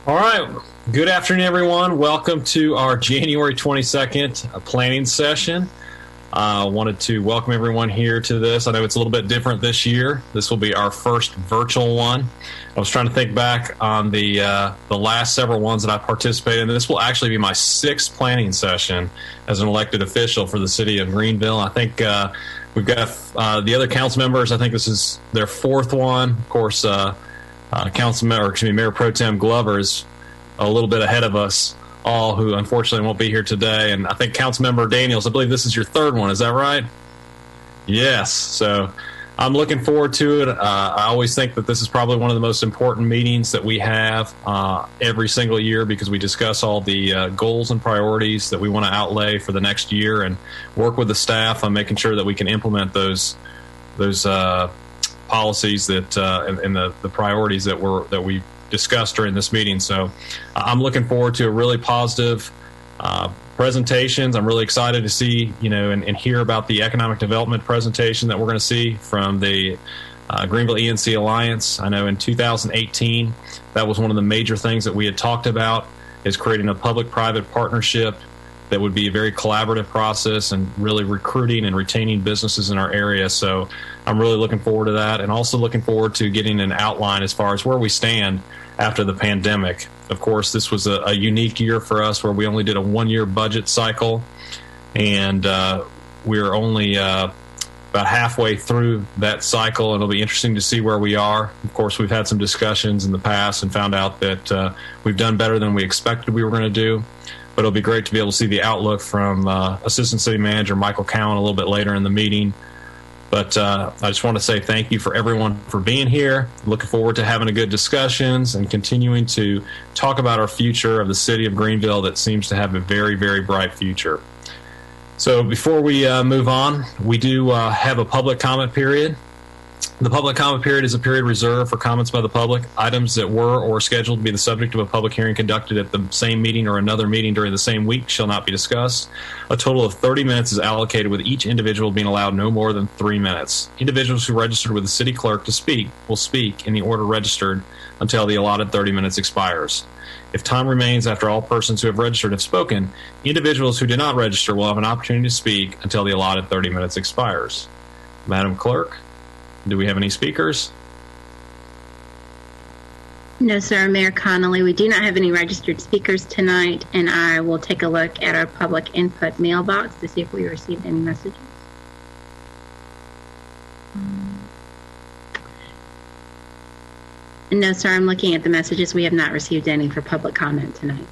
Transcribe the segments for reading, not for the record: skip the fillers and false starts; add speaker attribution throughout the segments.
Speaker 1: All right. Good afternoon, everyone. Welcome to our January 22nd planning session. I wanted to welcome everyone here to this. I know it's a little bit different this year. This will be our first virtual one. I was trying to think back on the last several ones that I participated in. This will actually be my sixth planning session as an elected official for the city of Greenville. I think we've got the other council members. I think this is their fourth one. Of course, Mayor Pro Tem Glover is a little bit ahead of us all, who unfortunately won't be here today. And I think Councilmember Daniels, I believe this is your third one. Is that right? Yes. So I'm looking forward to it. I always think that this is probably one of the most important meetings that we have every single year, because we discuss all the goals and priorities that we want to outlay for the next year and work with the staff on making sure that we can implement those policies that and the priorities that we discussed during this meeting. So I'm looking forward to a really positive presentations. I'm really excited to see, and hear about the economic development presentation that we're going to see from the Greenville ENC Alliance. I know in 2018, that was one of the major things that we had talked about, is creating a public-private partnership that would be a very collaborative process and really recruiting and retaining businesses in our area. So I'm really looking forward to that, and also looking forward to getting an outline as far as where we stand after the pandemic. Of course, this was a unique year for us, where we only did a one-year budget cycle, and we're only about halfway through that cycle, and it'll be interesting to see where we are. Of course, we've had some discussions in the past and found out that we've done better than we expected we were going to do. But it'll be great to be able to see the outlook from Assistant City Manager Michael Cowan a little bit later in the meeting. But I just want to say thank you for everyone for being here. Looking forward to having a good discussions and continuing to talk about our future of the city of Greenville that seems to have a very, very bright future. So before we move on, we do have a public comment period. The public comment period is a period reserved for comments by the public. Items that were or scheduled to be the subject of a public hearing conducted at the same meeting or another meeting during the same week shall not be discussed. A total of 30 minutes is allocated, with each individual being allowed no more than 3 minutes. Individuals who registered with the city clerk to speak will speak in the order registered until the allotted 30 minutes expires. If time remains after all persons who have registered have spoken, individuals who did not register will have an opportunity to speak until the allotted 30 minutes expires. Madam Clerk, do we have any speakers?
Speaker 2: No, sir. Mayor Connolly, we do not have any registered speakers tonight, and I will take a look at our public input mailbox to see if we received any messages. No, sir. I'm looking at the messages. We have not received any for public comment tonight.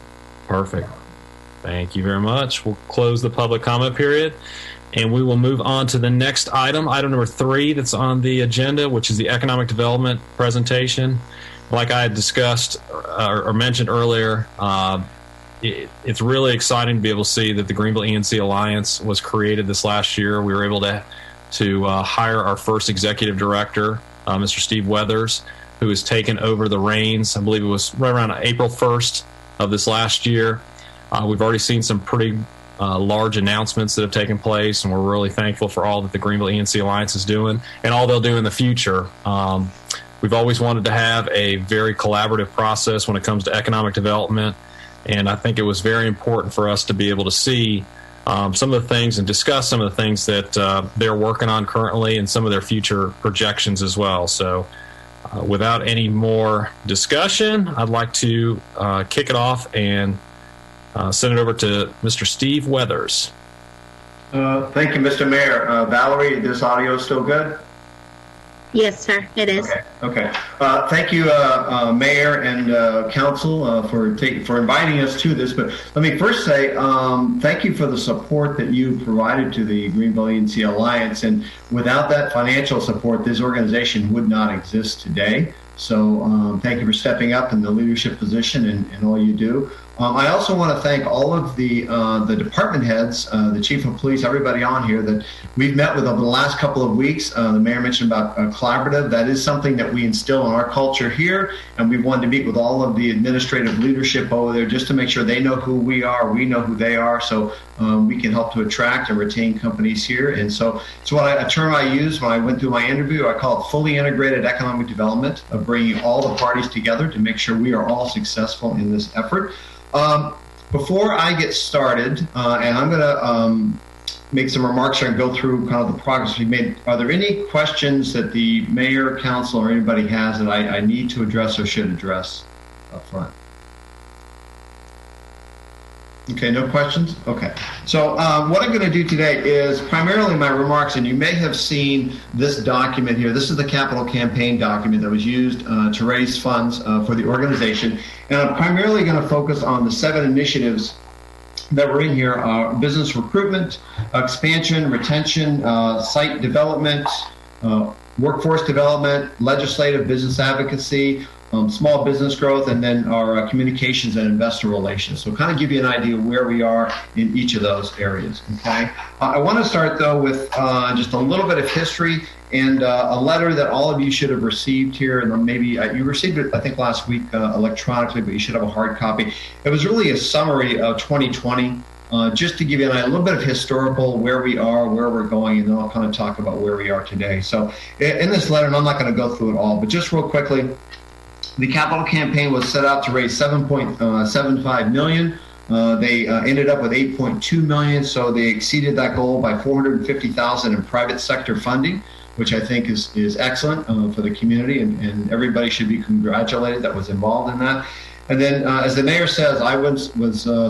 Speaker 1: Perfect. Thank you very much. We'll close the public comment period, and we will move on to the next item number 3 that's on the agenda, which is the economic development presentation. Like I had discussed or mentioned earlier, it's really exciting to be able to see that the Greenville ENC Alliance was created this last year. We were able to hire our first executive director, Mr. Steve Weathers, who has taken over the reins. I believe it was right around April 1st of this last year. We've already seen some pretty large announcements that have taken place, and we're really thankful for all that the Greenville ENC Alliance is doing and all they'll do in the future. We've always wanted to have a very collaborative process when it comes to economic development, and I think it was very important for us to be able to see some of the things and discuss some of the things that they're working on currently and some of their future projections as well. So without any more discussion, I'd like to kick it off and send it over to Mr. Steve Weathers.
Speaker 3: Thank you, Mr. Mayor. Valerie, this audio is still good?
Speaker 2: Yes, sir, it is.
Speaker 3: Okay. Thank you, Mayor and Council, for inviting us to this. But let me first say thank you for the support that you provided to the Greenville ENC Alliance. And without that financial support, this organization would not exist today. So thank you for stepping up in the leadership position and all you do. I also want to thank all of the department heads, the chief of police, everybody on here that we've met with over the last couple of weeks. The mayor mentioned about collaborative. That is something that we instill in our culture here, and we wanted to meet with all of the administrative leadership over there just to make sure they know who we are, we know who they are, so we can help to attract and retain companies here. And so it's a term I used when I went through my interview. I call it fully integrated economic development, of bringing all the parties together to make sure we are all successful in this effort. Before I get started, and I'm going to make some remarks here and go through kind of the progress we've made, are there any questions that the mayor, council, or anybody has that I need to address or should address up front? Okay, no questions? Okay. So what I'm going to do today is primarily my remarks, and you may have seen this document here. This is the capital campaign document that was used to raise funds for the organization. And I'm primarily going to focus on the 7 initiatives that were in here: business recruitment, expansion, retention, site development, workforce development, legislative business advocacy, small business growth, and then our communications and investor relations. So kind of give you an idea of where we are in each of those areas, okay? I want to start, though, with just a little bit of history and a letter that all of you should have received here. And maybe you received it, I think, last week electronically, but you should have a hard copy. It was really a summary of 2020, just to give you a little bit of historical, where we are, where we're going, and then I'll kind of talk about where we are today. So in this letter, and I'm not going to go through it all, but just real quickly, the capital campaign was set out to raise $7.75 million. They ended up with $8.2 million, so they exceeded that goal by $450,000 in private sector funding, which I think is excellent for the community, and everybody should be congratulated that was involved in that. And then, as the mayor says, I was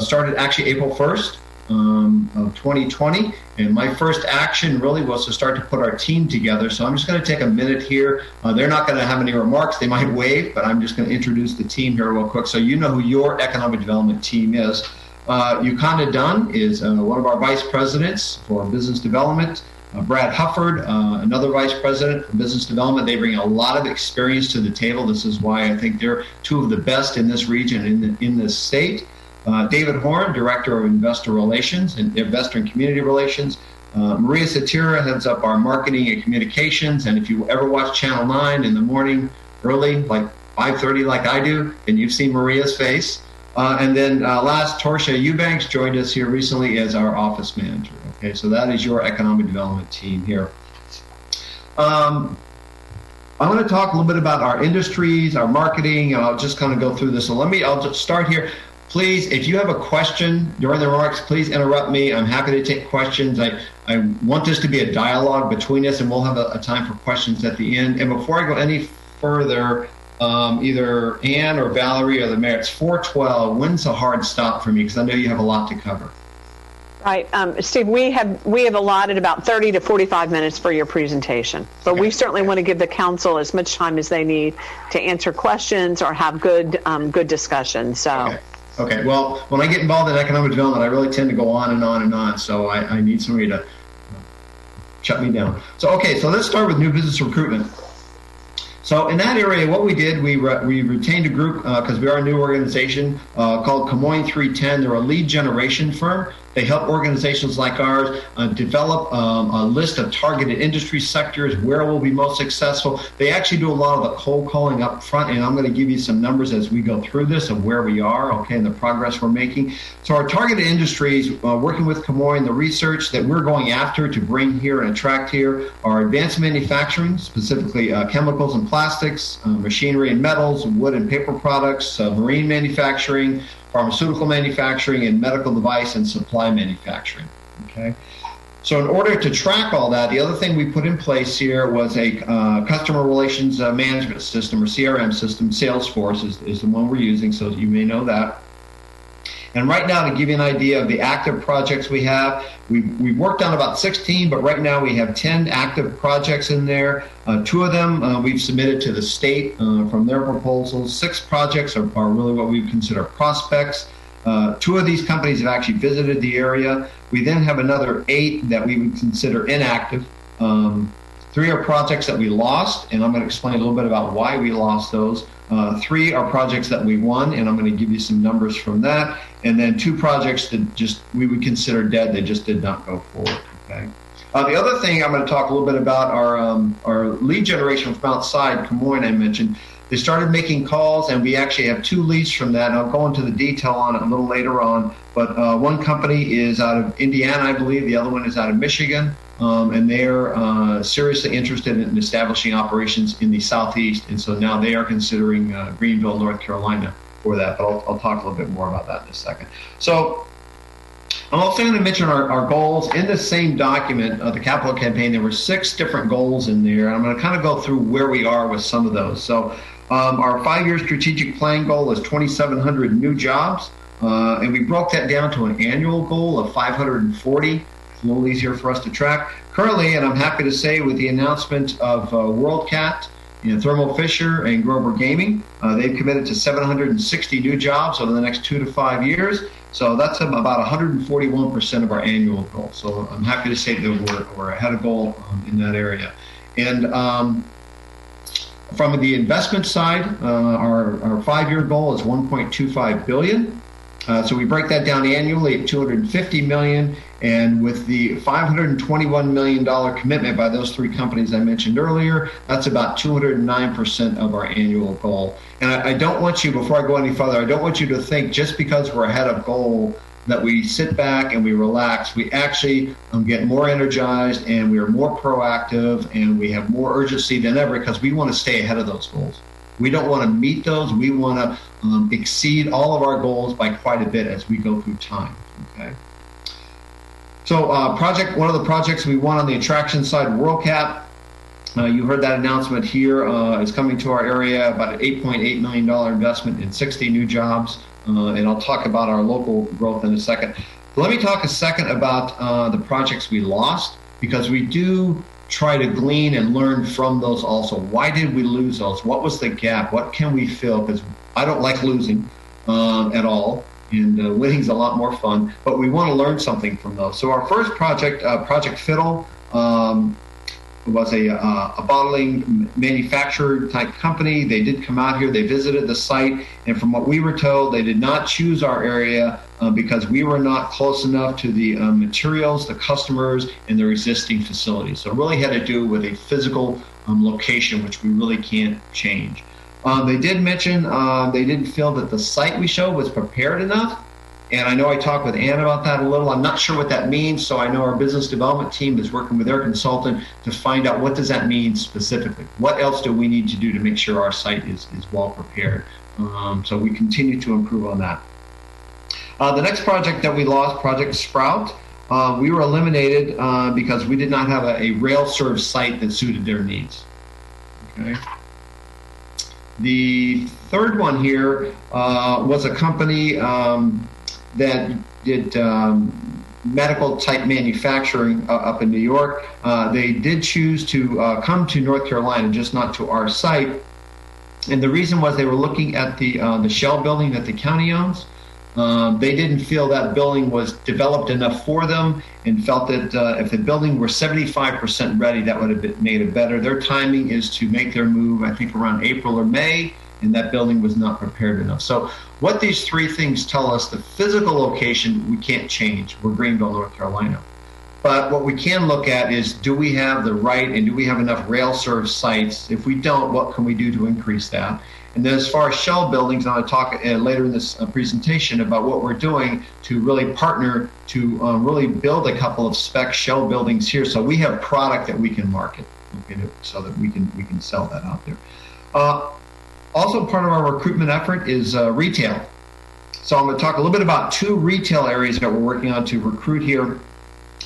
Speaker 3: started actually April 1st. Of 2020, and my first action really was to start to put our team together. So I'm just going to take a minute here. They're not going to have any remarks. They might wave, but I'm just going to introduce the team here real quick so you know who your economic development team is. Yukanda Dunn is one of our vice presidents for business development. Brad Hufford, another vice president for business development. They bring a lot of experience to the table. This is why I think they're 2 of the best in this region, in this state. David Horn, Director of Investor Relations and Investor and Community Relations. Maria Satira heads up our marketing and communications. And if you ever watch Channel 9 in the morning early, like 5:30 like I do, and you've seen Maria's face. And then last, Torsia Eubanks joined us here recently as our office manager. Okay, so that is your economic development team here. I'm going to talk a little bit about our industries, our marketing, and I'll just kind of go through this. So I'll just start here. Please, if you have a question during the remarks, please interrupt me. I'm happy to take questions. I want this to be a dialogue between us, and we'll have a time for questions at the end. And before I go any further, either Ann or Valerie or the mayor, it's 4:12. When's a hard stop for me? Because I know you have a lot to cover.
Speaker 4: Right. Steve, we have allotted about 30 to 45 minutes for your presentation, but okay. We certainly want to give the council as much time as they need to answer questions or have good discussion. So.
Speaker 3: Okay. Okay, well, when I get involved in economic development, I really tend to go on and on and on, so I need somebody to shut me down. So, okay, so let's start with new business recruitment. So in that area, what we did, we retained a group, because we are a new organization, called Camoin 310. They're a lead generation firm. They help organizations like ours develop a list of targeted industry sectors, where we'll be most successful. They actually do a lot of the cold calling up front, and I'm going to give you some numbers as we go through this of where we are, okay, and the progress we're making. So our targeted industries, working with Camoin, the research that we're going after to bring here and attract here are advanced manufacturing, specifically chemicals and plastics, machinery and metals, wood and paper products, marine manufacturing, pharmaceutical manufacturing, and medical device and supply manufacturing. Okay, so in order to track all that, the other thing we put in place here was a customer relations management system, or CRM system. Salesforce is the one we're using, so you may know that. And right now, to give you an idea of the active projects we have, we've worked on about 16, but right now we have 10 active projects in there. 2 of them we've submitted to the state from their proposals. 6 projects are really what we consider prospects. 2 of these companies have actually visited the area. We then have another 8 that we would consider inactive. 3 are projects that we lost, and I'm going to explain a little bit about why we lost those. 3 are projects that we won, and I'm going to give you some numbers from that. And then 2 projects that just we would consider dead, they just did not go forward. Okay. The other thing I'm going to talk a little bit about our lead generation from outside Des Moines. I mentioned they started making calls, and we actually have 2 leads from that. And I'll go into the detail on it a little later on. But one company is out of Indiana, I believe. The other one is out of Michigan. And they're seriously interested in establishing operations in the Southeast. And so now they are considering Greenville, North Carolina for that. But I'll talk a little bit more about that in a second. So I'm also going to mention our goals. In the same document, the capital campaign, there were 6 different goals in there. And I'm going to kind of go through where we are with some of those. So our 5-year strategic plan goal is 2,700 new jobs. And we broke that down to an annual goal of 540. It's a little easier for us to track. Currently, and I'm happy to say with the announcement of WorldCat, Thermo Fisher and Grover Gaming, they've committed to 760 new jobs over the next 2 to 5 years. So that's about 141% of our annual goal. So I'm happy to say that we're ahead of goal in that area. And from the investment side, our 5-year goal is $1.25 billion. So we break that down annually at $250 million, and with the $521 million commitment by those 3 companies I mentioned earlier, that's about 209% of our annual goal. And I don't want you, before I go any further, I don't want you to think just because we're ahead of goal that we sit back and we relax. We actually get more energized, and we are more proactive, and we have more urgency than ever because we want to stay ahead of those goals. We don't want to meet those. We want to exceed all of our goals by quite a bit as we go through time. Okay. So one of the projects we won on the attraction side, WorldCat, you heard that announcement here. It's coming to our area, about an $8.8 million investment in 60 new jobs. And I'll talk about our local growth in a second. But let me talk a second about the projects we lost, because we do try to glean and learn from those also. Why did we lose those? What was the gap? What can we fill? Because I don't like losing at all, and winning's a lot more fun, but we want to learn something from those. So our first project, Project Fiddle, was a bottling manufacturer type company. They did come out here, they visited the site, and from what we were told, they did not choose our area because we were not close enough to the materials, the customers, and their existing facilities. So it really had to do with a physical location, which we really can't change. They did mention they didn't feel that the site we showed was prepared enough. And I know I talked with Ann about that a little. I'm not sure what that means, so I know our business development team is working with their consultant to find out what does that mean specifically. What else do we need to do to make sure our site is well prepared? So we continue to improve on that. The next project that we lost, Project Sprout, we were eliminated because we did not have a rail-served site that suited their needs. Okay. The third one here was a company that did medical type manufacturing up in New York. They did choose to come to North Carolina, just not to our site. And the reason was they were looking at the Shell building that the county owns. They didn't feel that building was developed enough for them, and felt that if the building were 75% ready, that would have made it better. Their timing is to make their move, I think, around April or May, and that building was not prepared enough. So what these 3 things tell us, the physical location we can't change. We're Greenville, North Carolina. But what we can look at is, do we have the right and do we have enough rail-served sites? If we don't, what can we do to increase that? And then as far as Shell buildings, I'm going to talk later in this presentation about what we're doing to really partner to really build a couple of spec Shell buildings here, so we have product that we can market, okay, so that we can sell that out there. Also, part of our recruitment effort is retail. So I'm going to talk a little bit about 2 retail areas that we're working on to recruit here.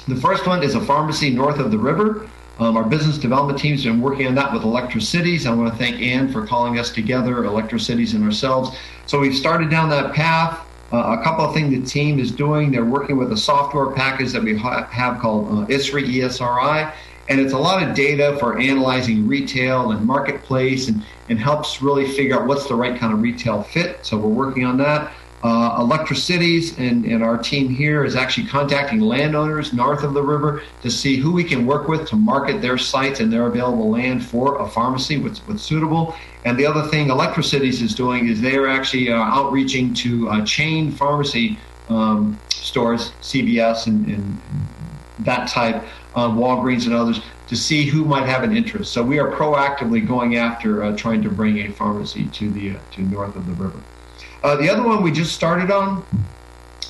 Speaker 3: The first one is a pharmacy north of the river. Our business development team's been working on that with Electricities. I want to thank Ann for calling us together, Electricities and ourselves. So we've started down that path. A couple of things the team is doing. They're working with a software package that we have called ISRI, ESRI. And it's a lot of data for analyzing retail and marketplace, and helps really figure out what's the right kind of retail fit. So we're working on that. Electricities and our team here is actually contacting landowners north of the river to see who we can work with to market their sites and their available land for a pharmacy what's suitable. And the other thing Electricities is doing is they are actually outreaching to chain pharmacy stores, CVS and that type, Walgreens and others, to see who might have an interest. So we are proactively going after trying to bring a pharmacy to north of the river. The other one we just started on,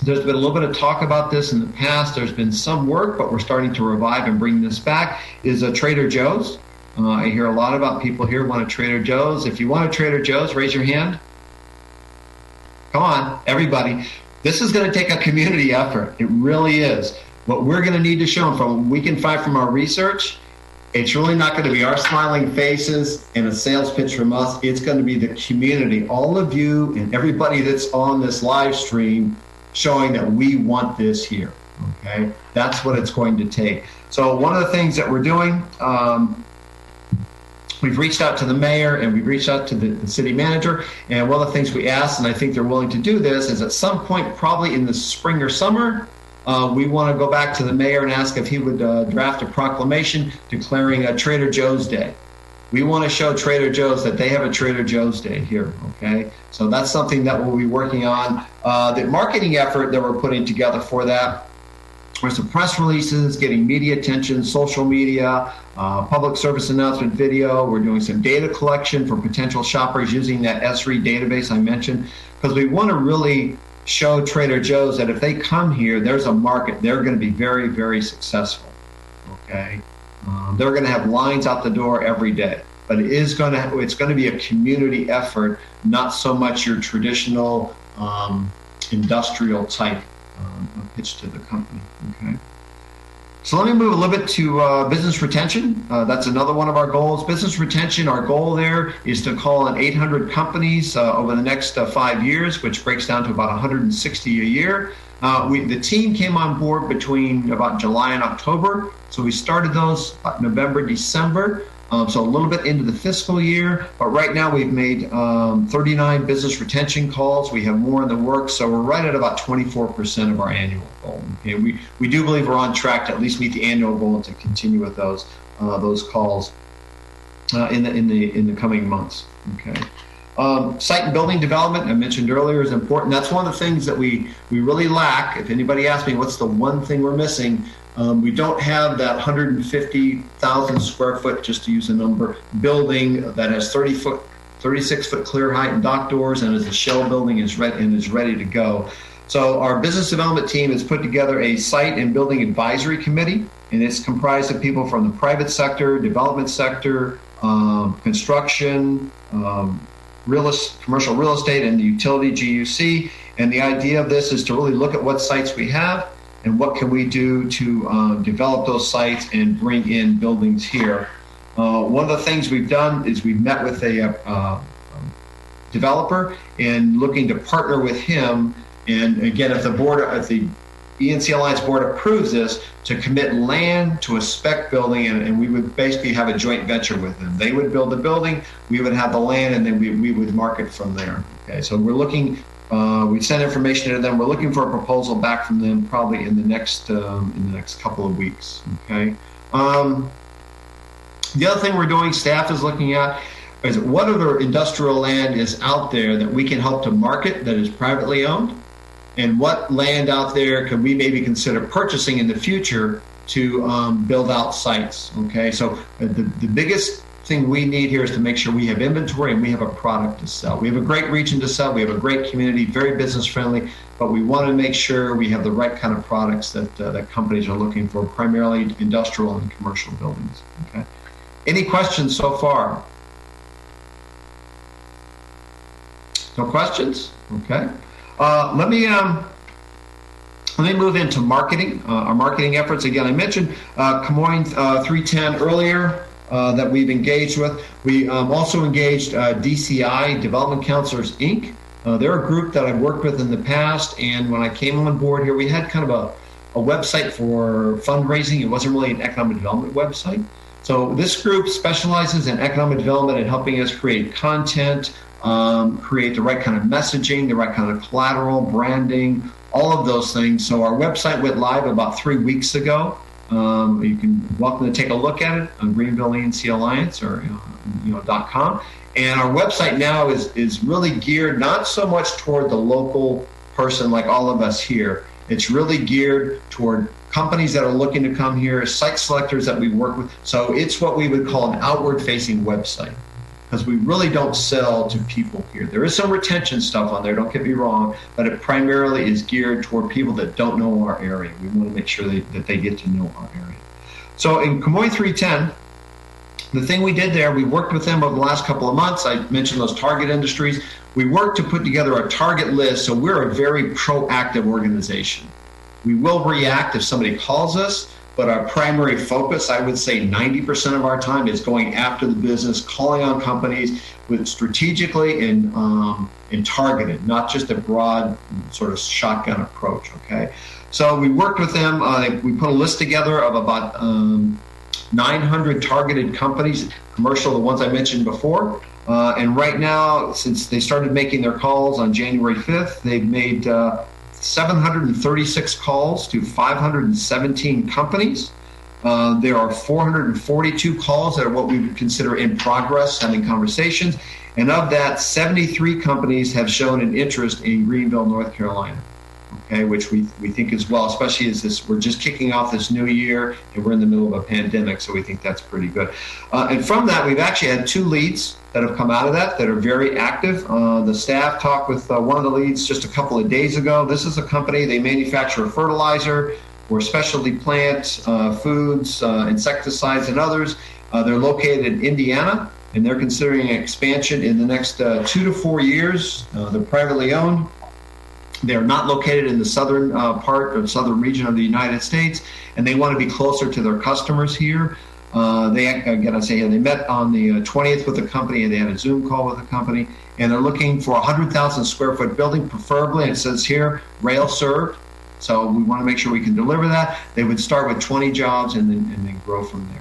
Speaker 3: there's been a little bit of talk about this in the past. There's been some work, but we're starting to revive and bring this back, is a Trader Joe's. I hear a lot about people here want a Trader Joe's. If you want a Trader Joe's, raise your hand. Come on, everybody. This is going to take a community effort. It really is. What we're going to need to show them from what we can find from our research, it's really not going to be our smiling faces and a sales pitch from us. It's going to be the community, all of you and everybody that's on this live stream showing that we want this here, okay? That's what it's going to take. So one of the things that we're doing, we've reached out to the mayor and we've reached out to the city manager. And one of the things we asked, and I think they're willing to do this, is at some point, probably in the spring or summer, we want to go back to the mayor and ask if he would draft a proclamation declaring a Trader Joe's Day. We want to show Trader Joe's that they have a Trader Joe's Day here, okay? So that's something that we'll be working on. The marketing effort that we're putting together for that, there's some press releases, getting media attention, social media, public service announcement video. We're doing some data collection for potential shoppers using that ESRI database I mentioned, because we want to really show Trader Joe's that if they come here, there's a market. They're going to be very, very successful. Okay, they're going to have lines out the door every day, but it's going to be a community effort, not so much your traditional industrial type pitch to the company. Okay. So let me move a little bit to business retention. That's another one of our goals. Business retention, our goal there is to call on 800 companies over the next 5 years, which breaks down to about 160 a year. The team came on board between about July and October. So we started those November, December. So a little bit into the fiscal year, but right now we've made 39 business retention calls. We have more in the works, so we're right at about 24% of our annual goal. Okay, we do believe we're on track to at least meet the annual goal and to continue with those calls in the coming months. Okay. Site and building development, I mentioned earlier, is important. That's one of the things that we really lack. If anybody asks me what's the one thing we're missing, we don't have that 150,000 square foot, just to use a number, building that has 36 foot clear height and dock doors and is a shell building is ready to go. So our business development team has put together a site and building advisory committee, and it's comprised of people from the private sector, development sector, construction, commercial real estate, and the utility GUC. And the idea of this is to really look at what sites we have and what can we do to develop those sites and bring in buildings here. One of the things we've done is we've met with a developer and looking to partner with him. And again, if the ENC Alliance board approves this, to commit land to a spec building, and we would basically have a joint venture with them. They would build the building, we would have the land, and then we would market from there. Okay, so we're looking. We sent information to them. We're looking for a proposal back from them probably in the next couple of weeks. Okay. The other thing we're doing, staff is looking at, is what other industrial land is out there that we can help to market that is privately owned, and what land out there could we maybe consider purchasing in the future to build out sites. Okay. So the biggest thing we need here is to make sure we have inventory and we have a product to sell. We have a great region to sell. We have a great community, very business friendly, but we want to make sure we have the right kind of products that companies are looking for, primarily industrial and commercial buildings. Okay. Any questions so far? No questions? Okay. Let me move into marketing. Our marketing efforts. Again, I mentioned Camoines 310 earlier. That we've engaged with. We also engaged DCI, Development Counselors, Inc. They're a group that I've worked with in the past, and when I came on board here, we had kind of a website for fundraising. It wasn't really an economic development website. So this group specializes in economic development and helping us create content, create the right kind of messaging, the right kind of collateral, branding, all of those things. So our website went live about 3 weeks ago. You can welcome to take a look at it on Greenville E&C Alliance or .com. And our website now is really geared not so much toward the local person like all of us here. It's really geared toward companies that are looking to come here, site selectors that we work with. So it's what we would call an outward-facing website, because we really don't sell to people here. There is some retention stuff on there, don't get me wrong, but it primarily is geared toward people that don't know our area. We want to make sure that they get to know our area. So in Camoin 310, the thing we did there, we worked with them over the last couple of months. I mentioned those target industries. We worked to put together a target list, so we're a very proactive organization. We will react if somebody calls us, but our primary focus, I would say 90% of our time, is going after the business, calling on companies with strategically and targeted, not just a broad sort of shotgun approach, okay? So we worked with them. We put a list together of about 900 targeted companies, commercial, the ones I mentioned before. And right now, since they started making their calls on January 5th, they've made 736 calls to 517 companies. There are 442 calls that are what we would consider in progress, having conversations. And of that, 73 companies have shown an interest in Greenville, North Carolina. Okay, which we think as well, especially as we're just kicking off this new year and we're in the middle of a pandemic, so we think that's pretty good. And from that, we've actually had 2 leads that have come out of that are very active. The staff talked with one of the leads just a couple of days ago. This is a company, they manufacture fertilizer or specialty plants, foods, insecticides, and others. They're located in Indiana, and they're considering an expansion in the next 2 to 4 years. They're privately owned. They're not located in the southern part or southern region of the United States, and they want to be closer to their customers here. They met on the 20th with the company, and they had a Zoom call with the company, and they're looking for a 100,000 square foot building, preferably, and it says here, rail served. So we want to make sure we can deliver that. They would start with 20 jobs and then grow from there.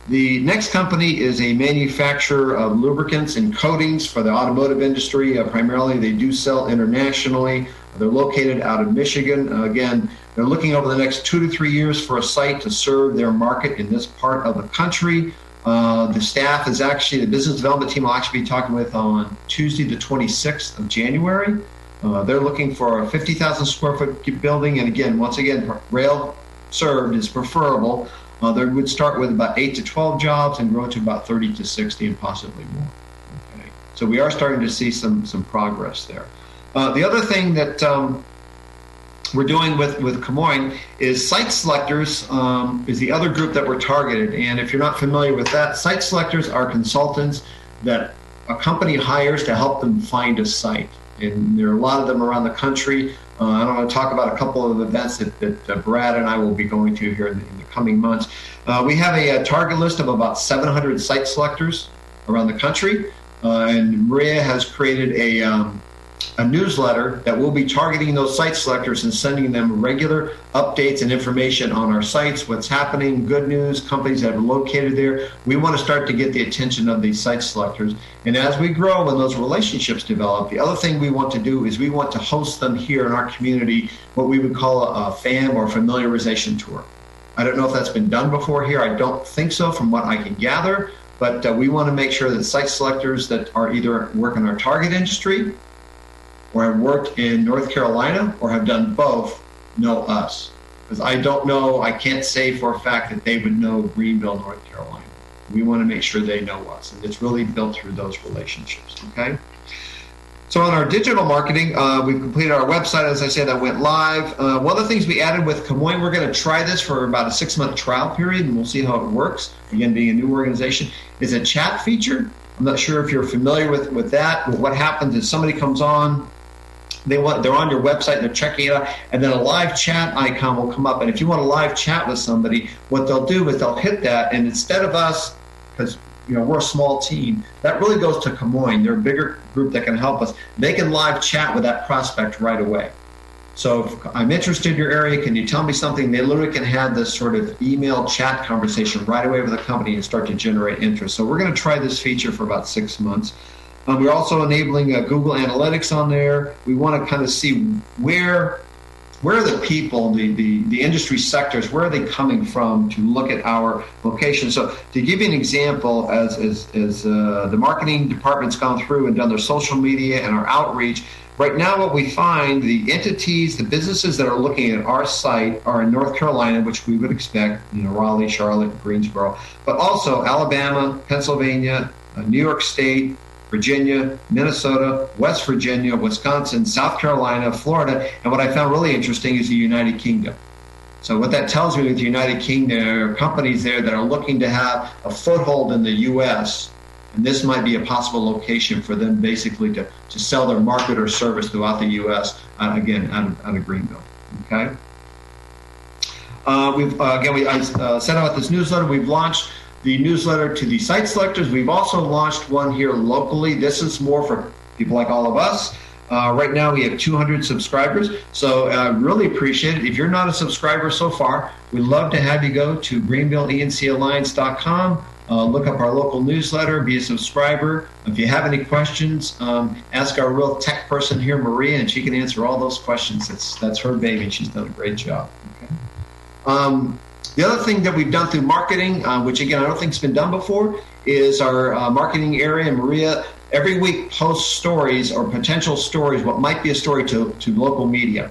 Speaker 3: The next company is a manufacturer of lubricants and coatings for the automotive industry. Primarily, they do sell internationally. They're located out of Michigan. Again, they're looking over the next 2 to 3 years for a site to serve their market in this part of the country. The staff is actually, the business development team will actually be talking with on Tuesday, the 26th of January. They're looking for a 50,000 square foot building. And again, once again, rail served is preferable. They would start with about 8 to 12 jobs and grow to about 30 to 60 and possibly more. Okay. So we are starting to see some progress there. The other thing that we're doing with Camoin is site selectors is the other group that we're targeted. And if you're not familiar with that, site selectors are consultants that a company hires to help them find a site. And there are a lot of them around the country. I want to talk about a couple of events that Brad and I will be going to here in the coming months. We have a target list of about 700 site selectors around the country. And Maria has created a newsletter that will be targeting those site selectors and sending them regular updates and information on our sites, what's happening, good news, companies that are located there. We want to start to get the attention of these site selectors. And as we grow and those relationships develop, the other thing we want to do is we want to host them here in our community, what we would call a FAM or familiarization tour. I don't know if that's been done before here. I don't think so from what I can gather, but we want to make sure that site selectors that are either work in our target industry or have worked in North Carolina or have done both know us. Because I don't know, I can't say for a fact that they would know Greenville, North Carolina. We want to make sure they know us, and it's really built through those relationships, okay? So on our digital marketing, we've completed our website, as I said, that went live. One of the things we added with Camoin, we're going to try this for about a 6-month trial period, and we'll see how it works. Again, being a new organization, is a chat feature. I'm not sure if you're familiar with that. But what happens is somebody comes on, they're on your website, they're checking it out, and then a live chat icon will come up. And if you want a live chat with somebody, what they'll do is they'll hit that, and instead of us, because we're a small team, that really goes to Camoin. They're a bigger group that can help us. They can live chat with that prospect right away. So if I'm interested in your area, can you tell me something? They literally can have this sort of email chat conversation right away with the company and start to generate interest. So we're going to try this feature for about 6 months. We're also enabling Google Analytics on there. We want to kind of see where are the people, the industry sectors, where are they coming from to look at our location. So to give you an example, as the marketing department's gone through and done their social media and our outreach, right now what we find, the entities, the businesses that are looking at our site are in North Carolina, which we would expect, Raleigh, Charlotte, Greensboro, but also Alabama, Pennsylvania, New York State, Virginia, Minnesota, West Virginia, Wisconsin, South Carolina, Florida, and what I found really interesting is the United Kingdom. So what that tells me with the United Kingdom, there are companies there that are looking to have a foothold in the U.S., and this might be a possible location for them basically to sell their market or service throughout the U.S., again, out of Greenville, okay? I sent out this newsletter. We've launched the newsletter to the site selectors. We've also launched one here locally. This is more for people like all of us. Right now we have 200 subscribers, so I really appreciate it. If you're not a subscriber so far, we'd love to have you go to GreenvilleENCalliance.com, look up our local newsletter, be a subscriber. If you have any questions, ask our real tech person here, Maria, and she can answer all those questions. That's her baby, and she's done a great job. Okay. The other thing that we've done through marketing, which again I don't think has been done before, is our marketing area. Maria every week posts stories or potential stories, what might be a story to local media.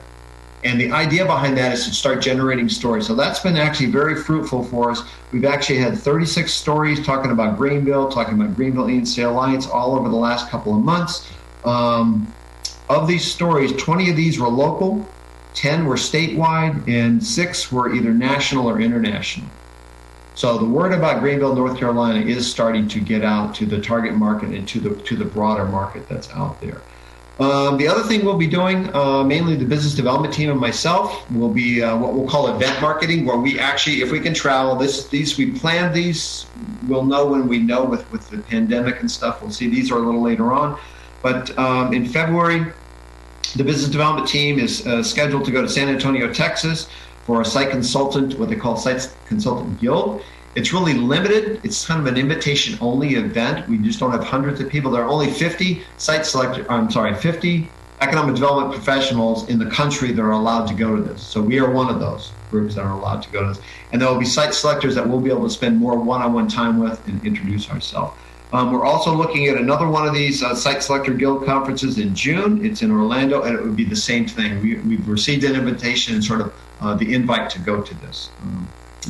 Speaker 3: And the idea behind that is to start generating stories. So that's been actually very fruitful for us. We've actually had 36 stories talking about Greenville E&C Alliance all over the last couple of months. Of these stories, 20 of these were local, 10 were statewide, and 6 were either national or international. So the word about Greenville, North Carolina is starting to get out to the target market and to the broader market that's out there. The other thing we'll be doing, mainly the business development team and myself, will be what we'll call event marketing, where we actually, if we can travel, we planned these, we'll know when we know with the pandemic and stuff. We'll see, these are a little later on. But in February, the business development team is scheduled to go to San Antonio, Texas for a site consultant, what they call Site Consultant Guild. It's really limited. It's kind of an invitation-only event. We just don't have hundreds of people. There are only 50 50 economic development professionals in the country that are allowed to go to this. So we are one of those groups that are allowed to go to this. And there will be site selectors that we'll be able to spend more one-on-one time with and introduce ourselves. We're also looking at another one of these Site Selector Guild conferences in June. It's in Orlando, and it would be the same thing. We've received an invitation and sort of the invite to go to this.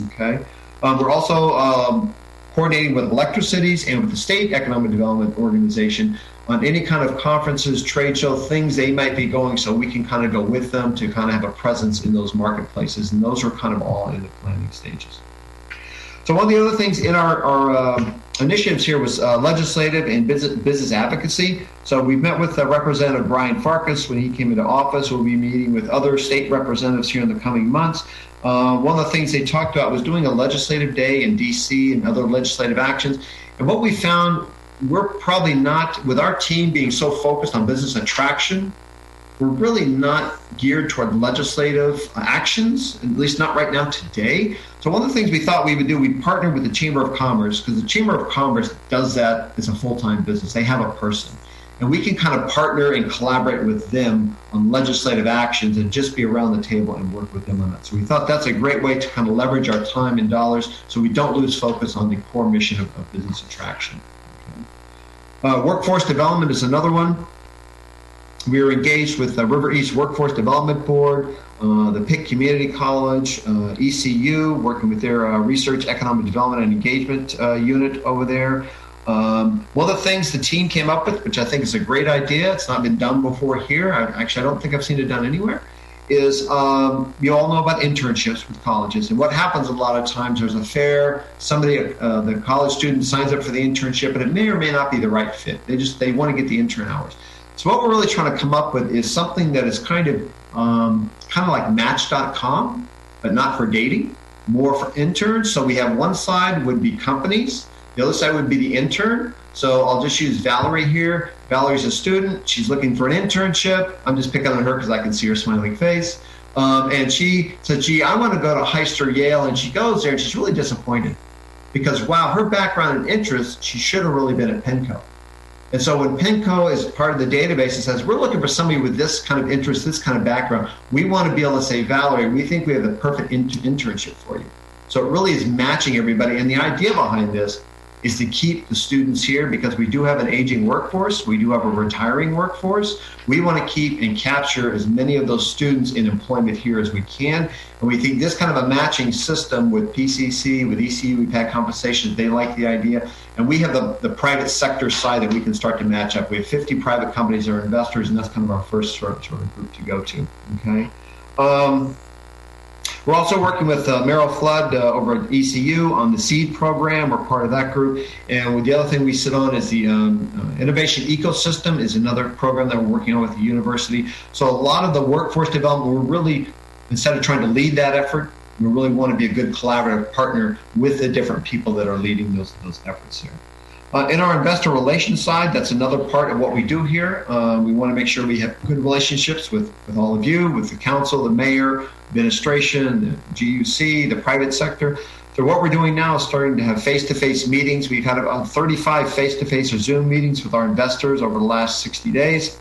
Speaker 3: Okay. We're also coordinating with Electricities and with the State Economic Development Organization on any kind of conferences, trade show, things they might be going, so we can kind of go with them to kind of have a presence in those marketplaces. And those are kind of all in the planning stages. So one of the other things in our initiatives here was legislative and business advocacy. So we met with Representative Brian Farkas when he came into office. We'll be meeting with other state representatives here in the coming months. One of the things they talked about was doing a legislative day in DC and other legislative actions. And what we found, we're probably not, with our team being so focused on business attraction, we're really not geared toward legislative actions, at least not right now today. So one of the things we thought we would do, we partnered with the Chamber of Commerce, because the Chamber of Commerce does that as a full-time business. They have a person. And we can kind of partner and collaborate with them on legislative actions and just be around the table and work with them on that. So we thought that's a great way to kind of leverage our time and dollars so we don't lose focus on the core mission of business attraction. Okay. Workforce development is another one. We are engaged with the River East Workforce Development Board, the Pitt Community College, ECU, working with their Research, Economic Development, and Engagement unit over there. One of the things the team came up with, which I think is a great idea, it's not been done before here, I don't think I've seen it done anywhere, is you all know about internships with colleges. And what happens a lot of times, there's a fair, somebody, the college student signs up for the internship, and it may or may not be the right fit. They want to get the intern hours. So what we're really trying to come up with is something that is kind of like Match.com, but not for dating, more for interns. So we have one side would be companies, the other side would be the intern. So I'll just use Valerie here. Valerie's a student. She's looking for an internship. I'm just picking on her because I can see her smiling face. And she said, gee, I want to go to Heist or Yale. And she goes there and she's really disappointed because, wow, her background and interests, she should have really been at Penco. And so when PINCO is part of the database and says, we're looking for somebody with this kind of interest, this kind of background, we want to be able to say, Valerie, we think we have the perfect internship for you. So it really is matching everybody. And the idea behind this is to keep the students here because we do have an aging workforce. We do have a retiring workforce. We want to keep and capture as many of those students in employment here as we can. And we think this kind of a matching system with PCC, with ECU, we've had conversations, they like the idea. And we have the private sector side that we can start to match up. We have 50 private companies that are investors, and that's kind of our first sort of group to go to, okay? We're also working with Merrill Flood over at ECU on the SEED program. We're part of that group. And the other thing we sit on is the Innovation Ecosystem is another program that we're working on with the university. So a lot of the workforce development, we're really, instead of trying to lead that effort, we really want to be a good collaborative partner with the different people that are leading those efforts here. In our investor relations side, that's another part of what we do here. We want to make sure we have good relationships with all of you, with the council, the mayor, administration, the GUC, the private sector. So what we're doing now is starting to have face-to-face meetings. We've had about 35 face-to-face or Zoom meetings with our investors over the last 60 days.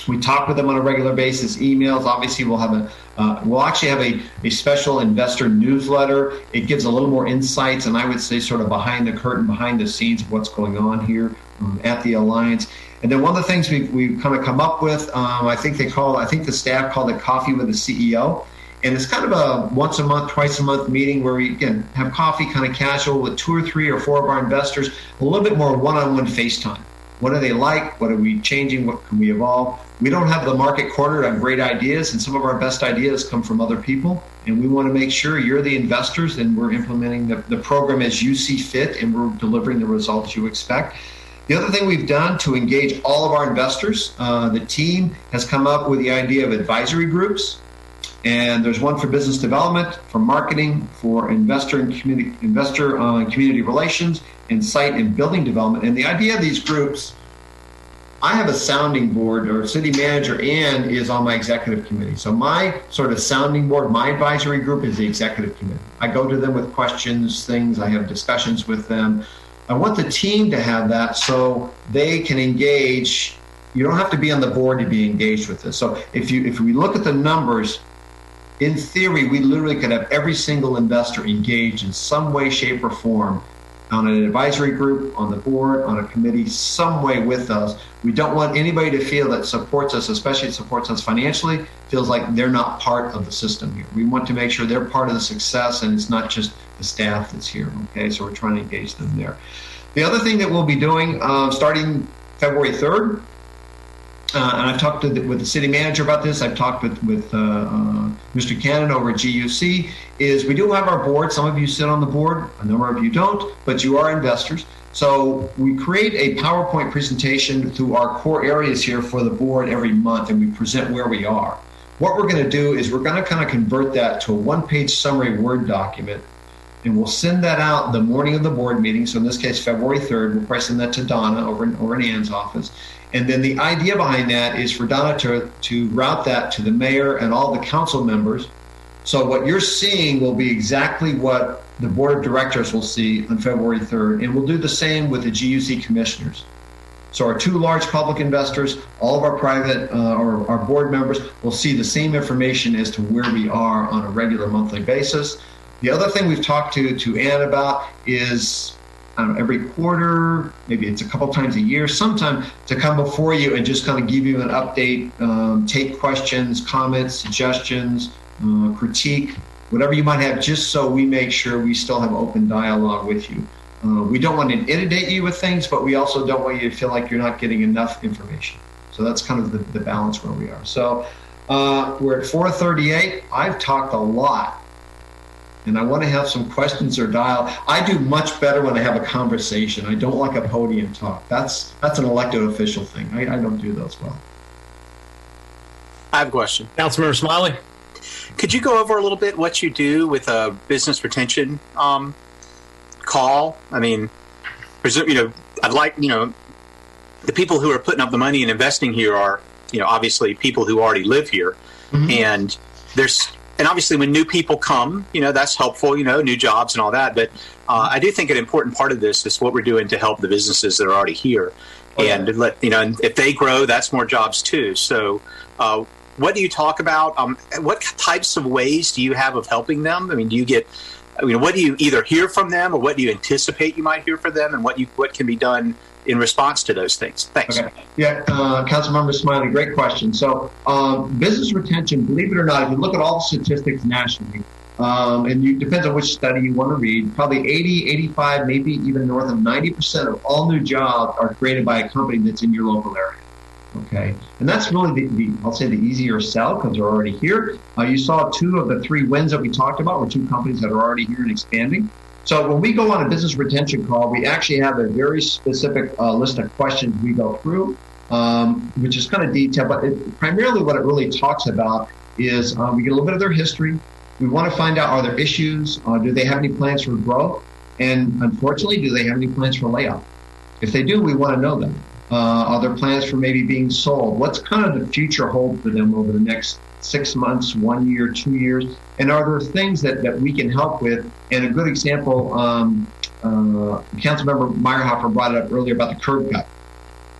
Speaker 3: We talk with them on a regular basis, emails. Obviously, we'll actually have a special investor newsletter. It gives a little more insights, and I would say sort of behind the curtain, behind the scenes of what's going on here at the Alliance. And then one of the things we've kind of come up with, I think the staff called it Coffee with the CEO. And it's kind of a once a month, twice a month meeting where we can have coffee kind of casual with 2 or 3 or 4 of our investors, a little bit more one-on-one FaceTime. What do they like? What are we changing? What can we evolve? We don't have the market cornered on great ideas, and some of our best ideas come from other people. And we want to make sure you're the investors and we're implementing the program as you see fit and we're delivering the results you expect. The other thing we've done to engage all of our investors, the team has come up with the idea of advisory groups. And there's one for business development, for marketing, for investor and community relations, and site and building development. And the idea of these groups, I have a sounding board, or city manager Ann is on my executive committee. So my sort of sounding board, my advisory group is the executive committee. I go to them with questions, things, I have discussions with them. I want the team to have that so they can engage. You don't have to be on the board to be engaged with this. So if we look at the numbers, in theory, we literally could have every single investor engaged in some way, shape, or form on an advisory group, on the board, on a committee, some way with us. We don't want anybody to feel that supports us, especially supports us financially, feels like they're not part of the system here. We want to make sure they're part of the success and it's not just the staff that's here, okay? So we're trying to engage them there. The other thing that we'll be doing starting February 3rd, and I've talked with the city manager about this. I've talked with Mr. Cannon over at GUC, is we do have our board. Some of you sit on the board, a number of you don't, but you are investors. So we create a PowerPoint presentation through our core areas here for the board every month, and we present where we are. What we're going to do is we're going to kind of convert that to a one-page summary Word document, and we'll send that out the morning of the board meeting. So in this case, February 3rd, we'll probably send that to Donna over in Ann's office. And then the idea behind that is for Donna to route that to the mayor and all the council members. So what you're seeing will be exactly what the board of directors will see on February 3rd. And we'll do the same with the GUC commissioners. So our 2 large public investors, all of our private or our board members will see the same information as to where we are on a regular monthly basis. The other thing we've talked to Ann about is every quarter, maybe it's a couple times a year, sometime to come before you and just kind of give you an update, take questions, comments, suggestions, critique, whatever you might have, just so we make sure we still have open dialogue with you. We don't want to inundate you with things, but we also don't want you to feel like you're not getting enough information. So that's kind of the balance where we are. So we're at 4:38. I've talked a lot. And I want to have some questions or dialogue. I do much better when I have a conversation. I don't like a podium talk. That's an elected official thing. I don't do those well.
Speaker 5: I have a question.
Speaker 1: Councilmember Smiley?
Speaker 5: Could you go over a little bit what you do with a business retention call? I mean, I'd like, the people who are putting up the money and investing here are, obviously people who already live here. Mm-hmm. And obviously when new people come, that's helpful, new jobs and all that. But I do think an important part of this is what we're doing to help the businesses that are already here. and and if they grow, that's more jobs too. So, what do you talk about? What types of ways do you have of helping them? I mean, what do you either hear from them, or what do you anticipate you might hear from them, and what can be done in response to those things? Thanks.
Speaker 3: Okay. Yeah, Councilmember Smiley, great question. So, business retention, believe it or not, if you look at all the statistics nationally, and it depends on which study you want to read, probably 80, 85, maybe even north of 90% of all new jobs are created by a company that's in your local area. Okay, and that's really I'll say the easier sell because they're already here. You saw 2 of the 3 wins that we talked about were 2 companies that are already here and expanding. So when we go on a business retention call, we actually have a very specific list of questions we go through, which is kind of detailed, but primarily what it really talks about is we get a little bit of their history. We want to find out, are there issues? Do they have any plans for growth? And unfortunately, do they have any plans for layoff? If they do, we want to know them. Are there plans for maybe being sold? What's kind of the future hold for them over the next 6 months, 1 year, 2 years? And are there things that we can help with? And a good example, Councilmember Meyerhofer brought it up earlier about the curb cut.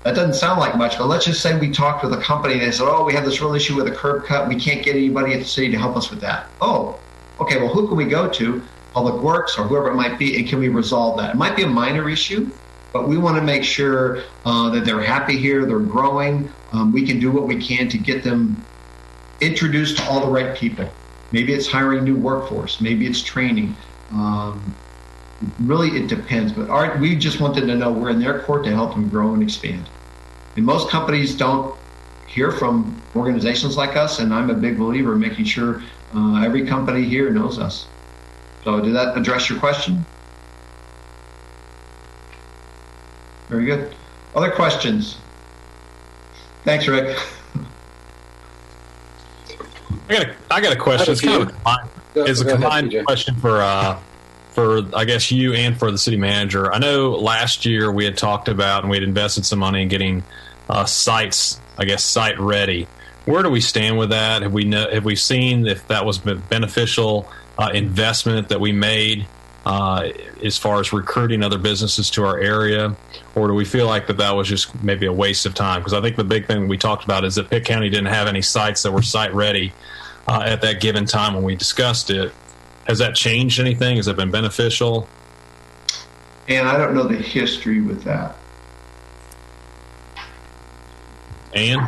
Speaker 3: That doesn't sound like much, but let's just say we talked with a company and they said, oh, we have this real issue with a curb cut. We can't get anybody at the city to help us with that. Oh, okay, well, who can we go to? Public Works or whoever it might be, and can we resolve that? It might be a minor issue, but we want to make sure that they're happy here, they're growing. We can do what we can to get them introduced to all the right people. Maybe it's hiring new workforce. Maybe it's training. Really, it depends. But we just wanted to know we're in their court to help them grow and expand. And most companies don't hear from organizations like us, and I'm a big believer in making sure every company here knows us. So did that address your question? Very good. Other questions? Thanks, Rick.
Speaker 1: I got a question. It's kind of a combined question for I guess you and for the city manager. I know last year we had talked about and we had invested some money in getting sites, I guess, site ready. Where do we stand with that? Have we seen if that was beneficial investment that we made as far as recruiting other businesses to our area, or do we feel like that was just maybe a waste of time? Because I think the big thing we talked about is that Pitt County didn't have any sites that were site ready at that given time when we discussed it. Has that changed anything? Has it been beneficial?
Speaker 3: And I don't know the history with that.
Speaker 1: Ann?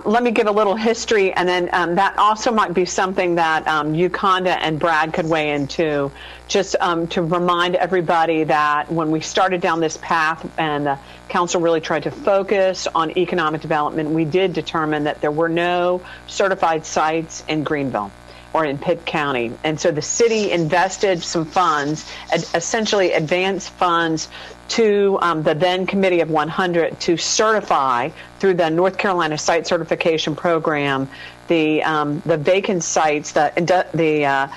Speaker 4: Let me give a little history, and then that also might be something that Uconda and Brad could weigh into, just to remind everybody that when we started down this path and the council really tried to focus on economic development, we did determine that there were no certified sites in Greenville or in Pitt County. And so the city invested some funds, essentially advanced funds, to the then Committee of 100 to certify through the North Carolina Site Certification Program the vacant sites, the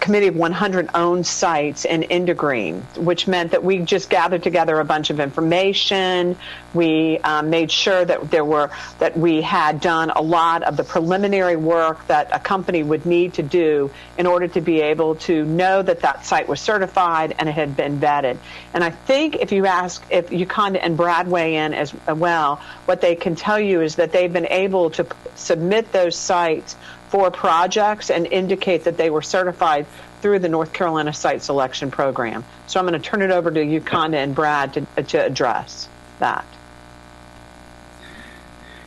Speaker 4: Committee of 100 owned sites in Indergreen, which meant that we just gathered together a bunch of information. We made sure that we had done a lot of the preliminary work that a company would need to do in order to be able to know that that site was certified and it had been vetted. And I think if Uconda and Brad weigh in as well, what they can tell you is that they've been able to submit those sites for projects and indicate that they were certified through the North Carolina Site Selection Program. So I'm going to turn it over to Uconda and Brad to address that.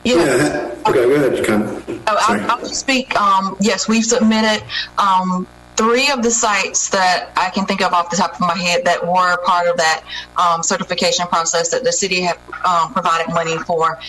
Speaker 6: Yeah. Okay, go ahead, Uconda.
Speaker 7: I'll just speak. Yes, we've submitted 3 of the sites that I can think of off the top of my head that were part of that certification process that the city have provided money for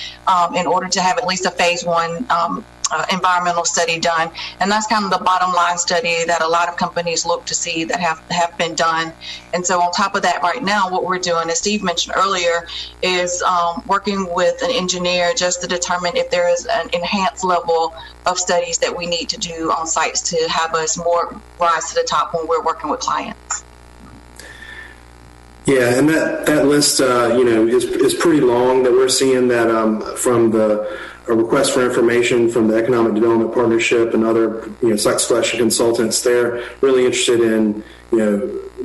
Speaker 7: in order to have at least a phase 1 environmental study done. And that's kind of the bottom line study that a lot of companies look to see that have been done. And so on top of that, right now, what we're doing, as Steve mentioned earlier, is working with an engineer just to determine if there is an enhanced level of studies that we need to do on sites to have us more rise to the top when we're working with clients.
Speaker 6: Yeah, and that list, is pretty long. That we're seeing that from a request for information from the Economic Development Partnership and other site selection consultants. They're really interested in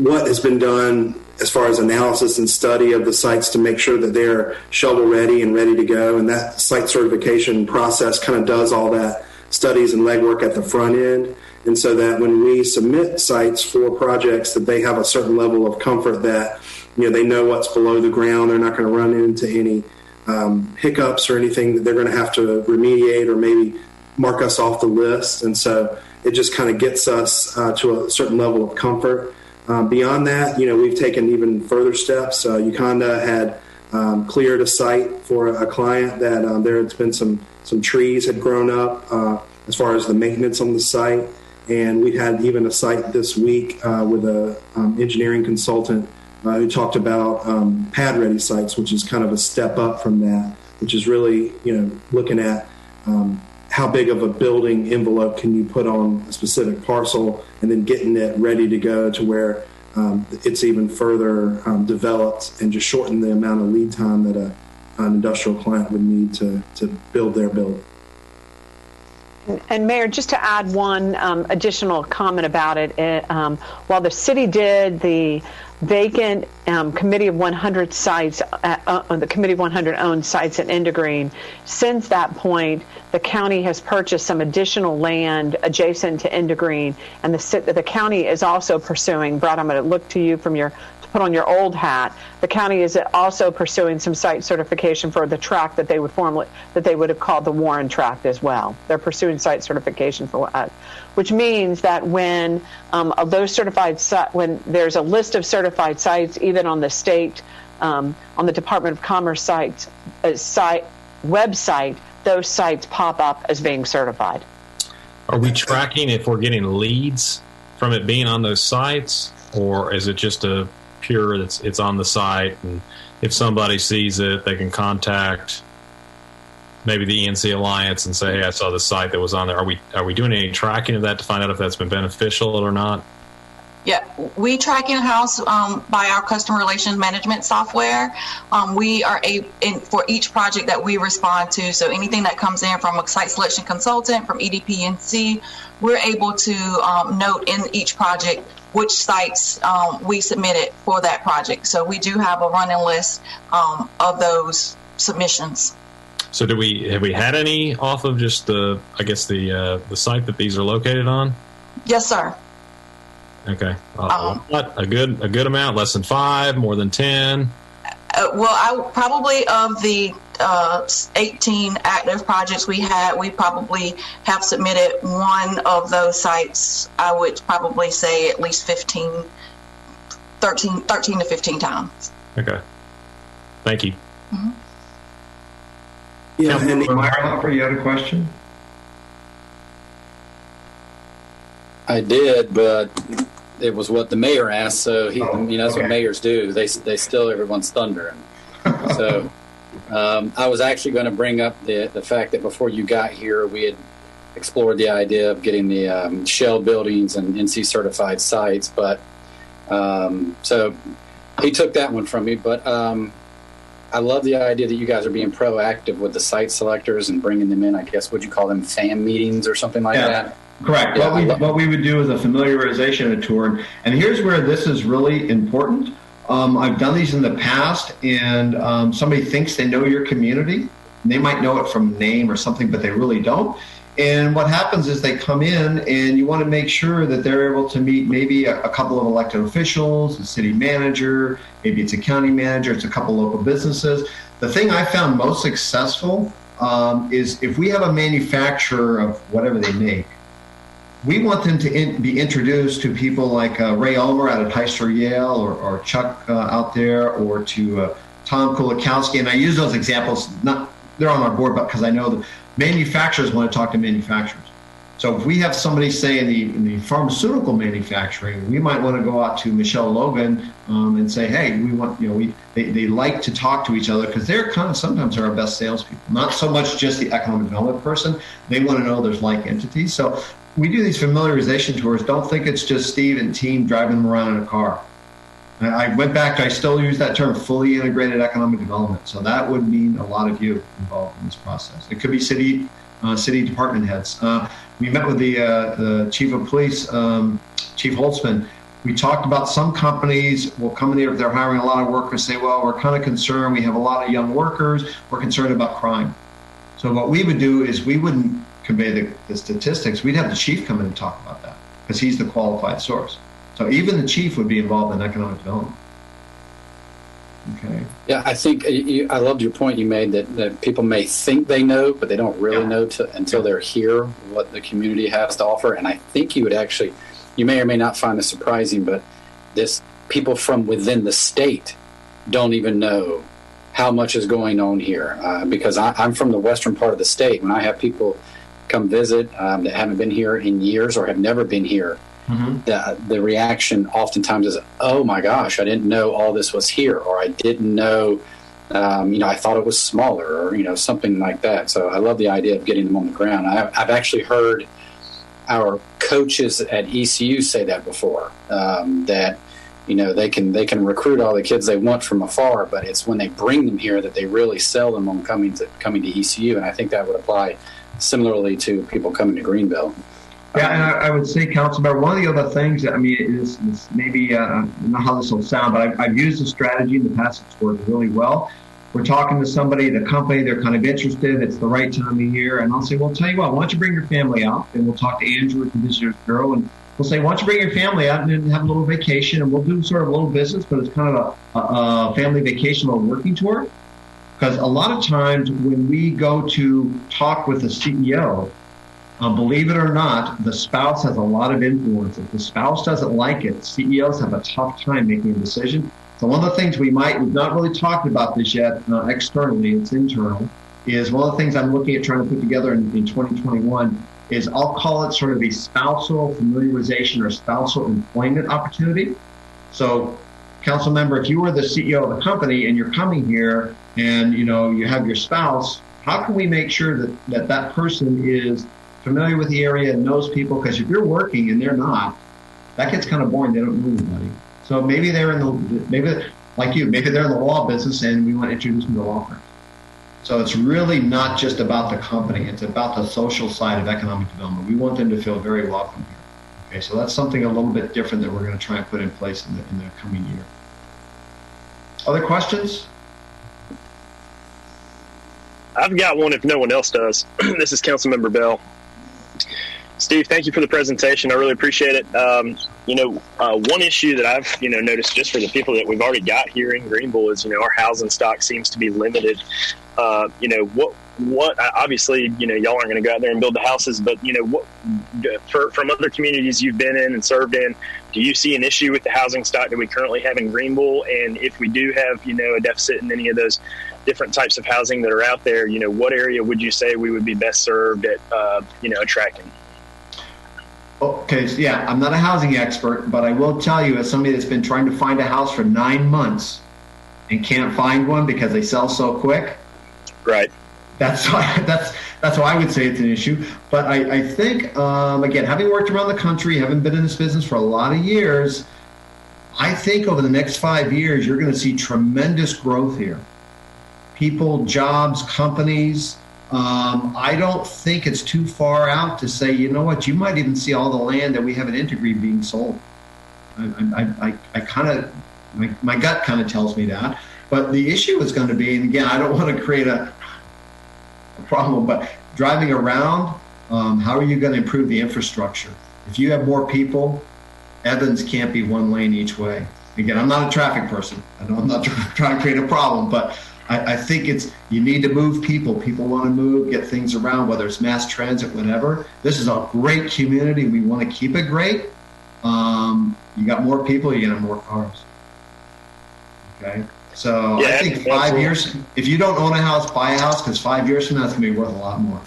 Speaker 6: what has been done as far as analysis and study of the sites to make sure that they're shovel ready and ready to go. And that site certification process kind of does all that studies and legwork at the front end. And so that when we submit sites for projects, that they have a certain level of comfort that, they know what's below the ground. They're not going to run into any hiccups or anything that they're going to have to remediate or maybe mark us off the list. And so it just kind of gets us to a certain level of comfort. Beyond that, we've taken even further steps. Uconda had cleared a site for a client that there had been some trees had grown up as far as the maintenance on the site. And we had even a site this week with a engineering consultant who talked about pad-ready sites, which is kind of a step up from that, which is really, looking at how big of a building envelope can you put on a specific parcel and then getting it ready to go to where it's even further developed and just shorten the amount of lead time that an industrial client would need to build their building.
Speaker 4: And Mayor, just to add one additional comment about it, while the city did the vacant Committee of 100 sites, the Committee of 100 owned sites at Indegreen, since that point, the county has purchased some additional land adjacent to Indegreen, and the county is also pursuing. Brad, I'm going to look to you to put on your old hat. The county is also pursuing some site certification for the tract that they would have called the Warren tract as well. They're pursuing site certification for that, which means that when when there's a list of certified sites, even on the state, on the Department of Commerce site website, those sites pop up as being certified.
Speaker 1: Are we tracking if we're getting leads from it being on those sites, or is it just a pure it's on the site, and if somebody sees it, they can contact maybe the ENC Alliance and say, hey, I saw the site that was on there. Are we doing any tracking of that to find out if that's been beneficial or not?
Speaker 7: Yeah, we track in-house by our customer relations management software. We are for each project that we respond to, so anything that comes in from a site selection consultant, from EDPNC, we're able to note in each project which sites we submitted for that project. So we do have a running list of those submissions.
Speaker 1: So have we had any off of just the site that these are located on?
Speaker 7: Yes, sir.
Speaker 1: Okay. A good amount, less than 5, more than 10?
Speaker 7: I probably of the 18 active projects we probably have submitted one of those sites. I would probably say at least 13 to 15 times.
Speaker 1: Okay. Thank you.
Speaker 3: Mm-hmm. Yeah, and Meyerhofer, you had a question?
Speaker 8: I did, but it was what the mayor asked, so that's what mayors do. They steal everyone's thunder. So I was actually going to bring up the fact that before you got here, we had explored the idea of getting the shell buildings and NC certified sites, but so he took that one from me. But I love the idea that you guys are being proactive with the site selectors and bringing them in. I guess, would you call them fan meetings or something like that?
Speaker 3: Correct. Yeah, what we would do is a familiarization tour. And here's where this is really important. I've done these in the past, and somebody thinks they know your community. And they might know it from name or something, but they really don't. And what happens is they come in, and you want to make sure that they're able to meet maybe a couple of elected officials, a city manager, maybe it's a county manager, it's a couple local businesses. The thing I found most successful is if we have a manufacturer of whatever they make, we want them to be introduced to people like Ray Ulmer out at Heister Yale, or Chuck out there, or to Tom Kulikowski. And I use those examples, they're on our board, but because I know the manufacturers want to talk to manufacturers. So if we have somebody, say, in the pharmaceutical manufacturing, we might want to go out to Michelle Logan and say, hey, we want, they like to talk to each other, because they're sometimes are our best salespeople. Not so much just the economic development person. They want to know there's like entities. So we do these familiarization tours. Don't think it's just Steve and team driving them around in a car. I went back to, I still use that term, fully integrated economic development. So that would mean a lot of you involved in this process. It could be city department heads. We met with the chief of police, Chief Holtzman. We talked about some companies will come in here if they're hiring a lot of workers, say, well, we're kind of concerned. We have a lot of young workers. We're concerned about crime. So what we would do is we wouldn't convey the statistics. We'd have the chief come in and talk about that because he's the qualified source. So even the chief would be involved in economic development. Okay.
Speaker 8: Yeah, I think I loved your point you made that people may think they know, but they don't really know until they're here what the community has to offer. And I think you would actually, you may or may not find this surprising, but this people from within the state don't even know how much is going on here. Because I'm from the western part of the state. When I have people come visit that haven't been here in years or have never been here, the reaction oftentimes is, oh my gosh, I didn't know all this was here, or I didn't know, I thought it was smaller, or, something like that. So I love the idea of getting them on the ground. I've actually heard our coaches at ECU say that before, that, they can recruit all the kids they want from afar, but it's when they bring them here that they really sell them on coming to ECU. And I think that would apply similarly to people coming to Greenville.
Speaker 3: Yeah, and I would say, Councilmember, one of the other things, is maybe, I don't know how this will sound, but I've used a strategy in the past that's worked really well. We're talking to somebody, the company, they're kind of interested, it's the right time of year, and I'll say, well, tell you what, why don't you bring your family out? And we'll talk to Andrew at the Visitors Bureau, and we'll say, why don't you bring your family out and have a little vacation, and we'll do sort of a little business, but it's kind of a family vacation or working tour. Because a lot of times when we go to talk with the CEO, believe it or not, the spouse has a lot of influence. If the spouse doesn't like it, CEOs have a tough time making a decision. So one of the things we've not really talked about this yet externally, it's internal, is one of the things I'm looking at trying to put together in 2021 is I'll call it sort of a spousal familiarization or spousal employment opportunity. So, council member, if you were the CEO of the company and you're coming here and you have your spouse, how can we make sure that person is familiar with the area and knows people? Because if you're working and they're not, that gets kind of boring. They don't know anybody. So maybe they're maybe they're in the law business and we want to introduce them to law firms. So it's really not just about the company. It's about the social side of economic development. We want them to feel very welcome here. Okay, so that's something a little bit different that we're going to try and put in place in the coming year. Other questions?
Speaker 9: I've got one if no one else does. This is Councilmember Bell. Steve, thank you for the presentation. I really appreciate it. One issue that I've, noticed just for the people that we've already got here in Greenville is, our housing stock seems to be limited. What obviously, y'all aren't going to go out there and build the houses, but, from other communities you've been in and served in, do you see an issue with the housing stock that we currently have in Greenville? And if we do have, a deficit in any of those different types of housing that are out there, what area would you say we would be best served at, attracting?
Speaker 3: Okay, so yeah, I'm not a housing expert, but I will tell you, as somebody that's been trying to find a house for 9 months and can't find one because they sell so quick.
Speaker 9: Right.
Speaker 3: That's why I would say it's an issue. But I think, again, having worked around the country, having been in this business for a lot of years, I think over the next 5 years, you're going to see tremendous growth here. People, jobs, companies. I don't think it's too far out to say, you know what, you might even see all the land that we have at Integree being sold. I kind of, my gut kind of tells me that. But the issue is going to be, and again, I don't want to create a problem, but driving around, how are you going to improve the infrastructure? If you have more people, Evans can't be one lane each way. Again, I'm not a traffic person. I know I'm not trying to create a problem, but I think you need to move people. People want to move, get things around, whether it's mass transit, whatever. This is a great community. We want to keep it great. You got more people, you got more cars. Okay. So yeah, I think 5 years, if you don't own a house, buy a house, because 5 years from now, it's going to be worth a lot more.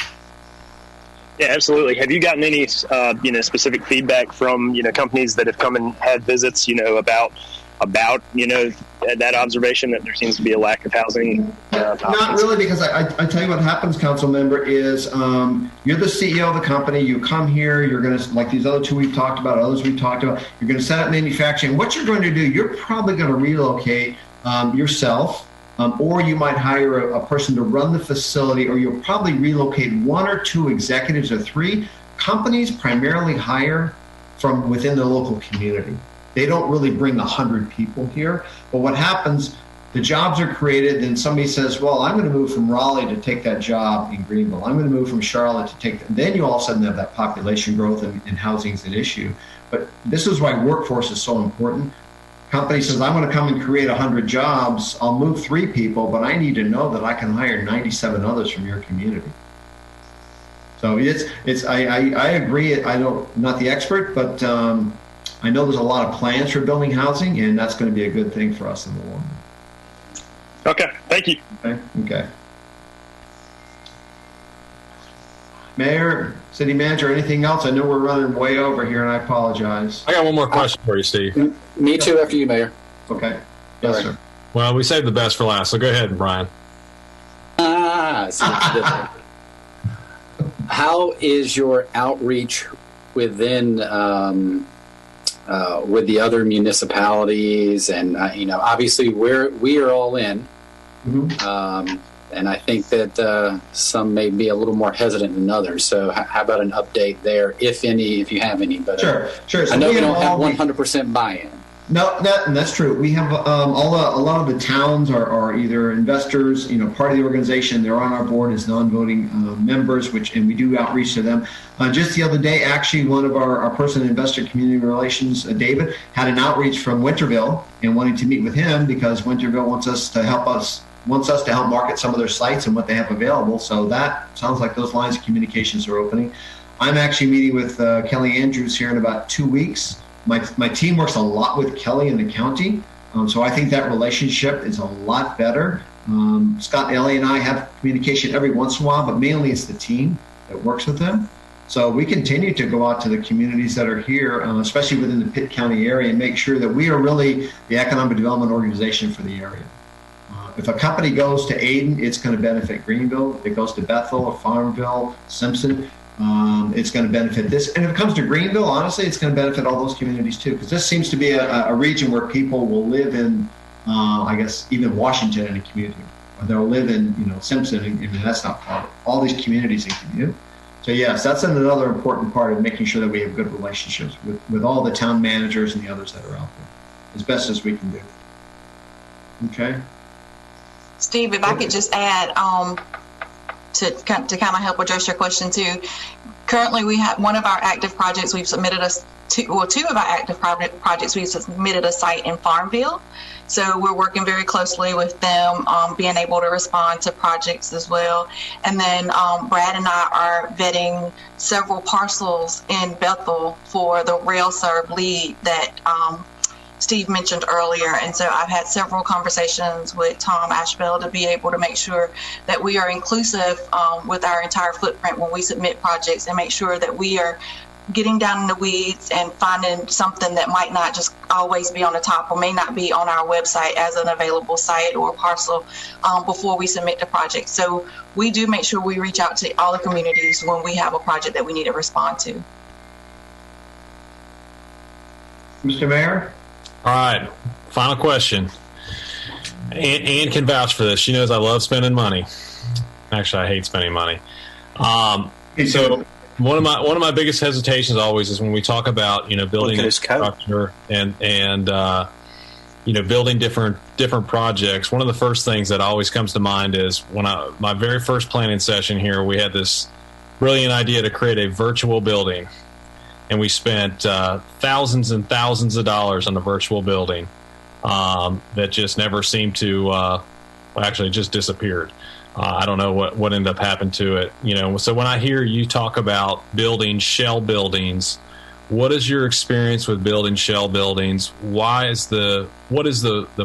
Speaker 9: Yeah, absolutely. Have you gotten any, specific feedback from, companies that have come and had visits, about, that observation that there seems to be a lack of housing?
Speaker 3: Not really, because I tell you what happens, council member, is you're the CEO of the company. You come here, you're going to, like these other two we've talked about, others we've talked about, you're going to set up manufacturing. What you're going to do, you're probably going to relocate yourself, or you might hire a person to run the facility, or you'll probably relocate 1 or 2 executives or 3. Companies primarily hire from within the local community. they don't really bring 100 people here. But what happens, the jobs are created, then somebody says, well, I'm going to move from Raleigh to take that job in Greenville. I'm going to move from Charlotte to take that. Then you all of a sudden have that population growth and housing is an issue. But this is why workforce is so important. Company says, I'm going to come and create 100 jobs. I'll move 3 people, but I need to know that I can hire 97 others from your community. So I agree. I'm not the expert, but I know there's a lot of plans for building housing, and that's going to be a good thing for us in the long run.
Speaker 9: Okay, thank you.
Speaker 3: Okay. Mayor, city manager, anything else? I know we're running way over here, and I apologize.
Speaker 1: I got one more question for you, Steve.
Speaker 8: Me too, after you, Mayor.
Speaker 3: Okay. Yes, sir.
Speaker 1: Well, we saved the best for last, so go ahead, Brian.
Speaker 8: How is your outreach within with the other municipalities? And obviously we are all in, and I think that some may be a little more hesitant than others. So how about an update there, if you have any? But
Speaker 3: sure. So
Speaker 8: I know we don't have 100% buy-in.
Speaker 3: No, that's true. We have a lot of the towns are either investors, part of the organization. They're on our board as non-voting members, and we do outreach to them. Just the other day, actually, one of our person in investor community relations, David, had an outreach from Winterville and wanting to meet with him because Winterville wants us to help market some of their sites and what they have available. So that sounds like those lines of communications are opening. I'm actually meeting with Kelly Andrews here in about 2 weeks. My team works a lot with Kelly in the county, so I think that relationship is a lot better. Scott, Ellie, and I have communication every once in a while, but mainly it's the team that works with them. So we continue to go out to the communities that are here, especially within the Pitt County area, and make sure that we are really the economic development organization for the area. If a company goes to Ayden, it's going to benefit Greenville. If it goes to Bethel or Farmville, Simpson, it's going to benefit this. And if it comes to Greenville, honestly, it's going to benefit all those communities too, because this seems to be a region where people will live in, I guess, even Washington in a community. Or they'll live in, Simpson, and that's not far. All these communities in commute. So yes, that's another important part of making sure that we have good relationships with all the town managers and the others that are out there, as best as we can do. Okay.
Speaker 7: Steve, if I could just add, to kind of help address your question too. Currently, we have one of our active projects. We've submitted two of our active projects. We've submitted a site in Farmville, so we're working very closely with them, being able to respond to projects as well. And then Brad and I are vetting several parcels in Bethel for the RailServe lead that Steve mentioned earlier. And so I've had several conversations with Tom Ashbell to be able to make sure that we are inclusive with our entire footprint when we submit projects, and make sure that we are getting down in the weeds and finding something that might not just always be on the top or may not be on our website as an available site or parcel before we submit the project. So we do make sure we reach out to all the communities when we have a project that we need to respond to.
Speaker 3: Mr. Mayor?
Speaker 1: All right, final question. Ann can vouch for this. She knows I love spending money. Actually, I hate spending money. So one of my biggest hesitations always is when we talk about building infrastructure and building different projects. One of the first things that always comes to mind is when my very first planning session here, we had this brilliant idea to create a virtual building. And we spent thousands and thousands of dollars on the virtual building that just never seemed to, actually just disappeared. I don't know what ended up happening to it. So when I hear you talk about building shell buildings, what is your experience with building shell buildings? What is the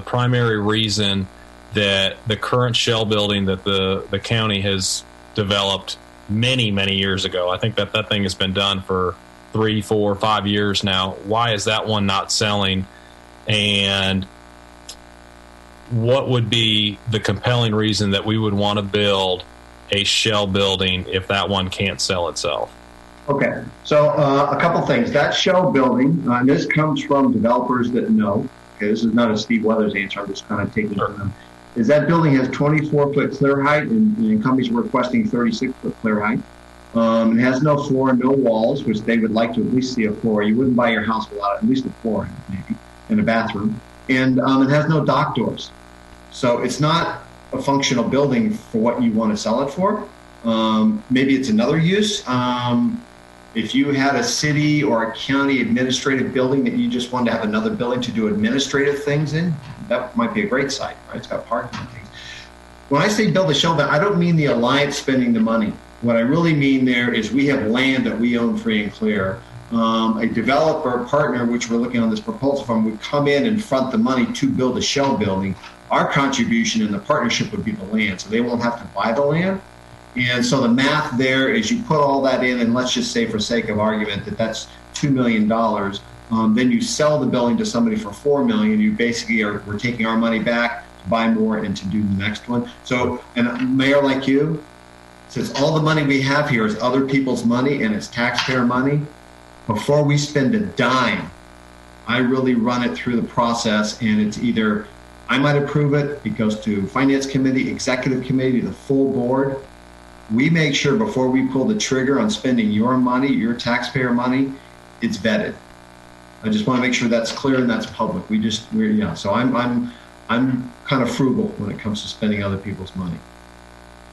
Speaker 1: primary reason that the current shell building that the county has developed many, many years ago? I think that thing has been done for 3, 4, 5 years now. Why is that one not selling? And what would be the compelling reason that we would want to build a shell building if that one can't sell itself?
Speaker 3: Okay, so a couple things. That shell building, and this comes from developers that know. Okay, this is not a Steve Weathers answer. I'm just kind of taking it from them. Is that building has 24-foot clear height, and companies were requesting 36-foot clear height. It has no floor, no walls, which they would like to at least see a floor. You wouldn't buy your house without at least a floor, maybe, and a bathroom. And it has no dock doors. So it's not a functional building for what you want to sell it for. Maybe it's another use. If you had a city or a county administrative building that you just wanted to have another building to do administrative things in, that might be a great site, right? It's got parking and things. When I say build a shell, I don't mean the alliance spending the money. What I really mean there is we have land that we own free and clear. A developer partner, which we're looking on this proposal from, would come in and front the money to build a shell building. Our contribution in the partnership would be the land, so they won't have to buy the land. And so the math there is you put all that in, and let's just say for sake of argument that that's $2 million. Then you sell the building to somebody for $4 million. You basically we're taking our money back to buy more and to do the next one. So, and a mayor like you, since all the money we have here is other people's money and it's taxpayer money, before we spend a dime, I really run it through the process, and it's either I might approve it, it goes to finance committee, executive committee, the full board. We make sure before we pull the trigger on spending your money, your taxpayer money, it's vetted. I just want to make sure that's clear and that's public. So I'm kind of frugal when it comes to spending other people's money.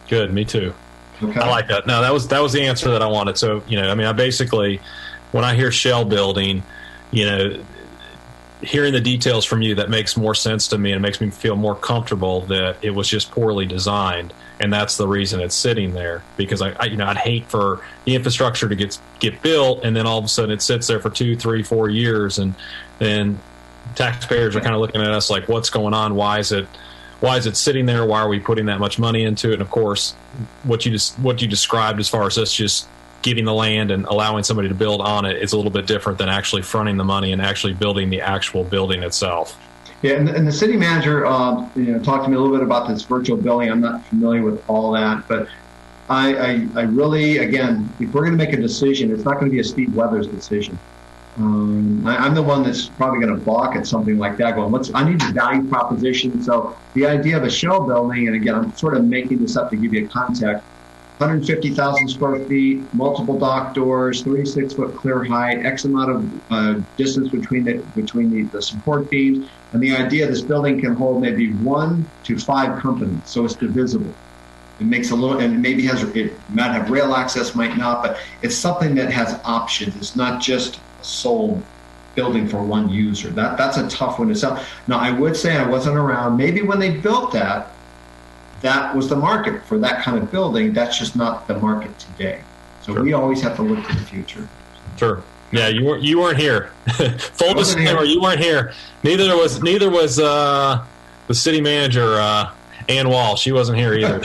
Speaker 1: Good, me too.
Speaker 3: Okay.
Speaker 1: I like that. No, that was the answer that I wanted. So, I basically, when I hear shell building, hearing the details from you, that makes more sense to me and makes me feel more comfortable that it was just poorly designed. And that's the reason it's sitting there, because I'd hate for the infrastructure to get built and then all of a sudden it sits there for 2, 3, 4 years, and then taxpayers are kind of looking at us like, what's going on? Why is it sitting there? Why are we putting that much money into it? And of course, what you described as far as us just giving the land and allowing somebody to build on it is a little bit different than actually fronting the money and actually building the actual building itself.
Speaker 3: Yeah, and the city manager talked to me a little bit about this virtual billing. I'm not familiar with all that, but I really, again, if we're going to make a decision, it's not going to be a Steve Weathers decision. I'm the one that's probably going to balk at something like that, going, I need the value proposition. So the idea of a shell building, and again, I'm sort of making this up to give you a context, 150,000 square feet, multiple dock doors, 36-foot clear height, X amount of distance between the support beams. And the idea this building can hold maybe 1 to 5 companies, so it's divisible. It makes and it might have rail access, might not, but it's something that has options. It's not just a sole building for one user. That's a tough one to sell. Now, I would say I wasn't around. Maybe when they built that was the market for that kind of building. That's just not the market today. So sure. We always have to look to the future.
Speaker 1: Sure. Yeah, you weren't here. Full disclaimer, you weren't here. Neither was the city manager, Ann Wall. She wasn't here either.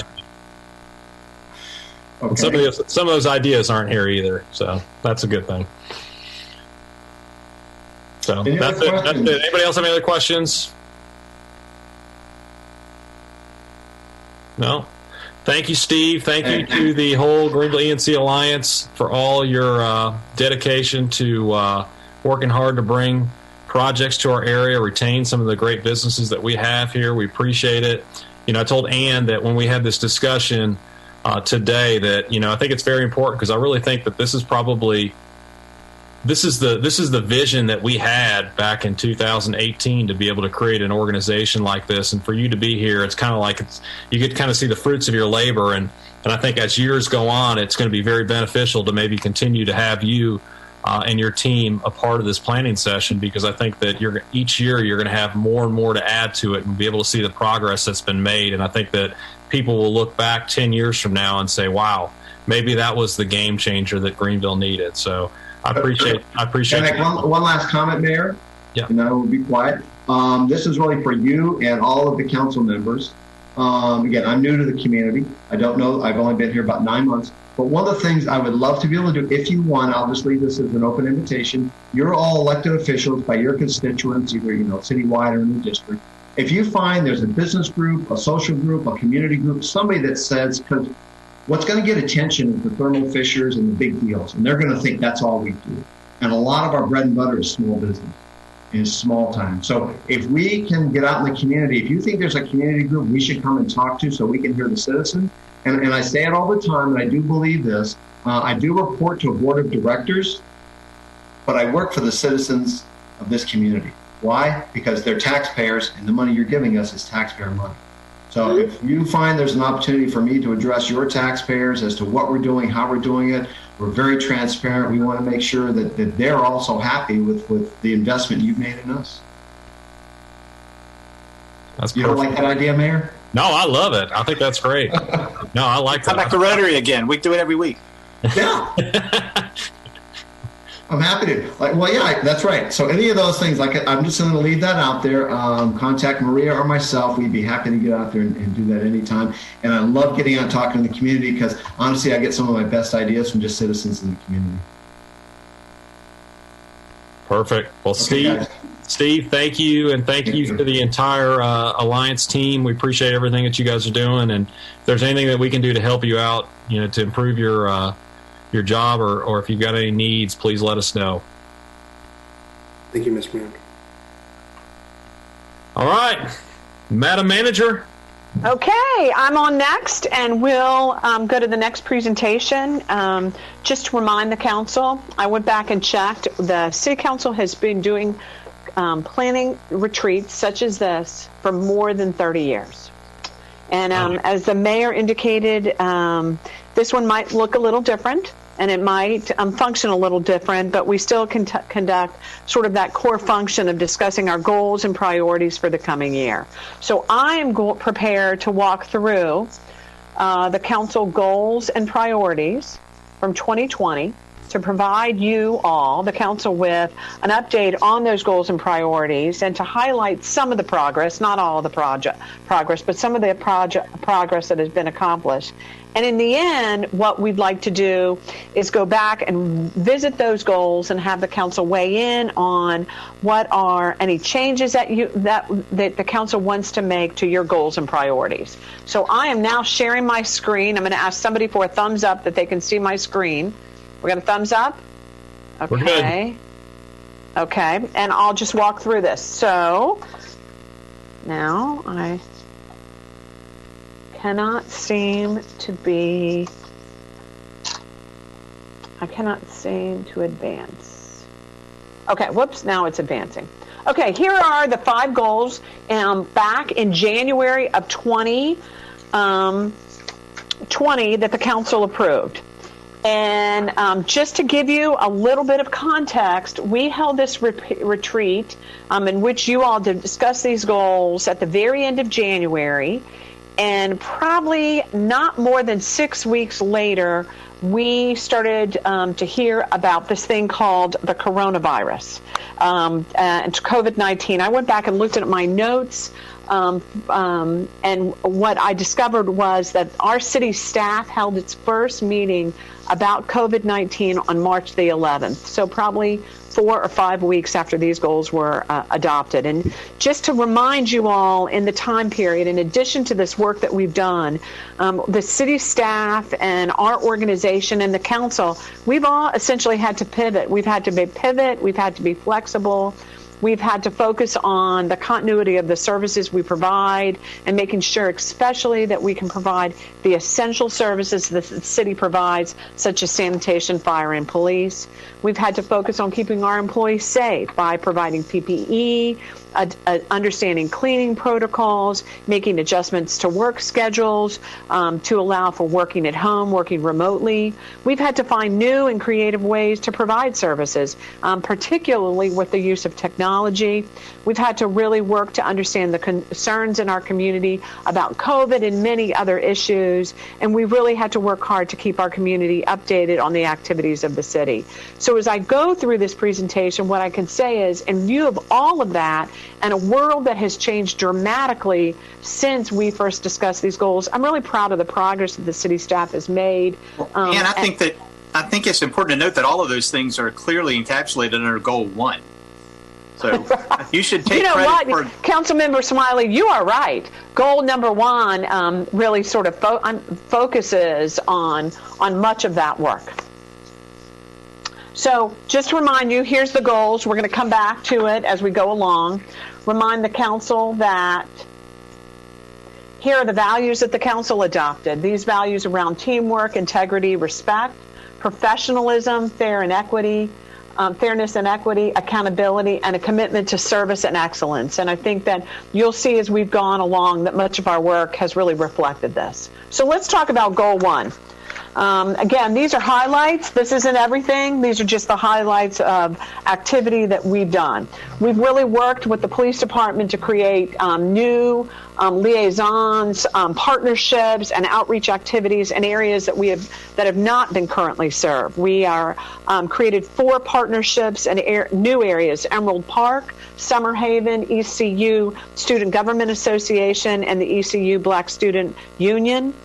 Speaker 1: Okay. Some of those ideas aren't here either, so that's a good thing. So that's it. Anybody else have any other questions? No? Thank you, Steve. Thank you to the whole Greenville ENC Alliance for all your dedication to working hard to bring projects to our area, retain some of the great businesses that we have here. We appreciate it. I told Ann that when we had this discussion today that, I think it's very important, because I really think that this is the vision that we had back in 2018 to be able to create an organization like this. And for you to be here, it's kind of like you get to kind of see the fruits of your labor. And I think as years go on, it's going to be very beneficial to maybe continue to have you and your team a part of this planning session, because I think that each year you're going to have more and more to add to it and be able to see the progress that's been made. And I think that people will look back 10 years from now and say, wow, maybe that was the game changer that Greenville needed. So I appreciate
Speaker 3: it. One last comment, Mayor.
Speaker 1: Yeah.
Speaker 3: And I will be quiet. This is really for you and all of the council members. Again, I'm new to the community. I don't know. I've only been here about 9 months. But one of the things I would love to be able to do, if you want, I'll just leave this as an open invitation. You're all elected officials by your constituents, either citywide or in the district. If you find there's a business group, a social group, a community group, somebody that says, because what's going to get attention is the Thermo Fishers and the big deals, and they're going to think that's all we do. And a lot of our bread and butter is small business, is small time. So if we can get out in the community, if you think there's a community group we should come and talk to so we can hear the citizen, and I say it all the time, and I do believe this, I do report to a board of directors, but I work for the citizens of this community. Why? Because they're taxpayers, and the money you're giving us is taxpayer money. So if you find there's an opportunity for me to address your taxpayers as to what we're doing, how we're doing it, we're very transparent. We want to make sure that they're also happy with the investment you've made in us.
Speaker 1: That's
Speaker 3: You don't like that idea, Mayor?
Speaker 1: No, I love it. I think that's great. No, I like
Speaker 5: Come
Speaker 1: that.
Speaker 5: back to Rotary again. We do it every week.
Speaker 3: Yeah. I'm happy to. That's right. So any of those things, I'm just going to leave that out there. Contact Maria or myself. We'd be happy to get out there and do that anytime. And I love getting out and talking to the community because honestly, I get some of my best ideas from just citizens in the community.
Speaker 1: Perfect. Well,
Speaker 3: Okay,
Speaker 1: Steve, thank you. And thank you to the entire Alliance team. We appreciate everything that you guys are doing. And if there's anything that we can do to help you out, to improve your job or if you've got any needs, please let us know.
Speaker 6: Thank you, Mr. Mayor.
Speaker 1: All right, Madam Manager.
Speaker 4: Okay, I'm on next, and we'll go to the next presentation. Just to remind the council, I went back and checked. The City Council has been doing planning retreats such as this for more than 30 years. And as the mayor indicated, this one might look a little different, and it might function a little different, but we still conduct sort of that core function of discussing our goals and priorities for the coming year. So I am prepared to walk through the council goals and priorities from 2020 to provide you all, the council, with an update on those goals and priorities and to highlight some of the progress, not all of the progress, but some of the progress that has been accomplished. And in the end, what we'd like to do is go back and visit those goals and have the council weigh in on what are any changes that the council wants to make to your goals and priorities. So I am now sharing my screen. I'm going to ask somebody for a thumbs up that they can see my screen. We got a thumbs up? Okay.
Speaker 1: We're good.
Speaker 4: Okay, and I'll just walk through this. So now I cannot seem to advance. Okay, whoops, now it's advancing. Okay, here are the 5 goals back in January of 2020 that the council approved. And just to give you a little bit of context, we held this retreat in which you all discussed these goals at the very end of January. And probably not more than 6 weeks later, we started to hear about this thing called the coronavirus and COVID-19. I went back and looked at my notes. And what I discovered was that our city staff held its first meeting about COVID-19 on March the 11th. So probably 4 or 5 weeks after these goals were adopted. And just to remind you all, in the time period, in addition to this work that we've done, the city staff and our organization and the council, we've all essentially had to pivot. We've had to we've had to be flexible. We've had to focus on the continuity of the services we provide and making sure especially that we can provide the essential services that the city provides, such as sanitation, fire, and police. We've had to focus on keeping our employees safe by providing PPE, understanding cleaning protocols, making adjustments to work schedules to allow for working at home, working remotely. We've had to find new and creative ways to provide services, particularly with the use of technology. We've had to really work to understand the concerns in our community about COVID and many other issues, and we really had to work hard to keep our community updated on the activities of the city. So as I go through this presentation, what I can say is, in view of all of that, and a world that has changed dramatically since we first discussed these goals, I'm really proud of the progress that the city staff has made.
Speaker 5: And I think it's important to note that all of those things are clearly encapsulated under Goal 1. So you should take credit for...
Speaker 4: Councilmember Smiley, you are right. Goal number 1 really sort of focuses on much of that work. So just to remind you, here's the goals. We're going to come back to it as we go along. Remind the council that Here are the values that the council adopted. These values around teamwork, integrity, respect, professionalism, fairness and equity, accountability, and a commitment to service and excellence. And I think that you'll see as we've gone along that much of our work has really reflected this. So let's talk about goal 1. Again, these are highlights. This isn't everything. These are just the highlights of activity that we've done. We've really worked with the police department to create new liaisons, partnerships, and outreach activities in areas that that have not been currently served. We are created 4 partnerships in new areas: Emerald Park, Summer Haven, ECU Student Government Association, and the ECU Black Student Union.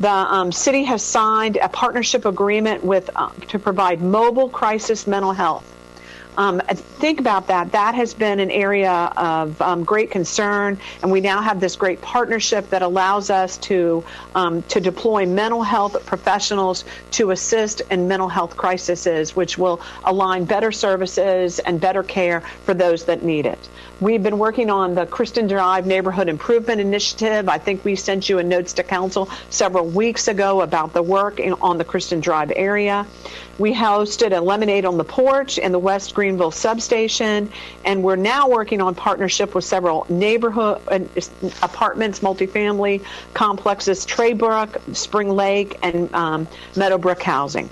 Speaker 4: The city has signed a partnership agreement with to provide mobile crisis mental health. Think about that. That has been an area of great concern, and we now have this great partnership that allows us to deploy mental health professionals to assist in mental health crises, which will align better services and better care for those that need it. We've been working on the Kristen Drive Neighborhood Improvement Initiative. I think we sent you a notes to council several weeks ago about the work on the Kristen Drive area. We hosted a Lemonade on the Porch in the West Greenville substation, and we're now working on partnership with several neighborhood apartments, multifamily complexes, Traybrook, Spring Lake, and Meadowbrook Housing.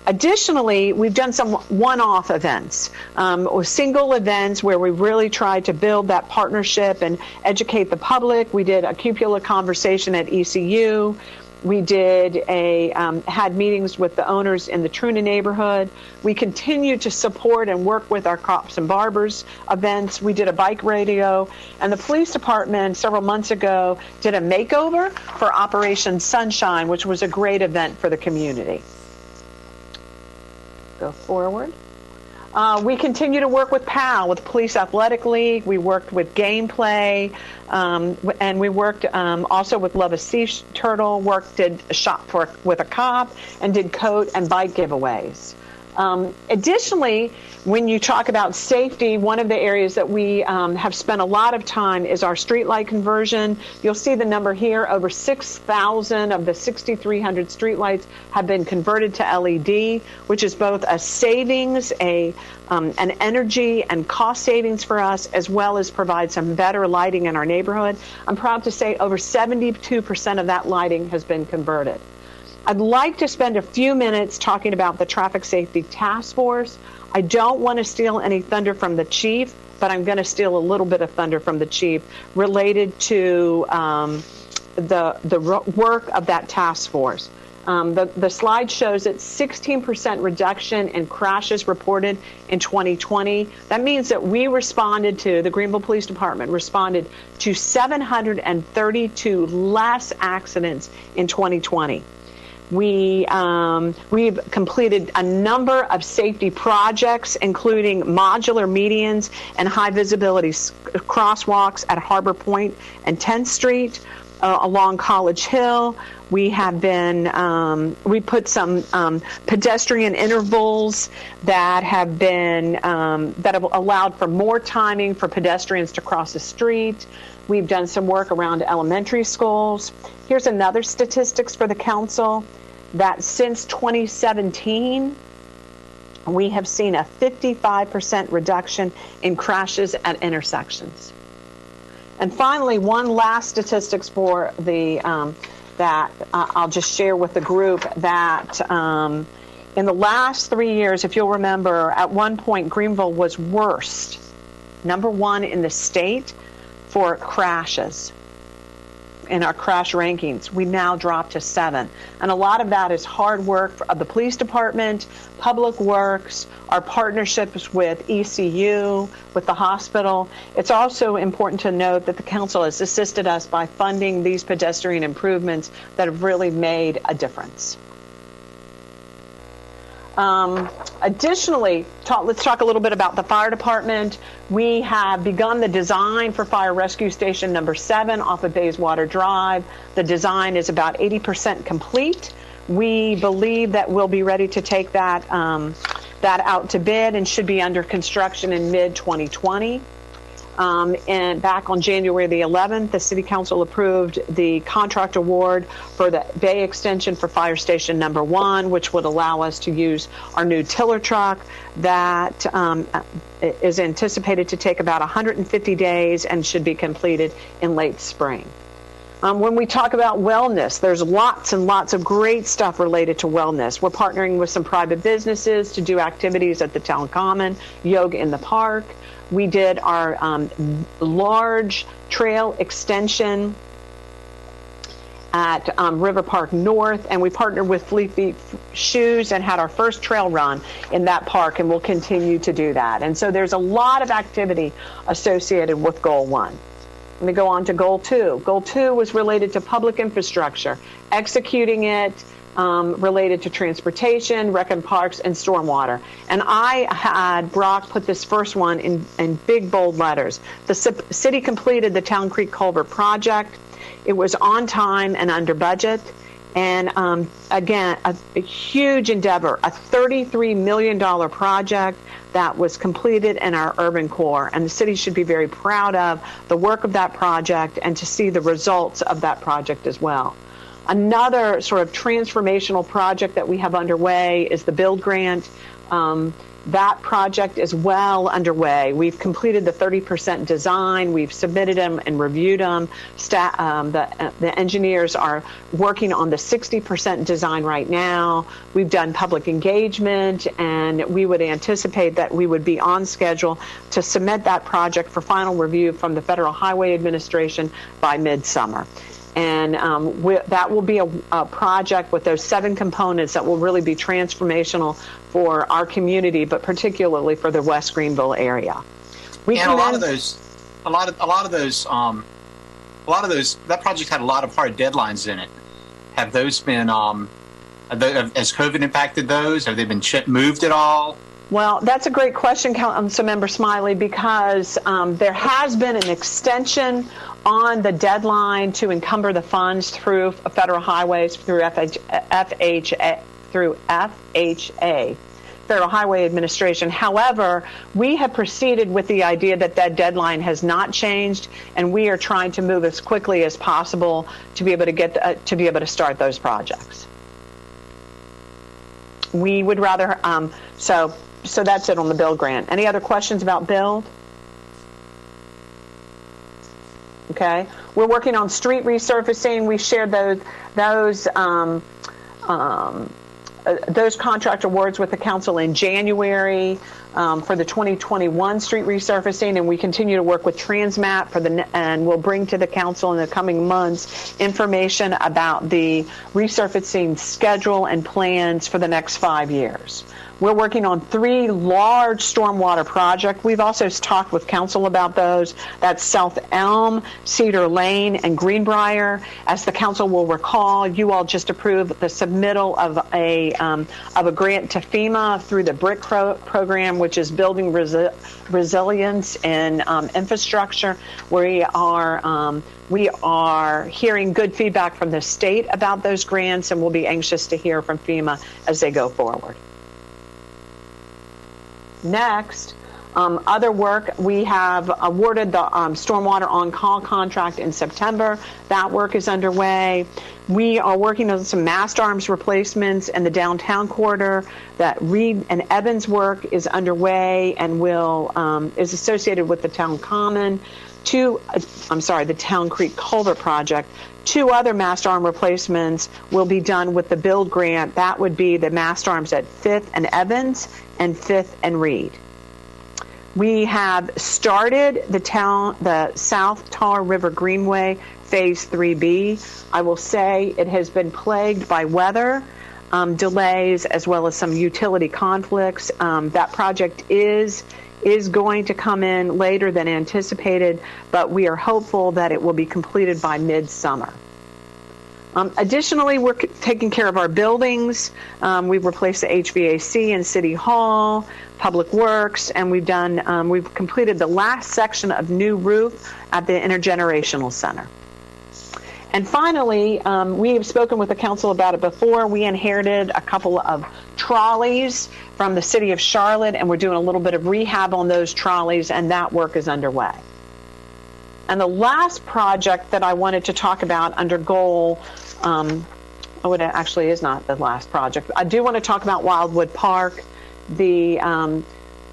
Speaker 4: Additionally, we've done some one-off events, or single events where we really tried to build that partnership and educate the public. We did a cupola conversation at ECU. We did had meetings with the owners in the Truna neighborhood. We continue to support and work with our Cops and Barbers events. We did a bike radio, and the police department several months ago did a makeover for Operation Sunshine, which was a great event for the community. Go forward. We continue to work with PAL, with Police Athletic League. We worked with Gameplay, and we worked also with Love a Sea Turtle, did a shop with a cop, and did coat and bike giveaways. Additionally, when you talk about safety, one of the areas that we have spent a lot of time is our streetlight conversion. You'll see the number here. Over 6,000 of the 6,300 streetlights have been converted to LED, which is both a savings, an energy and cost savings for us, as well as provide some better lighting in our neighborhood. I'm proud to say over 72% of that lighting has been converted. I'd like to spend a few minutes talking about the Traffic Safety Task Force. I don't want to steal any thunder from the chief, but I'm going to steal a little bit of thunder from the chief related to the work of that task force. The slide shows that 16% reduction in crashes reported in 2020. That means that the Greenville Police Department responded to 732 less accidents in 2020. We've completed a number of safety projects, including modular medians and high visibility crosswalks at Harbor Point and 10th Street, along College Hill. We have been, we put some pedestrian intervals that have allowed for more timing for pedestrians to cross the street. We've done some work around elementary schools. Here's another statistics for the council, that since 2017, we have seen a 55% reduction in crashes at intersections. And finally, one last statistics for the that I'll just share with the group, that in the last 3 years, if you'll remember, at one point Greenville was worst, #1 in the state for crashes. In our crash rankings, we now dropped to 7. And a lot of that is hard work of the police department, Public Works, our partnerships with ECU, with the hospital. It's also important to note that the council has assisted us by funding these pedestrian improvements that have really made a difference. Additionally, let's talk a little bit about the fire department. We have begun the design for Fire Rescue Station number 7 off of Bayswater Drive. The design is about 80% complete. We believe that we'll be ready to take that out to bid and should be under construction in mid-2020. And back on January the 11th, the City Council approved the contract award for the bay extension for Fire Station Number 1, which would allow us to use our new tiller truck that is anticipated to take about 150 days and should be completed in late spring. When we talk about wellness, there's lots and lots of great stuff related to wellness. We're partnering with some private businesses to do activities at the town common, yoga in the park. We did our large trail extension at River Park North, and we partnered with Fleet Feet Shoes and had our first trail run in that park, and we'll continue to do that. And so there's a lot of activity associated with Goal 1. Let me go on to Goal 2. Goal 2 was related to public infrastructure, executing it related to transportation, rec and parks, and stormwater. And I had Brock put this first one in big, bold letters. The city completed the Town Creek Culvert project. It was on time and under budget. And again, a huge endeavor, a $33 million project that was completed in our urban core. And the city should be very proud of the work of that project and to see the results of that project as well. Another sort of transformational project that we have underway is the Build Grant. That project is well underway. We've completed the 30% design. We've submitted them and reviewed them. The engineers are working on the 60% design right now. We've done public engagement, and we would anticipate that we would be on schedule to submit that project for final review from the Federal Highway Administration by midsummer. And that will be a project with those 7 components that will really be transformational for our community, but particularly for the West Greenville area.
Speaker 5: That project had a lot of hard deadlines in it. Have those been, has COVID impacted those? Have they been moved at all?
Speaker 4: Well, that's a great question, Councilmember Smiley, because there has been an extension on the deadline to encumber the funds through federal highways, through FHA, Federal Highway Administration. However, we have proceeded with the idea that that deadline has not changed, and we are trying to move as quickly as possible to be able to get to be able to start those projects. We would rather so that's it on the Build Grant. Any other questions about Build? Okay, we're working on street resurfacing. We shared those contract awards with the council in January for the 2021 street resurfacing, and we continue to work with Transmat and we'll bring to the council in the coming months information about the resurfacing schedule and plans for the next 5 years. We're working on 3 large stormwater projects. We've also talked with council about those. That's South Elm, Cedar Lane, and Greenbrier. As the council will recall, you all just approved the submittal of a grant to FEMA through the BRIC program, which is Building Resilience and Infrastructure. We are hearing good feedback from the state about those grants, and we'll be anxious to hear from FEMA as they go forward. Next, other work, we have awarded the stormwater on-call contract in September. That work is underway. We are working on some mast arms replacements in the downtown corridor. That Reed and Evans work is underway and is associated with the town common. The Town Creek Culvert project. 2 other mast arm replacements will be done with the Build Grant. That would be the mast arms at 5th and Evans and 5th and Reed. We have started the South Tar River Greenway Phase 3B. I will say it has been plagued by weather delays as well as some utility conflicts. That project is going to come in later than anticipated, but we are hopeful that it will be completed by midsummer. Additionally, we're taking care of our buildings. We've replaced the HVAC in City Hall, Public Works, and we've completed the last section of new roof at the Intergenerational Center. And finally, we have spoken with the council about it before. We inherited a couple of trolleys from the city of Charlotte, and we're doing a little bit of rehab on those trolleys, and that work is underway. And the last project that I wanted to talk about under goal, it actually is not the last project. I do want to talk about Wildwood Park. The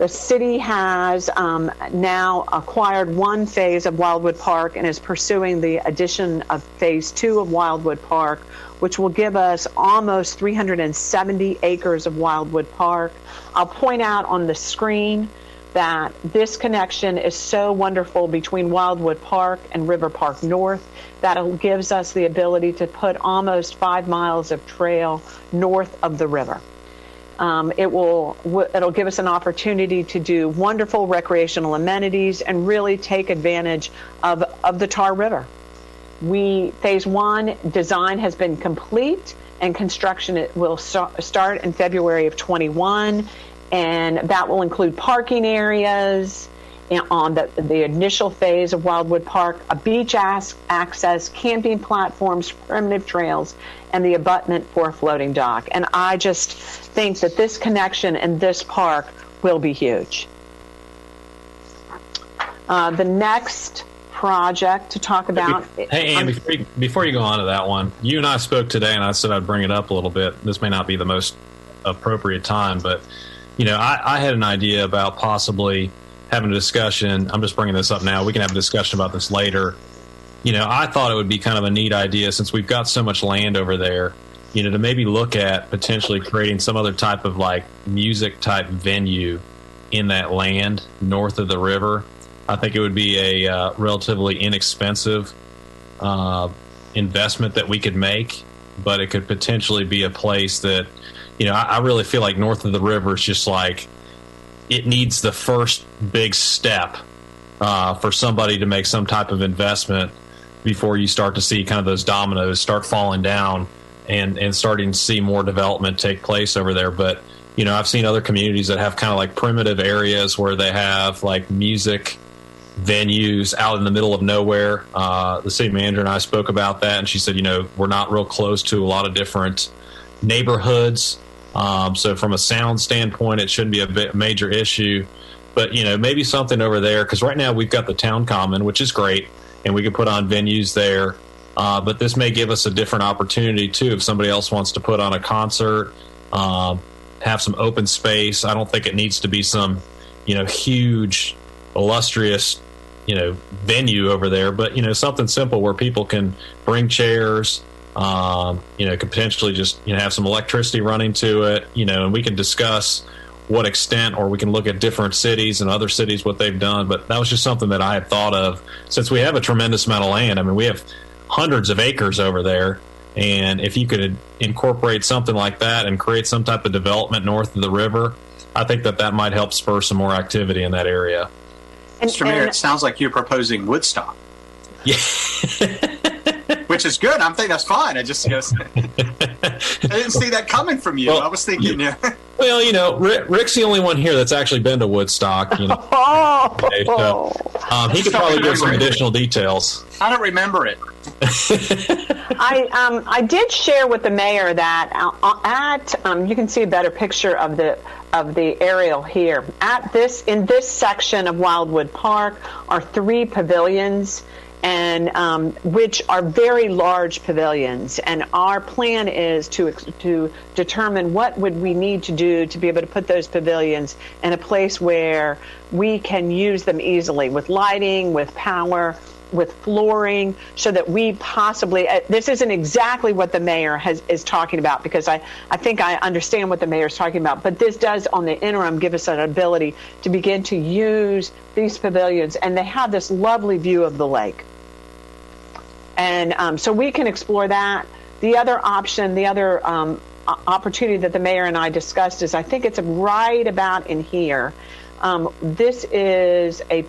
Speaker 4: city has now acquired one phase of Wildwood Park and is pursuing the addition of phase 2 of Wildwood Park, which will give us almost 370 acres of Wildwood Park. I'll point out on the screen that this connection is so wonderful between Wildwood Park and River Park North that it gives us the ability to put almost 5 miles of trail north of the river. It'll give us an opportunity to do wonderful recreational amenities and really take advantage of the Tar River. Phase 1 design has been complete and construction will start in February of 21, and that will include parking areas on the initial phase of Wildwood Park, a beach access, camping platforms, primitive trails, and the abutment for a floating dock. And I just think that this connection and this park will be huge. The next project to talk about.
Speaker 1: Hey, Ann, before you go on to that one, you and I spoke today, and I said I'd bring it up a little bit. This may not be the most appropriate time, but I had an idea about possibly having a discussion. I'm just bringing this up now. We can have a discussion about this later. I thought it would be kind of a neat idea, since we've got so much land over there, to maybe look at potentially creating some other type of music type venue in that land north of the river. I think it would be a relatively inexpensive investment that we could make, but it could potentially be a place that, I really feel like north of the river is just it needs the first big step for somebody to make some type of investment before you start to see kind of those dominoes start falling down and starting to see more development take place over there. But, I've seen other communities that have kind of primitive areas where they have music venues out in the middle of nowhere. The city manager and I spoke about that, and she said, we're not real close to a lot of different neighborhoods. So from a sound standpoint, it shouldn't be a major issue. But, maybe something over there, because right now we've got the town common, which is great, and we could put on venues there. But this may give us a different opportunity, too, if somebody else wants to put on a concert, have some open space. I don't think it needs to be some, huge, illustrious, venue over there, but, something simple where people can bring chairs, could potentially just, have some electricity running to it, and we can discuss what extent, or we can look at different cities and other cities, what they've done. But that was just something that I had thought of, since we have a tremendous amount of land. I mean, we have hundreds of acres over there. And if you could incorporate something like that and create some type of development north of the river, I think that might help spur some more activity in that area.
Speaker 5: Mr. Mayor, it sounds like you're proposing Woodstock.
Speaker 1: Yeah.
Speaker 5: Which is good. I'm thinking that's fine. I just, I didn't see that coming from you. Well, I was thinking,
Speaker 1: Well, Rick's the only one here that's actually been to Woodstock. He could probably give some additional details.
Speaker 5: I don't remember it.
Speaker 4: I did share with the mayor that you can see a better picture of the aerial here. In this section of Wildwood Park are 3 pavilions, and which are very large pavilions. And our plan is to determine what would we need to do to be able to put those pavilions in a place where we can use them easily, with lighting, with power, with flooring, so that we possibly, this isn't exactly what the mayor is talking about, because I think I understand what the mayor is talking about, but this does on the interim give us an ability to begin to use these pavilions, and they have this lovely view of the lake. And so we can explore that. The other option, the other opportunity that the mayor and I discussed is, I think it's right about in here. This is a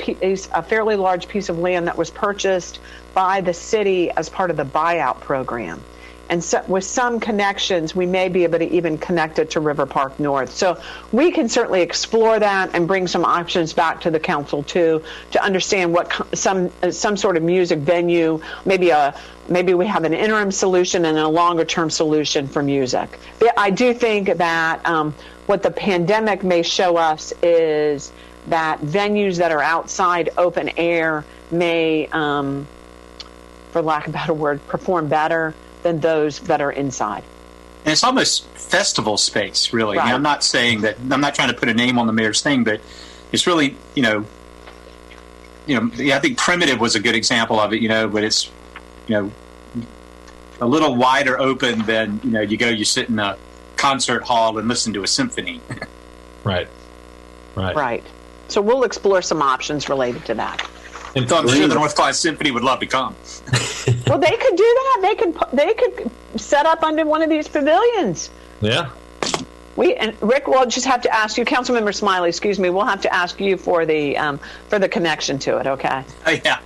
Speaker 4: fairly large piece of land that was purchased by the city as part of the buyout program. And so, with some connections, we may be able to even connect it to River Park North. So we can certainly explore that and bring some options back to the council too, to understand what some sort of music venue, maybe we have an interim solution and a longer term solution for music. I do think that what the pandemic may show us is that venues that are outside open air may, for lack of a better word, perform better than those that are inside.
Speaker 5: And it's almost festival space, really.
Speaker 4: Right.
Speaker 5: I mean, I'm not saying that, I'm not trying to put a name on the mayor's thing, but it's really, I think Primitive was a good example of it, but it's, a little wider open than, you sit in a concert hall and listen to a symphony.
Speaker 1: Right.
Speaker 4: So we'll explore some options related to that.
Speaker 5: And so I'm sure the North Clyde Symphony would love to come.
Speaker 4: Well, they could do that. They could set up under one of these pavilions.
Speaker 1: Yeah.
Speaker 4: And Rick, we'll just have to ask you, Councilmember Smiley, excuse me, we'll have to ask you for the connection to it, okay?
Speaker 5: Yeah.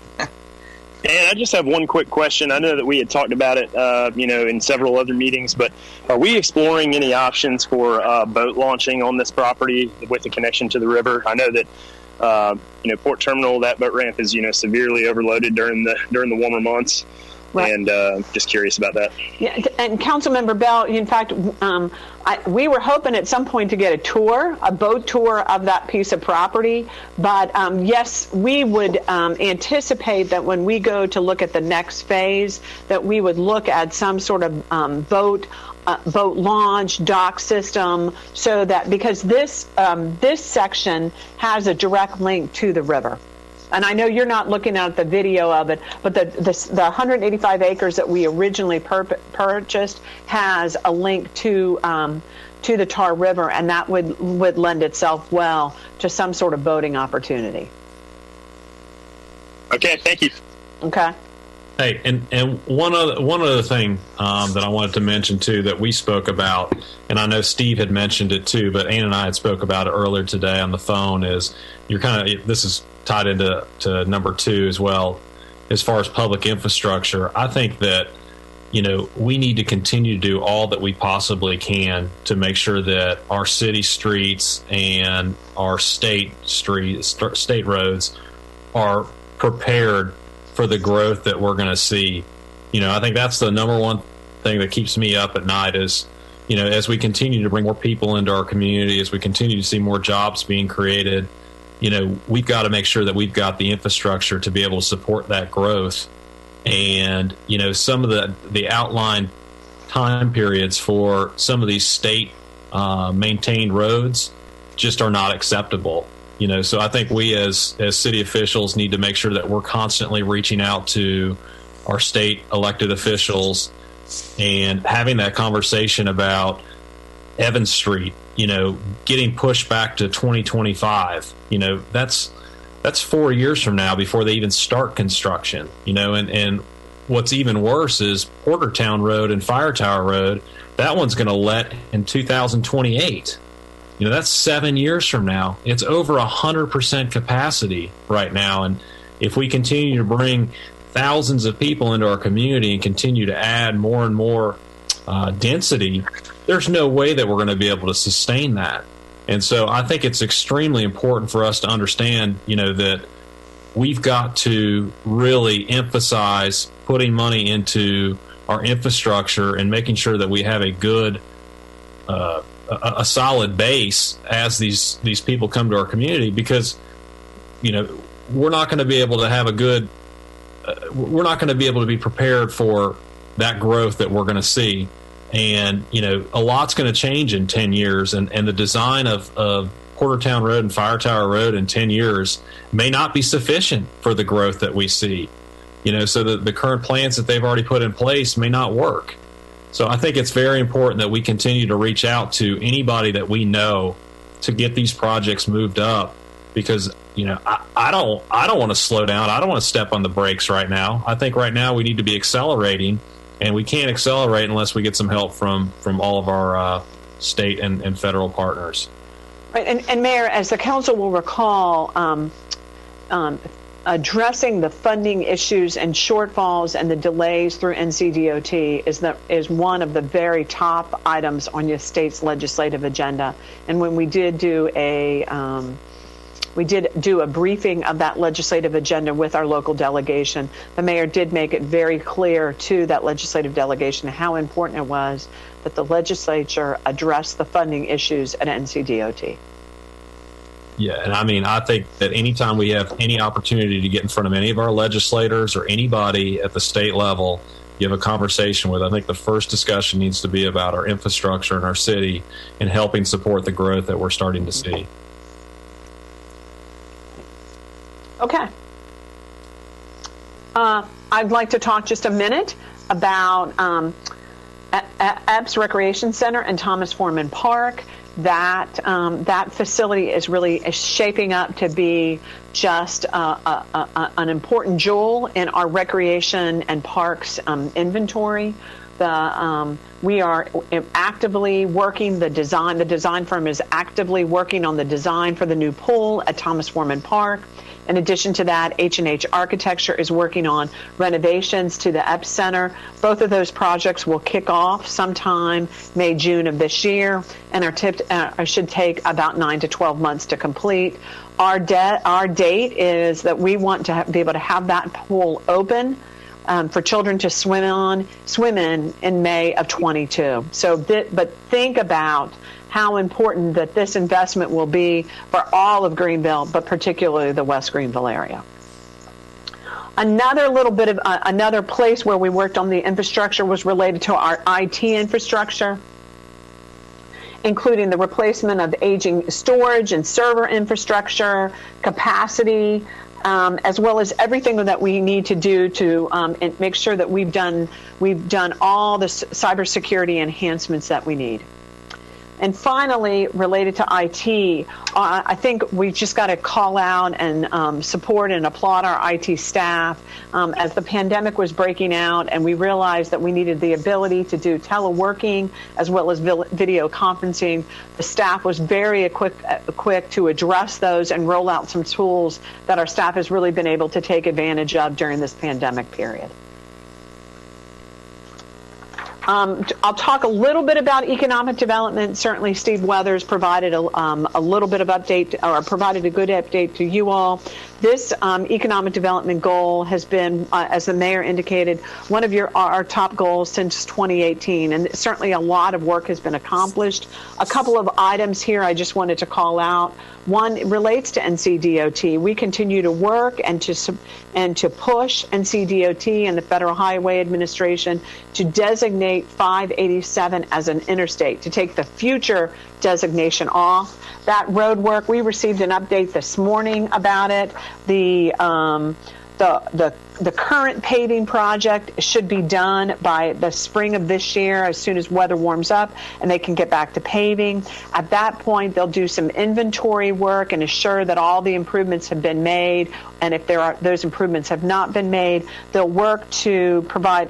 Speaker 9: And I just have one quick question. I know that we had talked about it, in several other meetings, but are we exploring any options for boat launching on this property with the connection to the river? I know that, Port Terminal, that boat ramp is, severely overloaded during the warmer months. Right. And just curious about that.
Speaker 4: Yeah, and Councilmember Bell, in fact, we were hoping at some point to get a boat tour of that piece of property. But yes, we would anticipate that when we go to look at the next phase, that we would look at some sort of boat launch, dock system, so that because this section has a direct link to the river. And I know you're not looking at the video of it, but the 185 acres that we originally purchased has a link to the Tar River, and that would lend itself well to some sort of boating opportunity.
Speaker 9: Okay, thank you.
Speaker 4: Okay.
Speaker 1: Hey, and one other thing that I wanted to mention too that we spoke about, and I know Steve had mentioned it too, but Ann and I had spoke about it earlier today on the phone. Is this is tied into number 2 as well, as far as public infrastructure. I think that we need to continue to do all that we possibly can to make sure that our city streets and our state roads are prepared for the growth that we're going to see. I think that's the number one thing that keeps me up at night is, as we continue to bring more people into our community, as we continue to see more jobs being created, we've got to make sure that we've got the infrastructure to be able to support that growth. And, some of the outlined time periods for some of these state maintained roads just are not acceptable. So I think we as city officials need to make sure that we're constantly reaching out to our state elected officials and having that conversation about Evans Street, getting pushed back to 2025. That's 4 years from now before they even start construction, and what's even worse is Portertown Road and Fire Tower Road. That one's going to let in 2028. That's 7 years from now. It's over 100% capacity right now. And if we continue to bring thousands of people into our community and continue to add more and more density, there's no way that we're going to be able to sustain that. And so I think it's extremely important for us to understand, that we've got to really emphasize putting money into our infrastructure and making sure that we have a good a solid base as these people come to our community, because we're not going to be able to have a good we're not going to be able to be prepared for that growth that we're going to see. And a lot's going to change in 10 years, and the design of Portertown Road and Fire Tower Road in 10 years may not be sufficient for the growth that we see. So the current plans that they've already put in place may not work. So I think it's very important that we continue to reach out to anybody that we know to get these projects moved up, because I don't want to slow down. I don't want to step on the brakes right now. I think right now we need to be accelerating, and we can't accelerate unless we get some help from all of our state and federal partners.
Speaker 4: Right, and Mayor, as the council will recall, addressing the funding issues and shortfalls and the delays through NCDOT is one of the very top items on your state's legislative agenda. And when we did do a briefing of that legislative agenda with our local delegation, the mayor did make it very clear to that legislative delegation how important it was that the legislature address the funding issues at NCDOT.
Speaker 1: Yeah, and I mean, I think that anytime we have any opportunity to get in front of any of our legislators or anybody at the state level, you have a conversation with, I think the first discussion needs to be about our infrastructure in our city and helping support the growth that we're starting to see.
Speaker 4: Okay. I'd like to talk just a minute about Epps Recreation Center and Thomas Foreman Park. That facility is really shaping up to be just an important jewel in our recreation and parks inventory. We are actively working the design. The design firm is actively working on the design for the new pool at Thomas Foreman Park. In addition to that, H&H Architecture is working on renovations to the Epps Center. Both of those projects will kick off sometime May, June of this year, and should take about 9 to 12 months to complete. Our date is that we want to be able to have that pool open for children to swim in May of 22. But think about how important that this investment will be for all of Greenville, but particularly the West Greenville area. Another place where we worked on the infrastructure was related to our IT infrastructure, including the replacement of aging storage and server infrastructure, capacity, as well as everything that we need to do to make sure that we've done all the cybersecurity enhancements that we need. And finally, related to IT, I think we've just got to call out and support and applaud our IT staff. As the pandemic was breaking out and we realized that we needed the ability to do teleworking as well as video conferencing, the staff was very quick to address those and roll out some tools that our staff has really been able to take advantage of during this pandemic period. I'll talk a little bit about economic development. Certainly, Steve Weathers provided a little bit of update, or provided a good update to you all. This economic development goal has been, as the mayor indicated, one of our top goals since 2018, and certainly a lot of work has been accomplished. A couple of items here I just wanted to call out. One relates to NCDOT. We continue to work and to push NCDOT and the Federal Highway Administration to designate 587 as an interstate, to take the future designation off. That road work, we received an update this morning about it. The current paving project should be done by the spring of this year, as soon as weather warms up and they can get back to paving. At that point, they'll do some inventory work and assure that all the improvements have been made. And if those improvements have not been made, they'll work to provide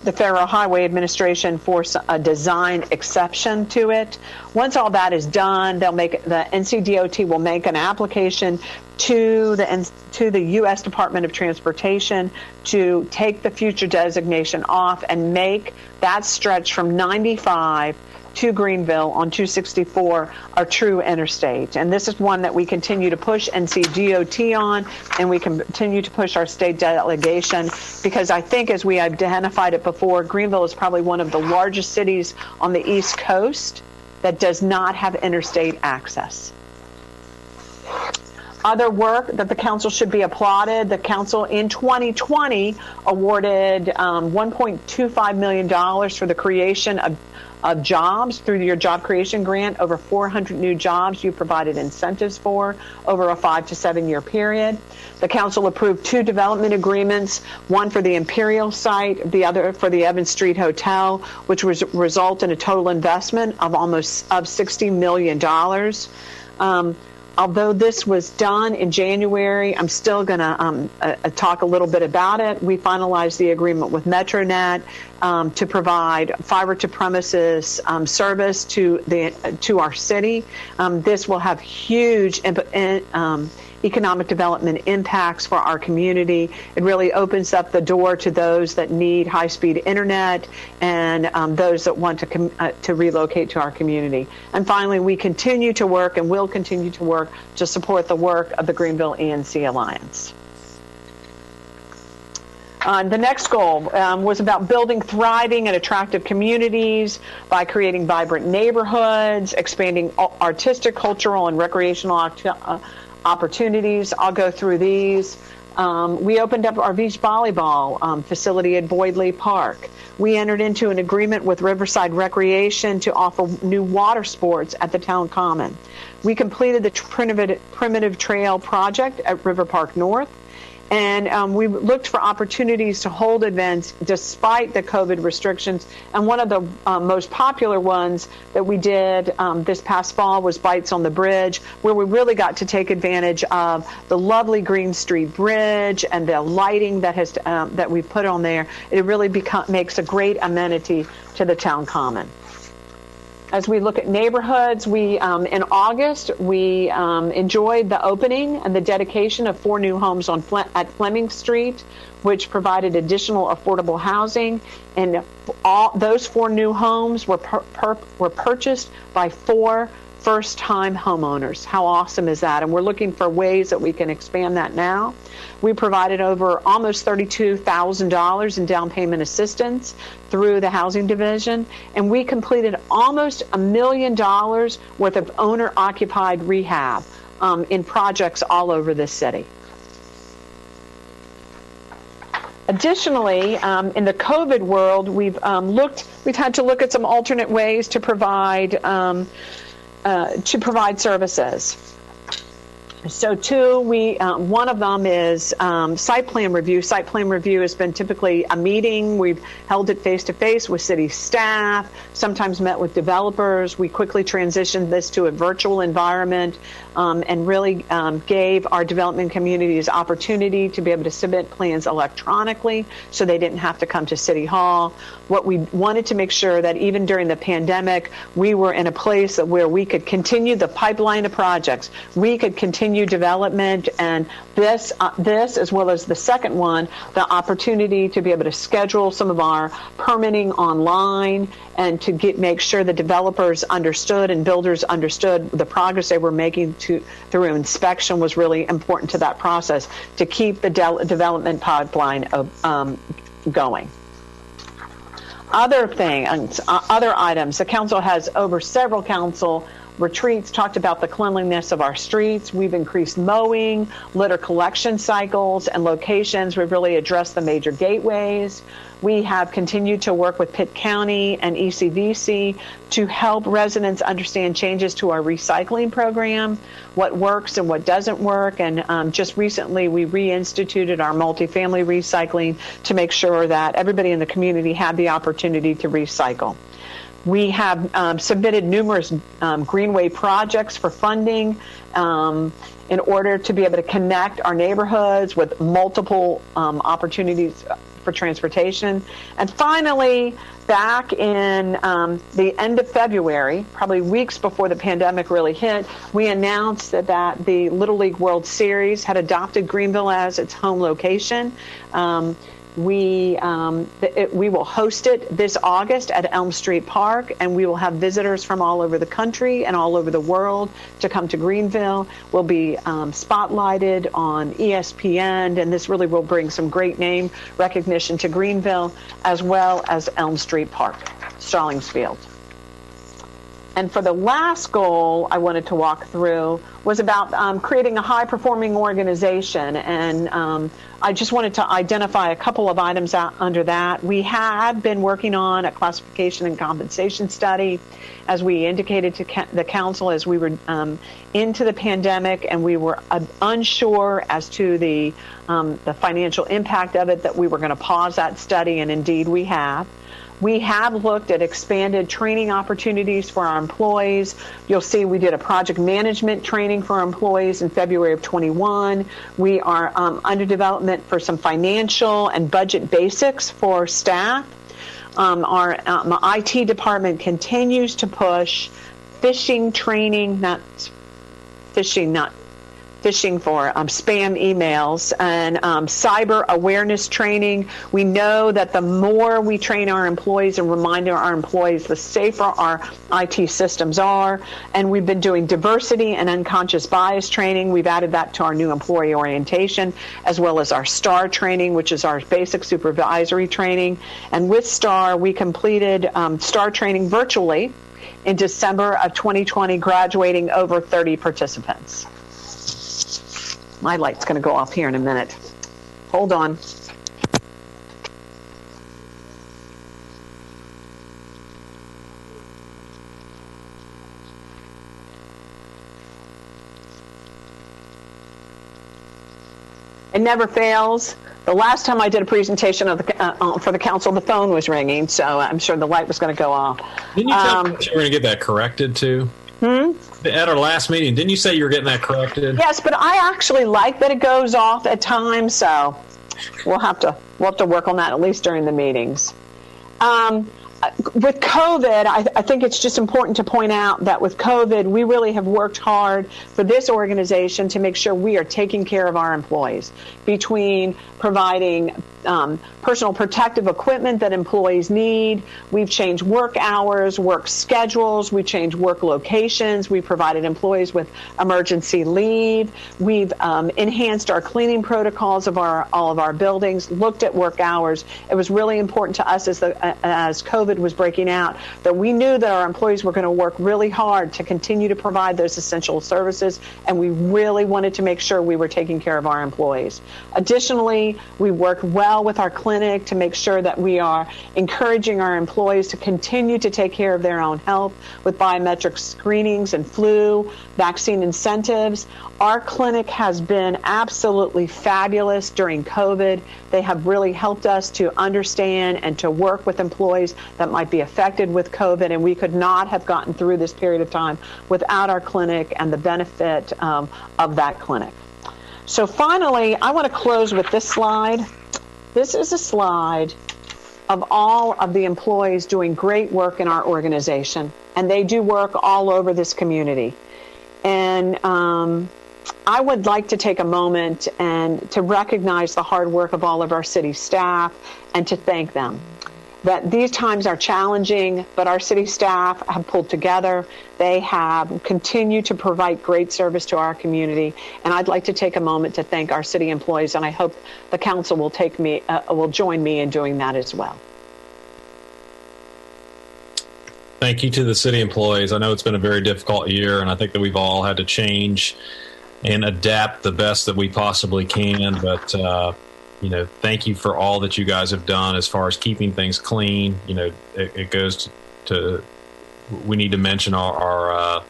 Speaker 4: the Federal Highway Administration for a design exception to it. Once all that is done, the NCDOT will make an application to the U.S. Department of Transportation to take the future designation off and make that stretch from 95 to Greenville on 264 a true interstate. And this is one that we continue to push NCDOT on, and we continue to push our state delegation, because I think, as we identified it before, Greenville is probably one of the largest cities on the East Coast that does not have interstate access. Other work that the council should be applauded. The council in 2020 awarded $1.25 million for the creation of jobs through your job creation grant. Over 400 new jobs you provided incentives for over a 5 to 7 year period. The council approved 2 development agreements, one for the Imperial site, the other for the Evans Street Hotel, which was result in a total investment of $60 million. Although this was done in January, I'm still going to talk a little bit about it. We finalized the agreement with MetroNet to provide fiber to premises service to our city. This will have huge economic development impacts for our community. It really opens up the door to those that need high-speed internet and those that want to relocate to our community. And finally, we continue to work and will continue to work to support the work of the Greenville ENC Alliance. The next goal was about building thriving and attractive communities by creating vibrant neighborhoods, expanding artistic, cultural, and recreational opportunities. I'll go through these. We opened up our beach volleyball facility at Boyd Lee Park. We entered into an agreement with Riverside Recreation to offer new water sports at the town common. We completed the primitive trail project at River Park North. And we looked for opportunities to hold events despite the COVID restrictions. And one of the most popular ones that we did this past fall was Bites on the Bridge, where we really got to take advantage of the lovely Green Street Bridge and the lighting that has that we put on there. It really makes a great amenity to the town common. As we look at neighborhoods, we in August we enjoyed the opening and the dedication of 4 new homes at Fleming Street, which provided additional affordable housing. And all those 4 new homes were purchased by 4 first-time homeowners. How awesome is that? And we're looking for ways that we can expand that now. We provided over almost $32,000 in down payment assistance through the housing division, and we completed almost $1 million worth of owner-occupied rehab in projects all over the city. Additionally, in the COVID world, we've had to look at some alternate ways to provide services. So one of them is site plan review. Site plan review has been typically a meeting. We've held it face-to-face with city staff, sometimes met with developers. We quickly transitioned this to a virtual environment and really gave our development communities opportunity to be able to submit plans electronically so they didn't have to come to City Hall. What we wanted to make sure that even during the pandemic, we were in a place where we could continue the pipeline of projects. We could continue development, and this as well as the second one, the opportunity to be able to schedule some of our permitting online and to make sure the developers understood and builders understood the progress they were making through inspection was really important to that process to keep the development pipeline going. Other items, the council has over several council retreats talked about the cleanliness of our streets. We've increased mowing, litter collection cycles, and locations. We've really addressed the major gateways. We have continued to work with Pitt County and ECVC to help residents understand changes to our recycling program, what works and what doesn't work. And just recently, we reinstituted our multifamily recycling to make sure that everybody in the community had the opportunity to recycle. We have submitted numerous greenway projects for funding in order to be able to connect our neighborhoods with multiple opportunities for transportation. And finally, back in the end of February, probably weeks before the pandemic really hit, we announced that the Little League World Series had adopted Greenville as its home location. We will host it this August at Elm Street Park, and we will have visitors from all over the country and all over the world to come to Greenville. We'll be spotlighted on ESPN, and this really will bring some great name recognition to Greenville, as well as Elm Street Park, Stallings Field. And for the last goal I wanted to walk through was about creating a high-performing organization. And I just wanted to identify a couple of items under that. We had been working on a classification and compensation study, as we indicated to the council as we were into the pandemic, and we were unsure as to the financial impact of it, that we were going to pause that study, and indeed we have. We have looked at expanded training opportunities for our employees. You'll see we did a project management training for our employees in February of 21. We are under development for some financial and budget basics for staff. Our IT department continues to push phishing training, phishing for spam emails and cyber awareness training. We know that the more we train our employees and remind our employees, the safer our IT systems are. And we've been doing diversity and unconscious bias training. We've added that to our new employee orientation, as well as our STAR training, which is our basic supervisory training. And with STAR, we completed STAR training virtually in December of 2020, graduating over 30 participants. My light's going to go off here in a minute. Hold on. It never fails. The last time I did a presentation of for the council, the phone was ringing, so I'm sure the light was going to go off.
Speaker 1: Didn't you tell me you were going to get that corrected too? At our last meeting, didn't you say you were getting that corrected?
Speaker 4: Yes, but I actually like that it goes off at times, so we'll have to work on that at least during the meetings. With COVID, I think it's just important to point out that with COVID, we really have worked hard for this organization to make sure we are taking care of our employees, between providing personal protective equipment that employees need. We've changed work hours, work schedules. We've changed work locations. We provided employees with emergency leave. We've enhanced our cleaning protocols of all of our buildings, looked at work hours. It was really important to us as COVID was breaking out that we knew that our employees were going to work really hard to continue to provide those essential services, and we really wanted to make sure we were taking care of our employees. Additionally, we worked well with our clinic to make sure that we are encouraging our employees to continue to take care of their own health with biometric screenings and flu vaccine incentives. Our clinic has been absolutely fabulous during COVID. They have really helped us to understand and to work with employees that might be affected with COVID, and we could not have gotten through this period of time without our clinic and the benefit of that clinic. So finally, I want to close with this slide. This is a slide of all of the employees doing great work in our organization, and they do work all over this community. And I would like to take a moment and to recognize the hard work of all of our city staff and to thank them. That these times are challenging, but our city staff have pulled together. They have continued to provide great service to our community, and I'd like to take a moment to thank our city employees, and I hope the council will join me in doing that as well.
Speaker 1: Thank you to the city employees. I know it's been a very difficult year, and I think that we've all had to change and adapt the best that we possibly can, but thank you for all that you guys have done as far as keeping things clean. It goes to we need to mention our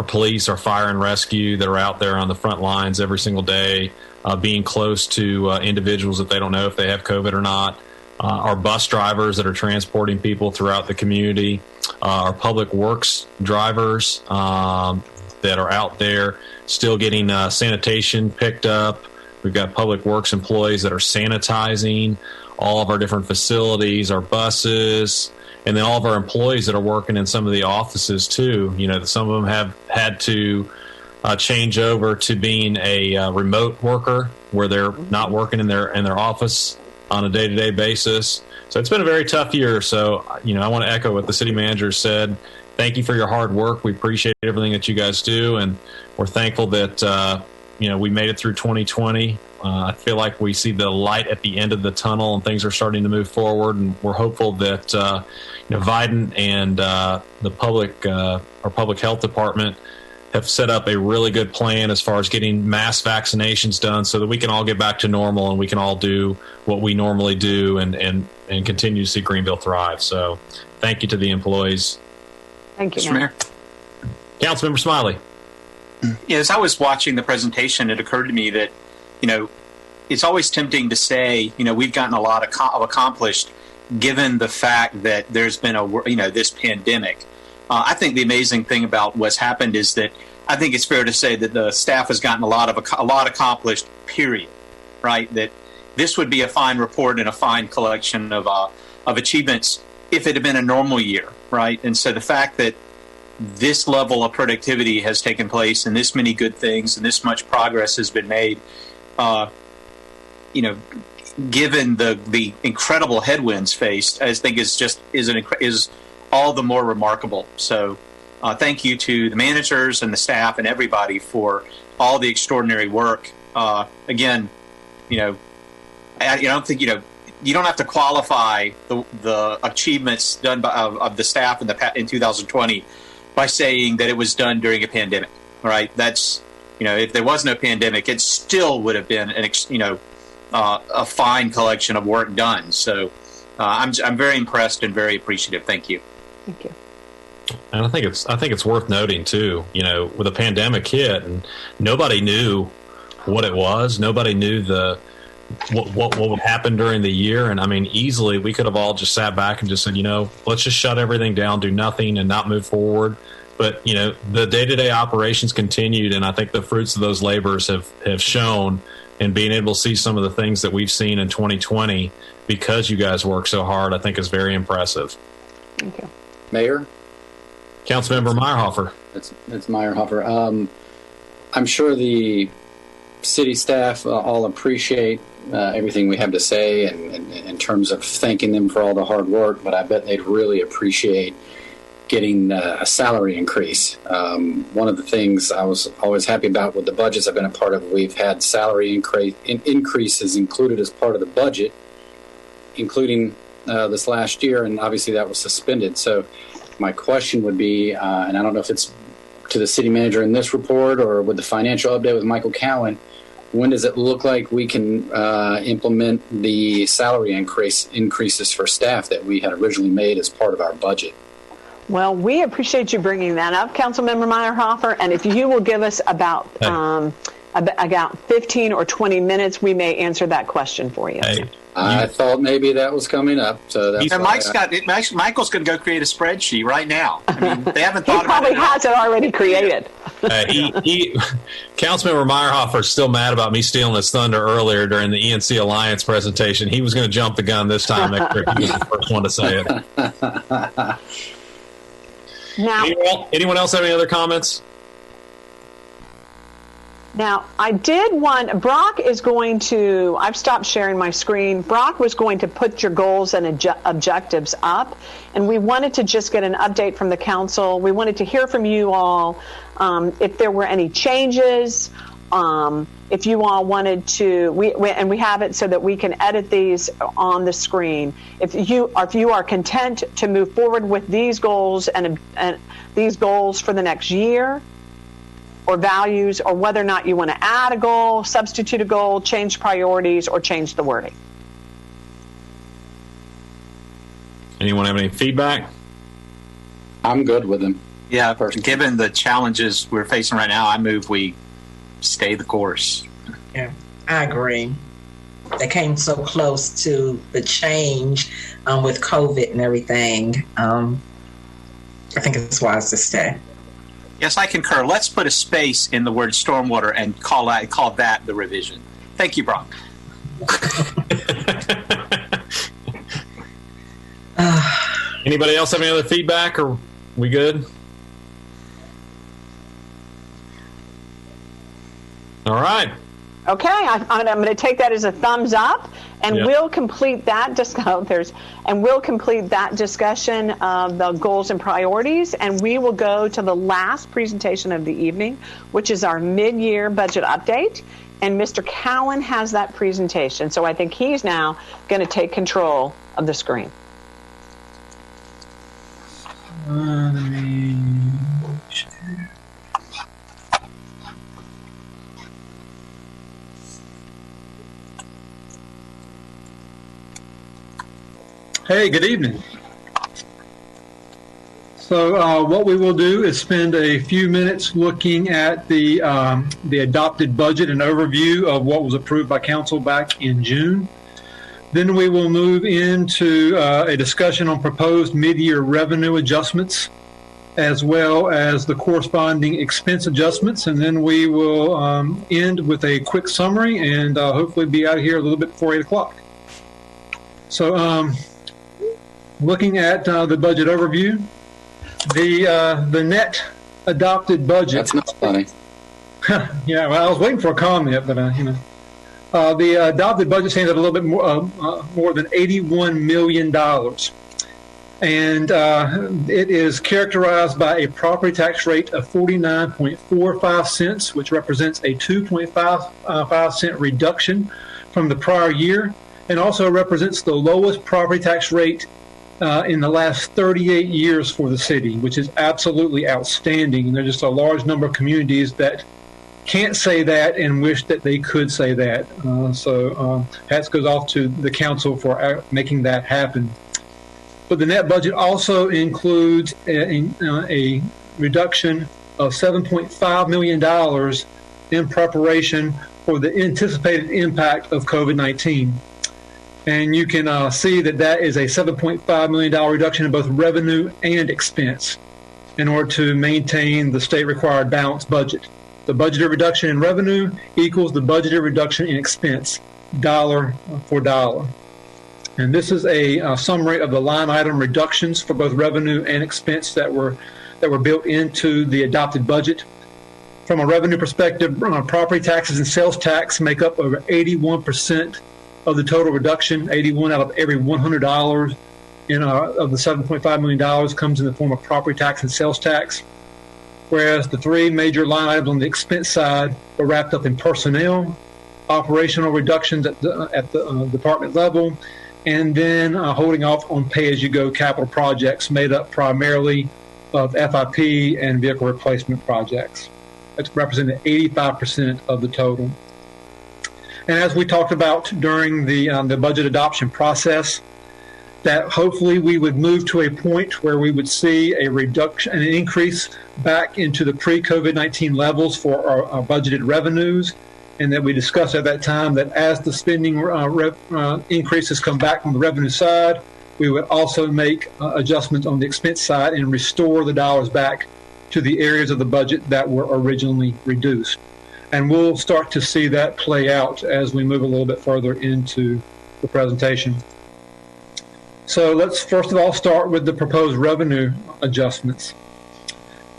Speaker 1: police, our fire and rescue that are out there on the front lines every single day, being close to individuals that they don't know if they have COVID or not. Our bus drivers that are transporting people throughout the community, our public works drivers that are out there still getting sanitation picked up. We've got public works employees that are sanitizing all of our different facilities, our buses, and then all of our employees that are working in some of the offices too. Some of them have had to change over to being a remote worker where they're not working in their office on a day-to-day basis. So it's been a very tough year. So, I want to echo what the city manager said. Thank you for your hard work. We appreciate everything that you guys do, and we're thankful that we made it through 2020. I feel like we see the light at the end of the tunnel, and things are starting to move forward. And we're hopeful that Vidant and the our public health department have set up a really good plan as far as getting mass vaccinations done, so that we can all get back to normal and we can all do what we normally do and continue to see Greenville thrive. So, thank you to the employees.
Speaker 4: Thank you,
Speaker 5: Mr. Mayor.
Speaker 1: Councilmember Smiley.
Speaker 5: Yeah, as I was watching the presentation, it occurred to me that, it's always tempting to say, we've gotten a lot accomplished given the fact that there's been this pandemic. I think the amazing thing about what's happened is that I think it's fair to say that the staff has gotten a lot accomplished, period, right? That this would be a fine report and a fine collection of achievements if it had been a normal year, right? And so the fact that this level of productivity has taken place and this many good things and this much progress has been made, given the incredible headwinds faced, I think is all the more remarkable. So thank you to the managers and the staff and everybody for all the extraordinary work. Again, I don't think, you don't have to qualify the achievements done of the staff in 2020 by saying that it was done during a pandemic. Right? That's, if there wasn't a pandemic, it still would have been a fine collection of work done. So I'm very impressed and very appreciative. Thank you.
Speaker 4: Thank you.
Speaker 1: And I think it's worth noting too, with a pandemic hit and nobody knew what it was. Nobody knew what would happen during the year. And I mean, easily we could have all just sat back and just said, let's just shut everything down, do nothing and not move forward. But, the day-to-day operations continued. And I think the fruits of those labors have shown, and being able to see some of the things that we've seen in 2020 because you guys work so hard, I think is very impressive.
Speaker 4: Thank you.
Speaker 8: Mayor?
Speaker 1: Councilmember Meyerhofer.
Speaker 8: It's Meyerhofer. I'm sure the city staff all appreciate everything we have to say and in terms of thanking them for all the hard work, but I bet they'd really appreciate getting a salary increase. One of the things I was always happy about with the budgets I've been a part of, we've had salary increases included as part of the budget, including this last year, and obviously that was suspended. So my question would be, and I don't know if it's to the city manager in this report or with the financial update with Michael Cowan, when does it look like we can implement the salary increases for staff that we had originally made as part of our budget?
Speaker 4: Well, we appreciate you bringing that up, Councilmember Meyerhofer. And if you will give us about 15 or 20 minutes, we may answer that question for you.
Speaker 1: Hey,
Speaker 8: I thought maybe that was coming up. So that's
Speaker 5: Michael's going to go create a spreadsheet right now. I mean, they haven't thought about it.
Speaker 4: He probably has it already created.
Speaker 1: Councilmember Meyerhofer is still mad about me stealing his thunder earlier during the ENC Alliance presentation. He was going to jump the gun this time. He was the first one to say it.
Speaker 4: Now,
Speaker 1: anyone else have any other comments?
Speaker 4: Now, I did want, Brock is going to, I've stopped sharing my screen. Brock was going to put your goals and objectives up, and we wanted to just get an update from the council. We wanted to hear from you all if there were any changes, if you all wanted to, and we have it so that we can edit these on the screen. If you are content to move forward with these goals and these goals for the next year, or values, or whether or not you want to add a goal, substitute a goal, change priorities, or change the wording.
Speaker 1: Anyone have any feedback?
Speaker 8: I'm good with them.
Speaker 5: Yeah, given the challenges we're facing right now, I move we stay the course.
Speaker 10: Yeah, I agree. They came so close to the change with COVID and everything. I think it's wise to stay.
Speaker 5: Yes, I concur. Let's put a space in the word stormwater and call that the revision. Thank you, Brock.
Speaker 1: Anybody else have any other feedback, or we good? All right.
Speaker 4: Okay, I'm going to take that as a thumbs up, and we'll complete that discussion of the goals and priorities, and we will go to the last presentation of the evening, which is our mid-year budget update. And Mr. Cowan has that presentation, so I think he's now going to take control of the screen.
Speaker 11: Hey, good evening. So what we will do is spend a few minutes looking at the adopted budget and overview of what was approved by council back in June. Then we will move into a discussion on proposed mid-year revenue adjustments, as well as the corresponding expense adjustments. And then we will end with a quick summary and hopefully be out of here a little bit before 8 o'clock. So looking at the budget overview, The net adopted budget.
Speaker 8: That's not funny.
Speaker 11: Yeah, well, I was waiting for a comment, but the adopted budget stands at a little bit more than $81 million. And it is characterized by a property tax rate of 49.45 cents, which represents a 2.55 cent reduction from the prior year, and also represents the lowest property tax rate in the last 38 years for the city, which is absolutely outstanding. And there's just a large number of communities that can't say that and wish that they could say that. So hats goes off to the council for making that happen. But the net budget also includes a reduction of $7.5 million in preparation for the anticipated impact of COVID-19. And you can see that is a $7.5 million reduction in both revenue and expense in order to maintain the state required balanced budget. The budgeted reduction in revenue equals the budgeted reduction in expense, dollar for dollar. And this is a summary of the line item reductions for both revenue and expense that were built into the adopted budget. From a revenue perspective, property taxes and sales tax make up over 81% of the total reduction. 81 out of every $100 of the $7.5 million comes in the form of property tax and sales tax. Whereas the three major line items on the expense side were wrapped up in personnel, operational reductions at the department level, and then holding off on pay-as-you-go capital projects made up primarily of FIP and vehicle replacement projects. That's represented 85% of the total. And as we talked about during the budget adoption process, that hopefully we would move to a point where we would see a reduction, an increase back into the pre-COVID-19 levels for our budgeted revenues, and that we discussed at that time that as the spending increases come back from the revenue side, we would also make adjustments on the expense side and restore the dollars back to the areas of the budget that were originally reduced. And we'll start to see that play out as we move a little bit further into the presentation. So let's first of all start with the proposed revenue adjustments.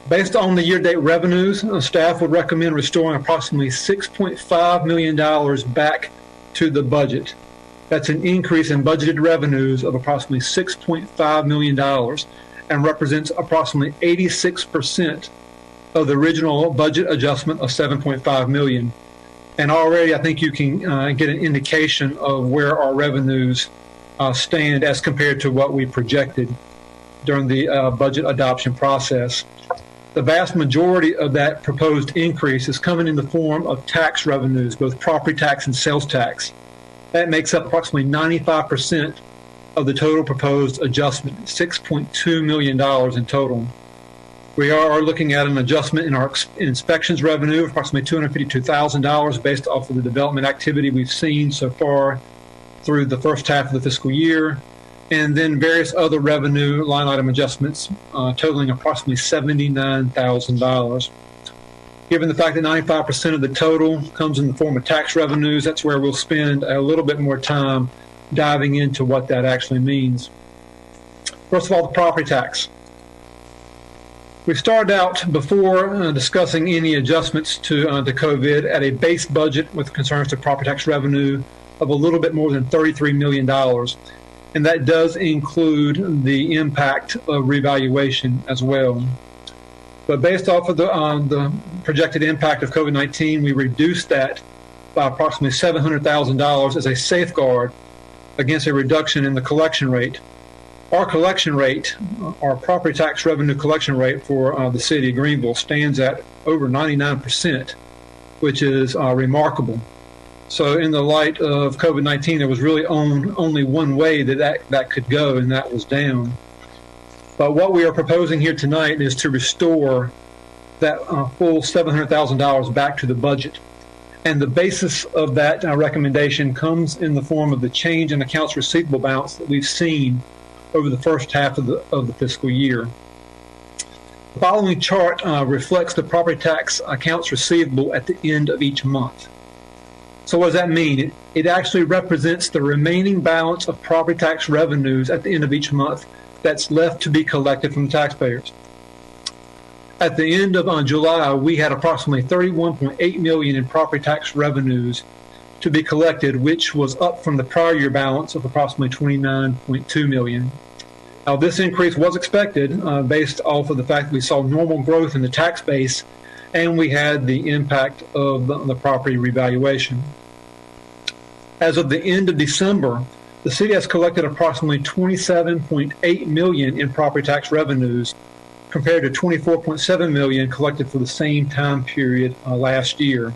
Speaker 11: Based on the year-to-date revenues, staff would recommend restoring approximately $6.5 million back to the budget. That's an increase in budgeted revenues of approximately $6.5 million and represents approximately 86% of the original budget adjustment of $7.5 million. And already I think you can get an indication of where our revenues stand as compared to what we projected during the budget adoption process. The vast majority of that proposed increase is coming in the form of tax revenues, both property tax and sales tax. That makes up approximately 95% of the total proposed adjustment, $6.2 million in total. We are looking at an adjustment in our inspections revenue of approximately $252,000 based off of the development activity we've seen so far through the first half of the fiscal year, and then various other revenue line item adjustments totaling approximately $79,000. Given the fact that 95% of the total comes in the form of tax revenues, that's where we'll spend a little bit more time diving into what that actually means. First of all, the property tax. We started out before discussing any adjustments to COVID at a base budget with concerns to property tax revenue of a little bit more than $33 million. And that does include the impact of revaluation as well. But based off of the projected impact of COVID-19, we reduced that by approximately $700,000 as a safeguard against a reduction in the collection rate. Our collection rate, our property tax revenue collection rate for the city of Greenville stands at over 99%, which is remarkable. So in the light of COVID-19, there was really only one way that could go, and that was down. But what we are proposing here tonight is to restore that full $700,000 back to the budget. And the basis of that recommendation comes in the form of the change in accounts receivable balance that we've seen over the first half of the fiscal year. The following chart reflects the property tax accounts receivable at the end of each month. So what does that mean? It actually represents the remaining balance of property tax revenues at the end of each month that's left to be collected from the taxpayers. at the end of July, we had approximately $31.8 million in property tax revenues to be collected, which was up from the prior year balance of approximately $29.2 million. Now, this increase was expected based off of the fact that we saw normal growth in the tax base and we had the impact of the property revaluation. As of the end of December, the city has collected approximately $27.8 million in property tax revenues compared to $24.7 million collected for the same time period last year.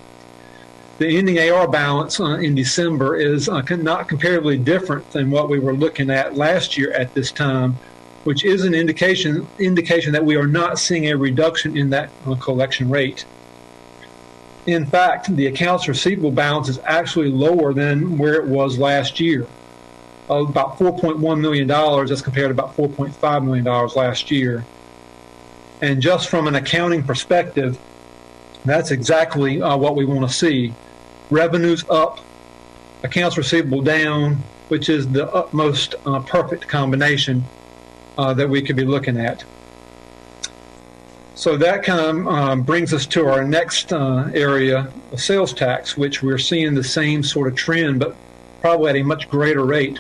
Speaker 11: The ending AR balance in December is not comparatively different than what we were looking at last year at this time, which is an indication that we are not seeing a reduction in that collection rate. In fact, the accounts receivable balance is actually lower than where it was last year, about $4.1 million as compared to about $4.5 million last year. And just from an accounting perspective, that's exactly what we want to see. Revenues up, accounts receivable down, which is the utmost perfect combination that we could be looking at. So that kind of brings us to our next area of sales tax, which we're seeing the same sort of trend, but probably at a much greater rate.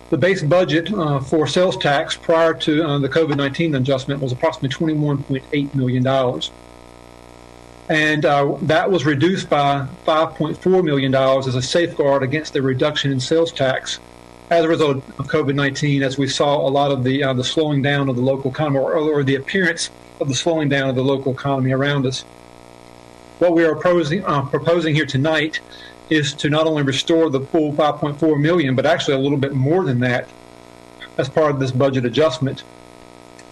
Speaker 11: The base budget for sales tax prior to the COVID-19 adjustment was approximately $21.8 million. And that was reduced by $5.4 million as a safeguard against the reduction in sales tax as a result of COVID-19, as we saw a lot of the slowing down of the local economy, or the appearance of the slowing down of the local economy around us. What we are proposing here tonight is to not only restore the full $5.4 million, but actually a little bit more than that as part of this budget adjustment.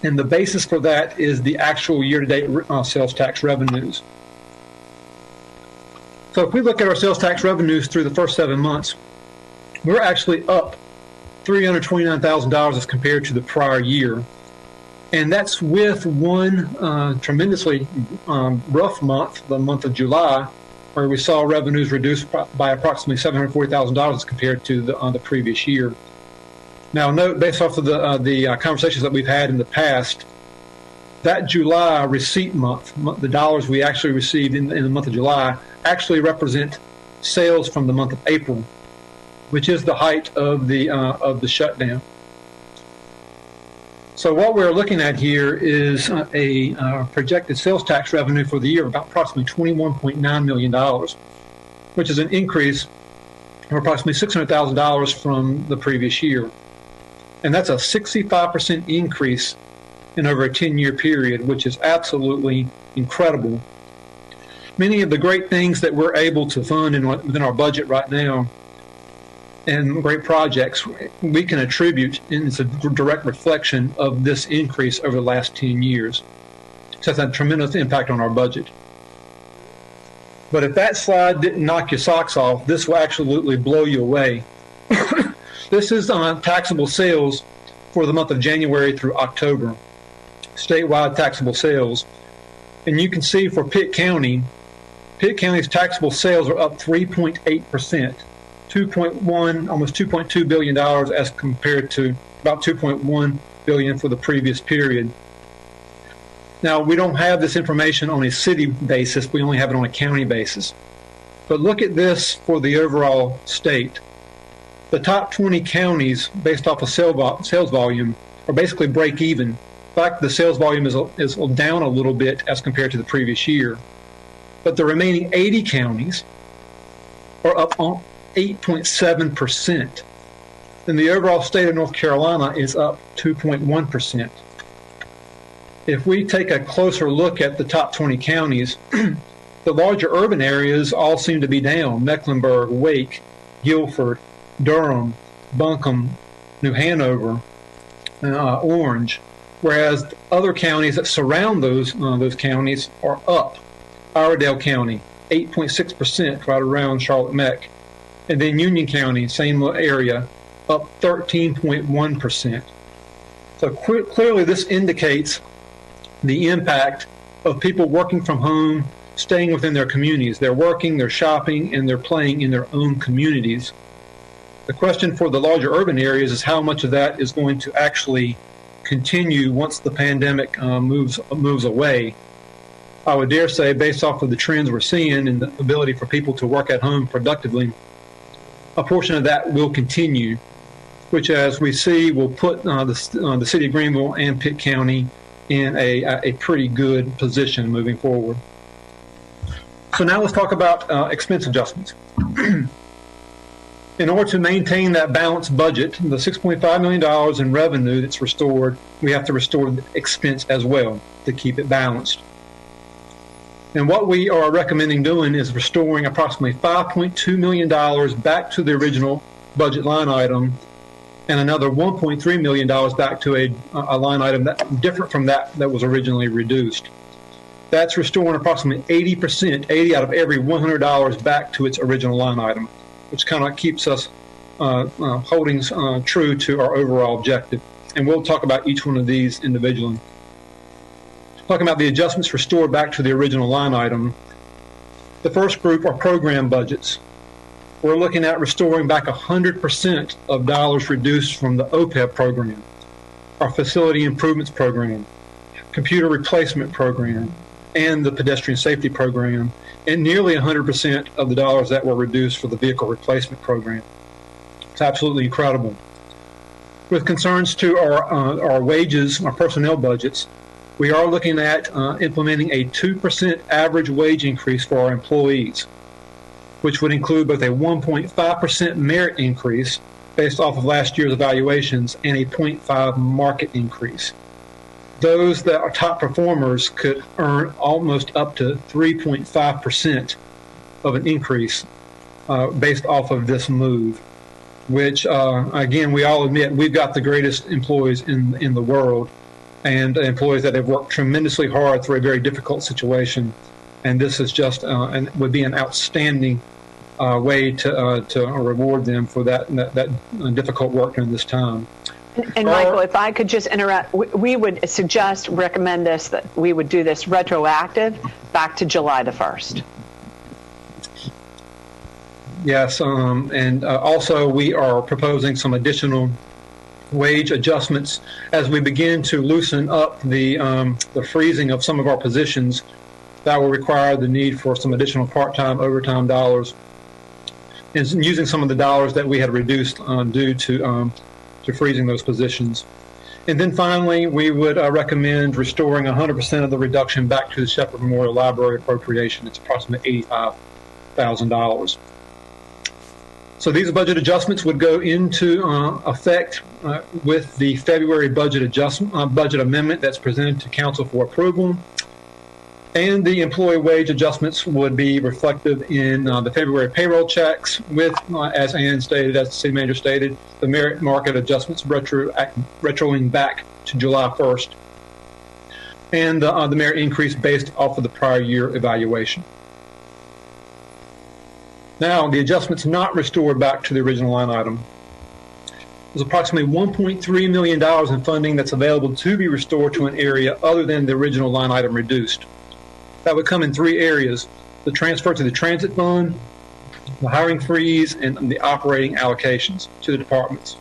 Speaker 11: And the basis for that is the actual year-to-date sales tax revenues. So if we look at our sales tax revenues through the first 7 months, we're actually up $329,000 as compared to the prior year. And that's with one tremendously rough month, the month of July, where we saw revenues reduced by approximately $740,000 as compared to the previous year. Now, note, based off of the conversations that we've had in the past, that July receipt month, the dollars we actually received in the month of July, actually represent sales from the month of April, which is the height of the shutdown. So what we're looking at here is a projected sales tax revenue for the year of about approximately $21.9 million, which is an increase of approximately $600,000 from the previous year. And that's a 65% increase in over a 10-year period, which is absolutely incredible. Many of the great things that we're able to fund within our budget right now and great projects we can attribute, and it's a direct reflection of this increase over the last 10 years. So it's had a tremendous impact on our budget. But if that slide didn't knock your socks off, this will absolutely blow you away. This is on taxable sales for the month of January through October, statewide taxable sales. And you can see for Pitt County's taxable sales are up 3.8%. Almost $2.2 billion as compared to about $2.1 billion for the previous period. Now, we don't have this information on a city basis. We only have it on a county basis. But look at this for the overall state. The top 20 counties, based off of sales volume, are basically break even. In fact, the sales volume is down a little bit as compared to the previous year. But the remaining 80 counties are up on 8.7%. Then the overall state of North Carolina is up 2.1%. If we take a closer look at the top 20 counties, the larger urban areas all seem to be down. Mecklenburg, Wake, Guilford, Durham, Buncombe, New Hanover, Orange, whereas other counties that surround those counties are up. Iredell County, 8.6%, right around Charlotte-Meck. And then Union County, same area, up 13.1%. So clearly this indicates the impact of people working from home, staying within their communities. They're working, they're shopping, and they're playing in their own communities. The question for the larger urban areas is how much of that is going to actually continue once the pandemic moves away. I would dare say, based off of the trends we're seeing and the ability for people to work at home productively, a portion of that will continue, which, as we see, will put the city of Greenville and Pitt County in a pretty good position moving forward. So now let's talk about expense adjustments. In order to maintain that balanced budget, the $6.5 million in revenue that's restored, we have to restore the expense as well to keep it balanced. And what we are recommending doing is restoring approximately $5.2 million back to the original budget line item, and another $1.3 million back to a line item that different from that was originally reduced. That's restoring approximately 80%, 80 out of every $100 back to its original line item, which kind of keeps us holding true to our overall objective. And we'll talk about each one of these individually. Talking about the adjustments restored back to the original line item, the first group are program budgets. We're looking at restoring back 100% of dollars reduced from the OPEB program, our facility improvements program, computer replacement program, and the pedestrian safety program, and nearly 100% of the dollars that were reduced for the vehicle replacement program. It's absolutely incredible. With concerns to our wages, our personnel budgets, we are looking at implementing a 2% average wage increase for our employees, which would include both a 1.5% merit increase based off of last year's evaluations and a 0.5 market increase. Those that are top performers could earn almost up to 3.5% of an increase based off of this move, which, again, we all admit we've got the greatest employees in the world, and employees that have worked tremendously hard through a very difficult situation. And this is just and would be an outstanding way to reward them for that difficult work during this time.
Speaker 4: And Michael, if I could just interrupt, we would recommend this, that we would do this retroactive back to July the 1st.
Speaker 11: Yes, and also we are proposing some additional wage adjustments as we begin to loosen up the freezing of some of our positions. That will require the need for some additional part-time, overtime dollars, and using some of the dollars that we had reduced due to freezing those positions. And then finally, we would recommend restoring 100% of the reduction back to the Shepherd Memorial Library appropriation. It's approximately $85,000. So these budget adjustments would go into effect with the February budget amendment that's presented to Council for approval. And the employee wage adjustments would be reflective in the February payroll checks with, as Ann stated, as the city manager stated, the merit market adjustments retroing back to July 1st. And the merit increase based off of the prior year evaluation. Now, the adjustments not restored back to the original line item. There's approximately $1.3 million in funding that's available to be restored to an area other than the original line item reduced. That would come in three areas: the transfer to the transit fund, the hiring freeze, and the operating allocations to the departments.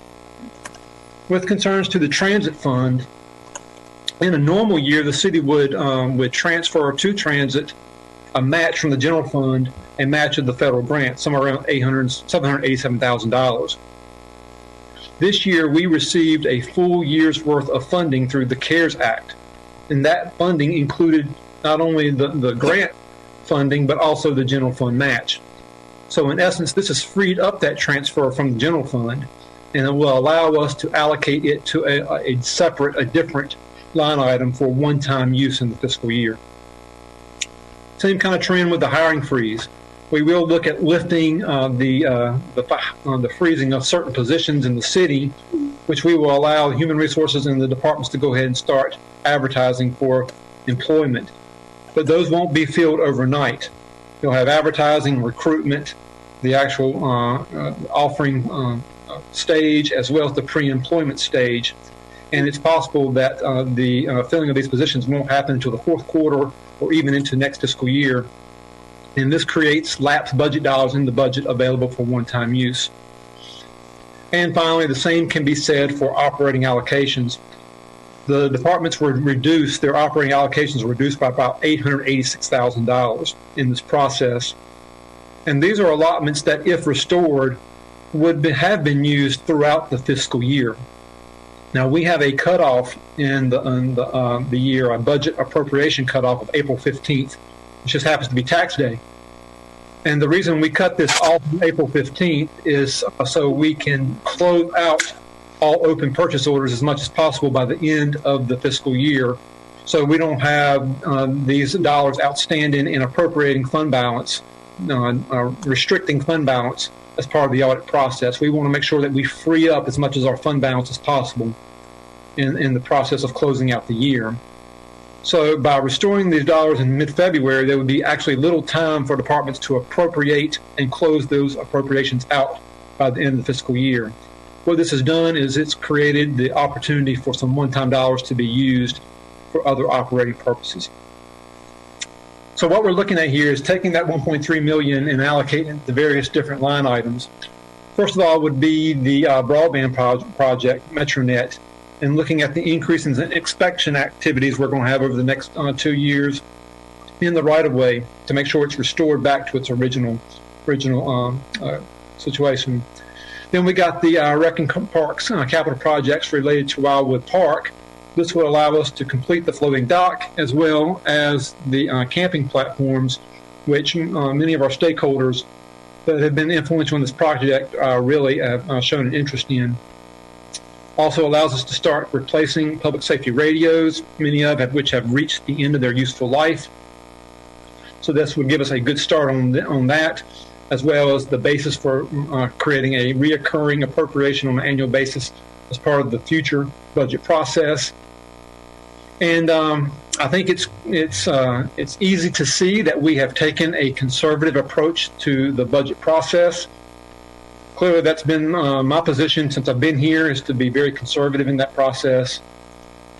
Speaker 11: With concerns to the transit fund, in a normal year, the city would transfer to transit a match from the general fund and match of the federal grant, somewhere around $787,000. This year, we received a full year's worth of funding through the CARES Act, and that funding included not only the grant funding, but also the general fund match. So in essence, this has freed up that transfer from the general fund, and it will allow us to allocate it to a different line item for one-time use in the fiscal year. Same kind of trend with the hiring freeze. We will look at lifting the freezing of certain positions in the city, which we will allow human resources and the departments to go ahead and start advertising for employment. But those won't be filled overnight. You'll have advertising, recruitment, the actual offering stage, as well as the pre-employment stage. And it's possible that the filling of these positions won't happen until the fourth quarter or even into next fiscal year. And this creates lapsed budget dollars in the budget available for one-time use. And finally, the same can be said for operating allocations. the departments were reduced, their operating allocations were reduced by about $886,000 in this process. And these are allotments that, if restored, have been used throughout the fiscal year. Now, we have a cutoff in the year, a budget appropriation cutoff of April 15th, which just happens to be tax day. And the reason we cut this off on April 15th is so we can close out all open purchase orders as much as possible by the end of the fiscal year, so we don't have these dollars outstanding in appropriating fund balance, restricting fund balance as part of the audit process. We want to make sure that we free up as much of our fund balance as possible in the process of closing out the year. So by restoring these dollars in mid-February, there would be actually little time for departments to appropriate and close those appropriations out by the end of the fiscal year. What this has done is it's created the opportunity for some one-time dollars to be used for other operating purposes. So what we're looking at here is taking that $1.3 million and allocating it to various different line items. First of all would be the broadband project, MetroNet, and looking at the increases in inspection activities we're going to have over the next 2 years in the right-of-way to make sure it's restored back to its original situation. Then we got the Rec and Parks capital projects related to Wildwood Park. This will allow us to complete the floating dock as well as the camping platforms, which many of our stakeholders that have been influential in this project really have shown an interest in. Also allows us to start replacing public safety radios, many of which have reached the end of their useful life. So this would give us a good start on that, as well as the basis for creating a reoccurring appropriation on an annual basis as part of the future budget process. And I think it's easy to see that we have taken a conservative approach to the budget process. Clearly, that's been my position since I've been here, is to be very conservative in that process.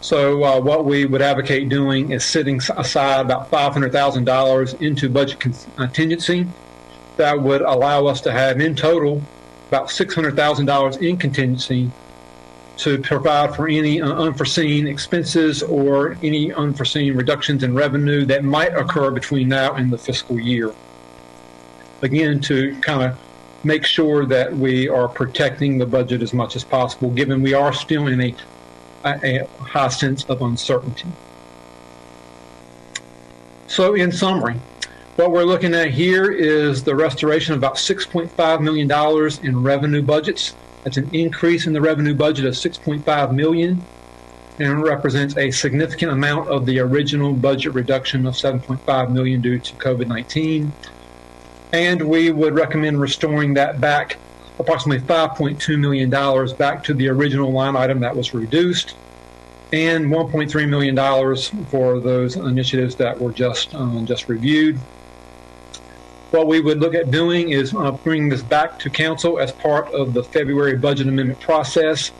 Speaker 11: So what we would advocate doing is setting aside about $500,000 into budget contingency. That would allow us to have in total about $600,000 in contingency to provide for any unforeseen expenses or any unforeseen reductions in revenue that might occur between now and the fiscal year. Again, to kind of make sure that we are protecting the budget as much as possible, given we are still in a high sense of uncertainty. So in summary, what we're looking at here is the restoration of about $6.5 million in revenue budgets. That's an increase in the revenue budget of $6.5 million, and represents a significant amount of the original budget reduction of $7.5 million due to COVID-19. And we would recommend restoring that back, approximately $5.2 million back to the original line item that was reduced, and $1.3 million for those initiatives that were just reviewed. What we would look at doing is bringing this back to council as part of the February budget amendment process.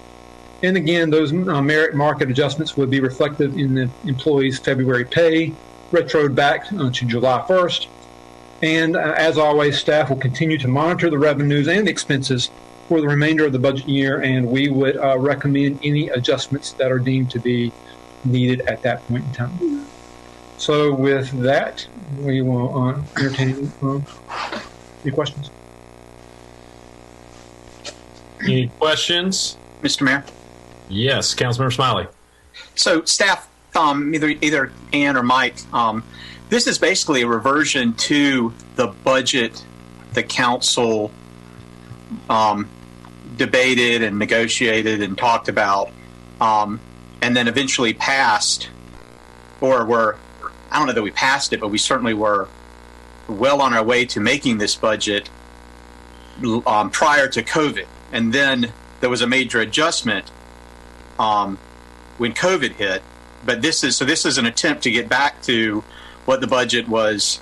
Speaker 11: And again, those merit market adjustments would be reflected in the employees' February pay, retroed back to July 1st. And as always, staff will continue to monitor the revenues and the expenses for the remainder of the budget year, and we would recommend any adjustments that are deemed to be needed at that point in time. So with that, we will entertain any questions.
Speaker 1: Any questions?
Speaker 5: Mr. Mayor?
Speaker 1: Yes, Councilmember Smiley.
Speaker 5: So staff, either Ann or Mike, this is basically a reversion to the budget the council debated and negotiated and talked about, and then eventually passed, or were, I don't know that we passed it, but we certainly were well on our way to making this budget prior to COVID. And then there was a major adjustment when COVID hit. But this is an attempt to get back to what the budget was,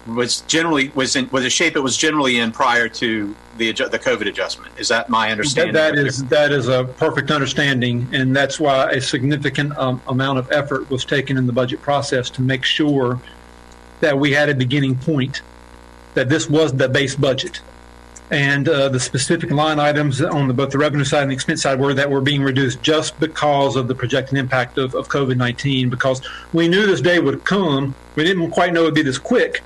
Speaker 5: was a shape it was generally in prior to the COVID adjustment. Is that my understanding?
Speaker 11: That is a perfect understanding, and that's why a significant amount of effort was taken in the budget process to make sure that we had a beginning point, that this was the base budget. and the specific line items on both the revenue side and the expense side were being reduced just because of the projected impact of COVID-19, because we knew this day would come. We didn't quite know it would be this quick,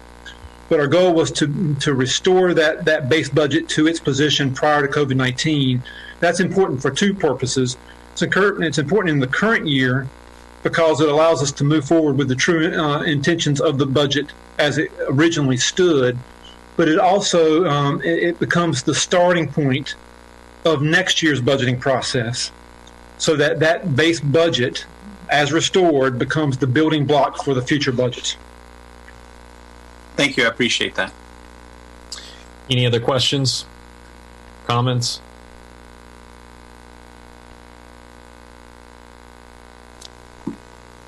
Speaker 11: but our goal was to restore that base budget to its position prior to COVID-19. That's important for two purposes. It's important in the current year because it allows us to move forward with the true intentions of the budget as it originally stood. But it also it becomes the starting point of next year's budgeting process, so that base budget, as restored, becomes the building block for the future budgets.
Speaker 5: Thank you. I appreciate that.
Speaker 1: Any other questions, comments?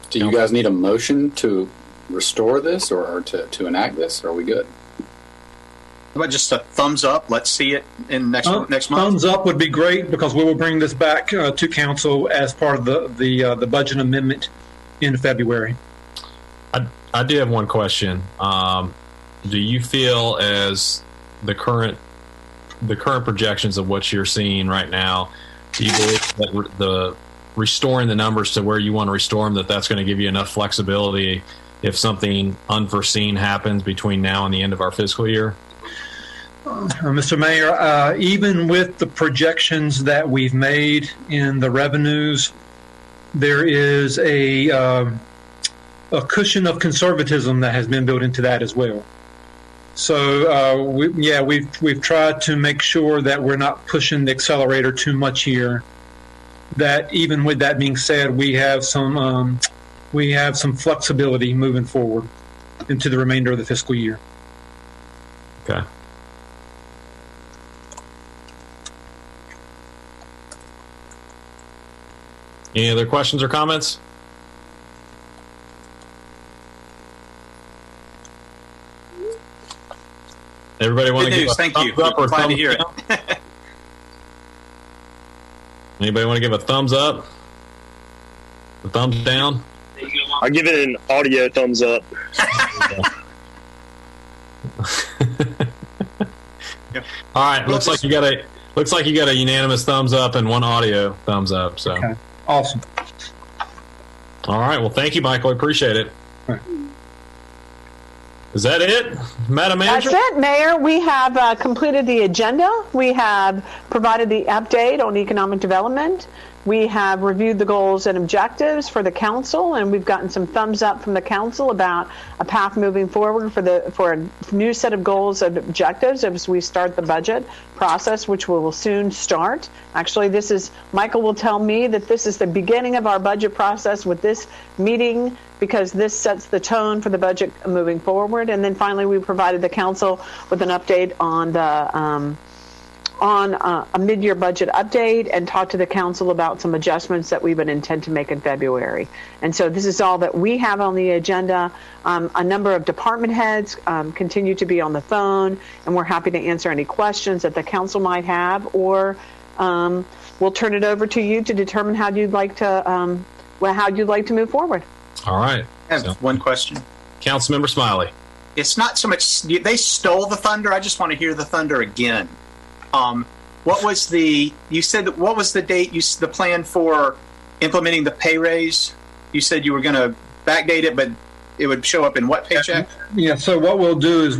Speaker 8: Do you guys need a motion to restore this or to enact this? Or are we good?
Speaker 5: How about just a thumbs up? Let's see it in next month.
Speaker 11: Thumbs up would be great, because we will bring this back to council as part of the budget amendment in February.
Speaker 1: I do have one question. Do you feel, as the current projections of what you're seeing right now, do you believe that the restoring the numbers to where you want to restore them, that's going to give you enough flexibility if something unforeseen happens between now and the end of our fiscal year?
Speaker 11: Mr. Mayor, even with the projections that we've made in the revenues, there is a cushion of conservatism that has been built into that as well. So we've tried to make sure that we're not pushing the accelerator too much here. That even with that being said, we have some flexibility moving forward into the remainder of the fiscal year.
Speaker 1: Okay. Any other questions or comments? Everybody want to give a
Speaker 5: Thank
Speaker 1: thumbs
Speaker 5: you.
Speaker 1: up or
Speaker 5: Glad to
Speaker 1: thumbs
Speaker 5: hear
Speaker 1: down?
Speaker 5: it.
Speaker 1: Anybody want to give a thumbs up? A thumbs down?
Speaker 9: I'll give it an audio thumbs up.
Speaker 1: All right. Looks like you got a unanimous thumbs up and one audio thumbs up. So
Speaker 11: Okay. Awesome.
Speaker 1: all right. Well, thank you, Michael. I appreciate it. Is that it, Madam Manager?
Speaker 4: That's it, Mayor. We have completed the agenda. We have provided the update on economic development. We have reviewed the goals and objectives for the council, and we've gotten some thumbs up from the council about a path moving forward for a new set of goals and objectives as we start the budget process, which we will soon start. Actually, Michael will tell me that this is the beginning of our budget process with this meeting, because this sets the tone for the budget moving forward. And then finally, we provided the council with an update on a mid-year budget update and talked to the council about some adjustments that we would intend to make in February. And so this is all that we have on the agenda. A number of department heads continue to be on the phone, and we're happy to answer any questions that the council might have, or we'll turn it over to you to determine how you'd like to move forward.
Speaker 1: All right.
Speaker 5: I have one question.
Speaker 1: Councilmember Smiley.
Speaker 5: It's not so much they stole the thunder. I just want to hear the thunder again. What was the date? The plan for implementing the pay raise? You said you were going to backdate it, but it would show up in what paycheck?
Speaker 11: Yeah. So what we'll do is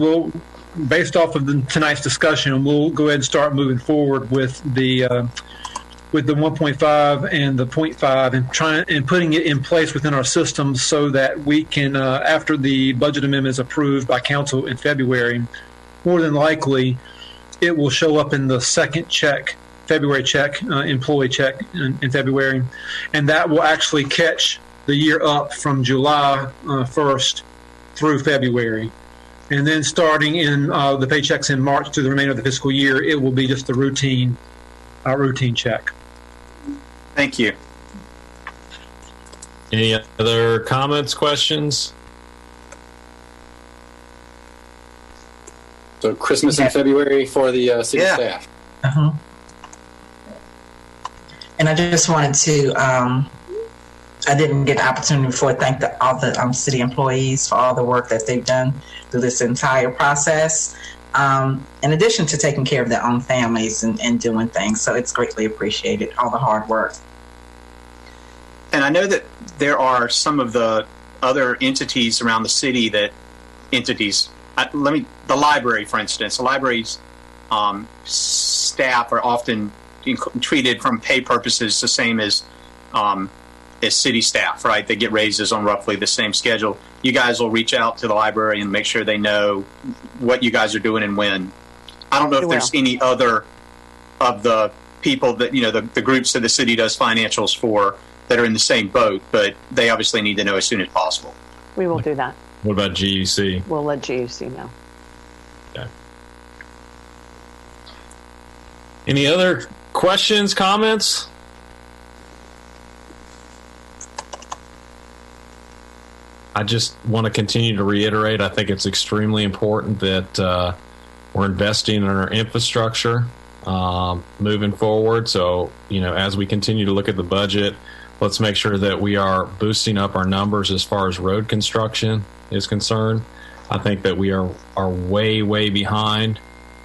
Speaker 11: based off of tonight's discussion, we'll go ahead and start moving forward with the 1.5 and the 0.5 and putting it in place within our system so that we can, after the budget amendment is approved by council in February, more than likely it will show up in the second check, February check, employee check in February, and that will actually catch the year up from July 1st through February. And then starting in the paychecks in March to the remainder of the fiscal year, it will be just the routine check.
Speaker 5: Thank you.
Speaker 1: Any other comments, questions?
Speaker 8: So Christmas in February for the city staff.
Speaker 10: Uh-huh. And I just wanted to, I didn't get an opportunity before to thank all the city employees for all the work that they've done through this entire process. in addition to taking care of their own families and doing things. So it's greatly appreciated, all the hard work.
Speaker 5: And I know that there are some of the other entities around the city the library, for instance, the library's staff are often treated from pay purposes the same as city staff, right? They get raises on roughly the same schedule. You guys will reach out to the library and make sure they know what you guys are doing and when. I don't know if there's any other of the people that, the groups that the city does financials for that are in the same boat, but they obviously need to know as soon as possible.
Speaker 4: We will do that.
Speaker 1: What about GEC?
Speaker 4: We'll let GEC know.
Speaker 1: Okay. Any other questions, comments? I just want to continue to reiterate, I think it's extremely important that we're investing in our infrastructure moving forward. So, as we continue to look at the budget, let's make sure that we are boosting up our numbers as far as road construction is concerned. I think that we are way, way behind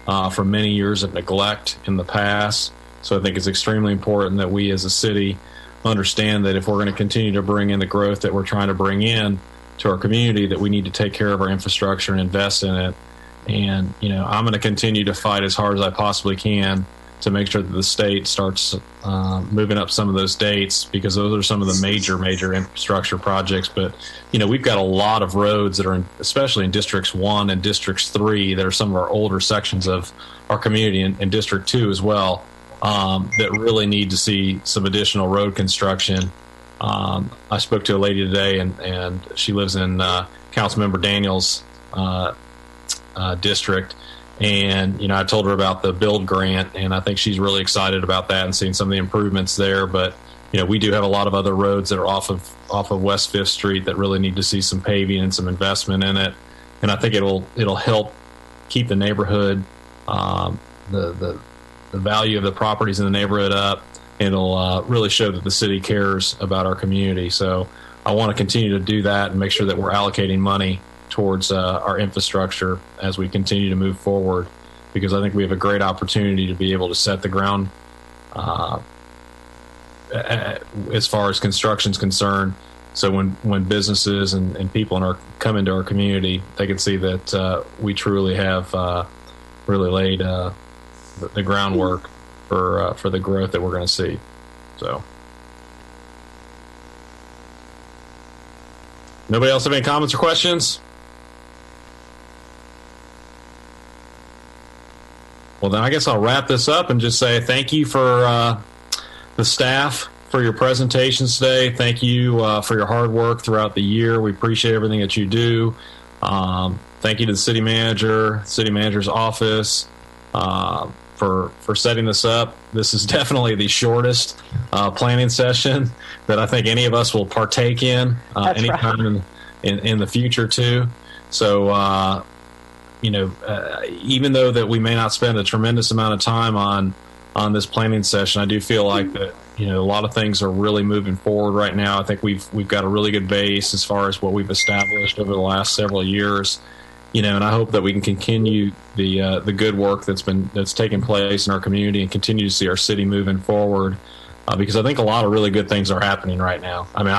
Speaker 1: from many years of neglect in the past. So I think it's extremely important that we as a city understand that if we're going to continue to bring in the growth that we're trying to bring in to our community, that we need to take care of our infrastructure and invest in it. And, I'm going to continue to fight as hard as I possibly can to make sure that the state starts moving up some of those dates, because those are some of the major infrastructure projects. But, we've got a lot of roads that are, especially in Districts 1 and Districts 3, that are some of our older sections of our community, and District 2 as well, that really need to see some additional road construction. I spoke to a lady today, and she lives in Councilmember Daniels' district. And, I told her about the build grant, and I think she's really excited about that and seeing some of the improvements there. But, we do have a lot of other roads that are off of West 5th Street that really need to see some paving and some investment in it. And I think it'll help keep the neighborhood, the value of the properties in the neighborhood up. It'll really show that the city cares about our community. So I want to continue to do that and make sure that we're allocating money towards our infrastructure as we continue to move forward, because I think we have a great opportunity to be able to set the ground as far as construction is concerned. So when businesses and people come into our community, they can see that we truly have really laid the groundwork for the growth that we're going to see. So, nobody else have any comments or questions? Well, then I guess I'll wrap this up and just say thank you for the staff for your presentations today. Thank you for your hard work throughout the year. We appreciate everything that you do. Thank you to the city manager's office for setting this up. This is definitely the shortest planning session that I think any of us will partake in anytime in the future too. So, even though that we may not spend a tremendous amount of time on this planning session, I do feel like that, a lot of things are really moving forward right now. I think we've got a really good base as far as what we've established over the last several years, and I hope that we can continue the good work that's taken place in our community and continue to see our city moving forward. Because I think a lot of really good things are happening right now. I mean,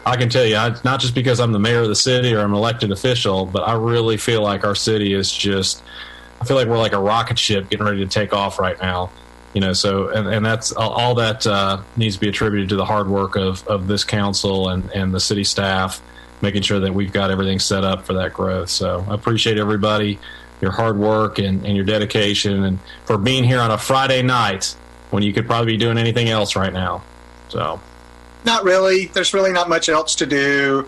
Speaker 1: I can tell you, not just because I'm the mayor of the city or I'm an elected official, but I really feel like our city is I feel like we're like a rocket ship getting ready to take off right now. So, and that's all that needs to be attributed to the hard work of this council and the city staff, making sure that we've got everything set up for that growth. So I appreciate everybody, your hard work and your dedication, and for being here on a Friday night when you could probably be doing anything else right now. So,
Speaker 5: not really. There's really not much else to do.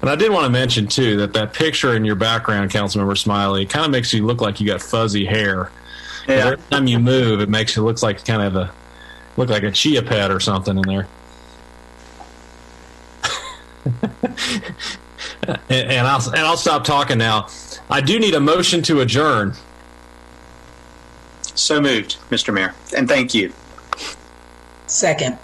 Speaker 1: And I did want to mention too that picture in your background, Councilmember Smiley, kind of makes you look like you got fuzzy hair. Yeah. Every time you move, it makes you look like a chia pet or something in there. and I'll stop talking now. I do need a motion to adjourn.
Speaker 5: So moved, Mr. Mayor, and thank you.
Speaker 10: Second.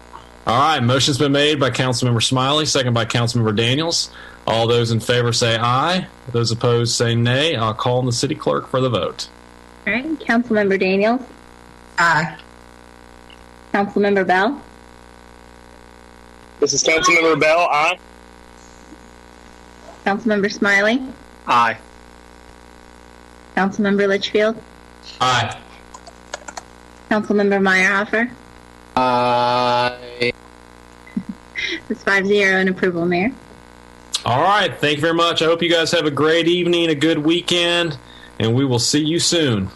Speaker 1: All right, motion's been made by Councilmember Smiley, second by Councilmember Daniels. All those in favor say aye. Those opposed say nay. I'll call on the city clerk for the vote.
Speaker 2: All right, Councilmember Daniels,
Speaker 10: Aye.
Speaker 2: Councilmember Bell,
Speaker 9: This is Councilmember Bell. Aye.
Speaker 2: Councilmember Smiley,
Speaker 5: Aye.
Speaker 2: Councilmember Litchfield,
Speaker 1: Aye.
Speaker 2: Councilmember Meyerhofer.
Speaker 8: Aye.
Speaker 2: It's 5-0 in approval, Mayor.
Speaker 1: All right, thank you very much. I hope you guys have a great evening, a good weekend, and we will see you soon.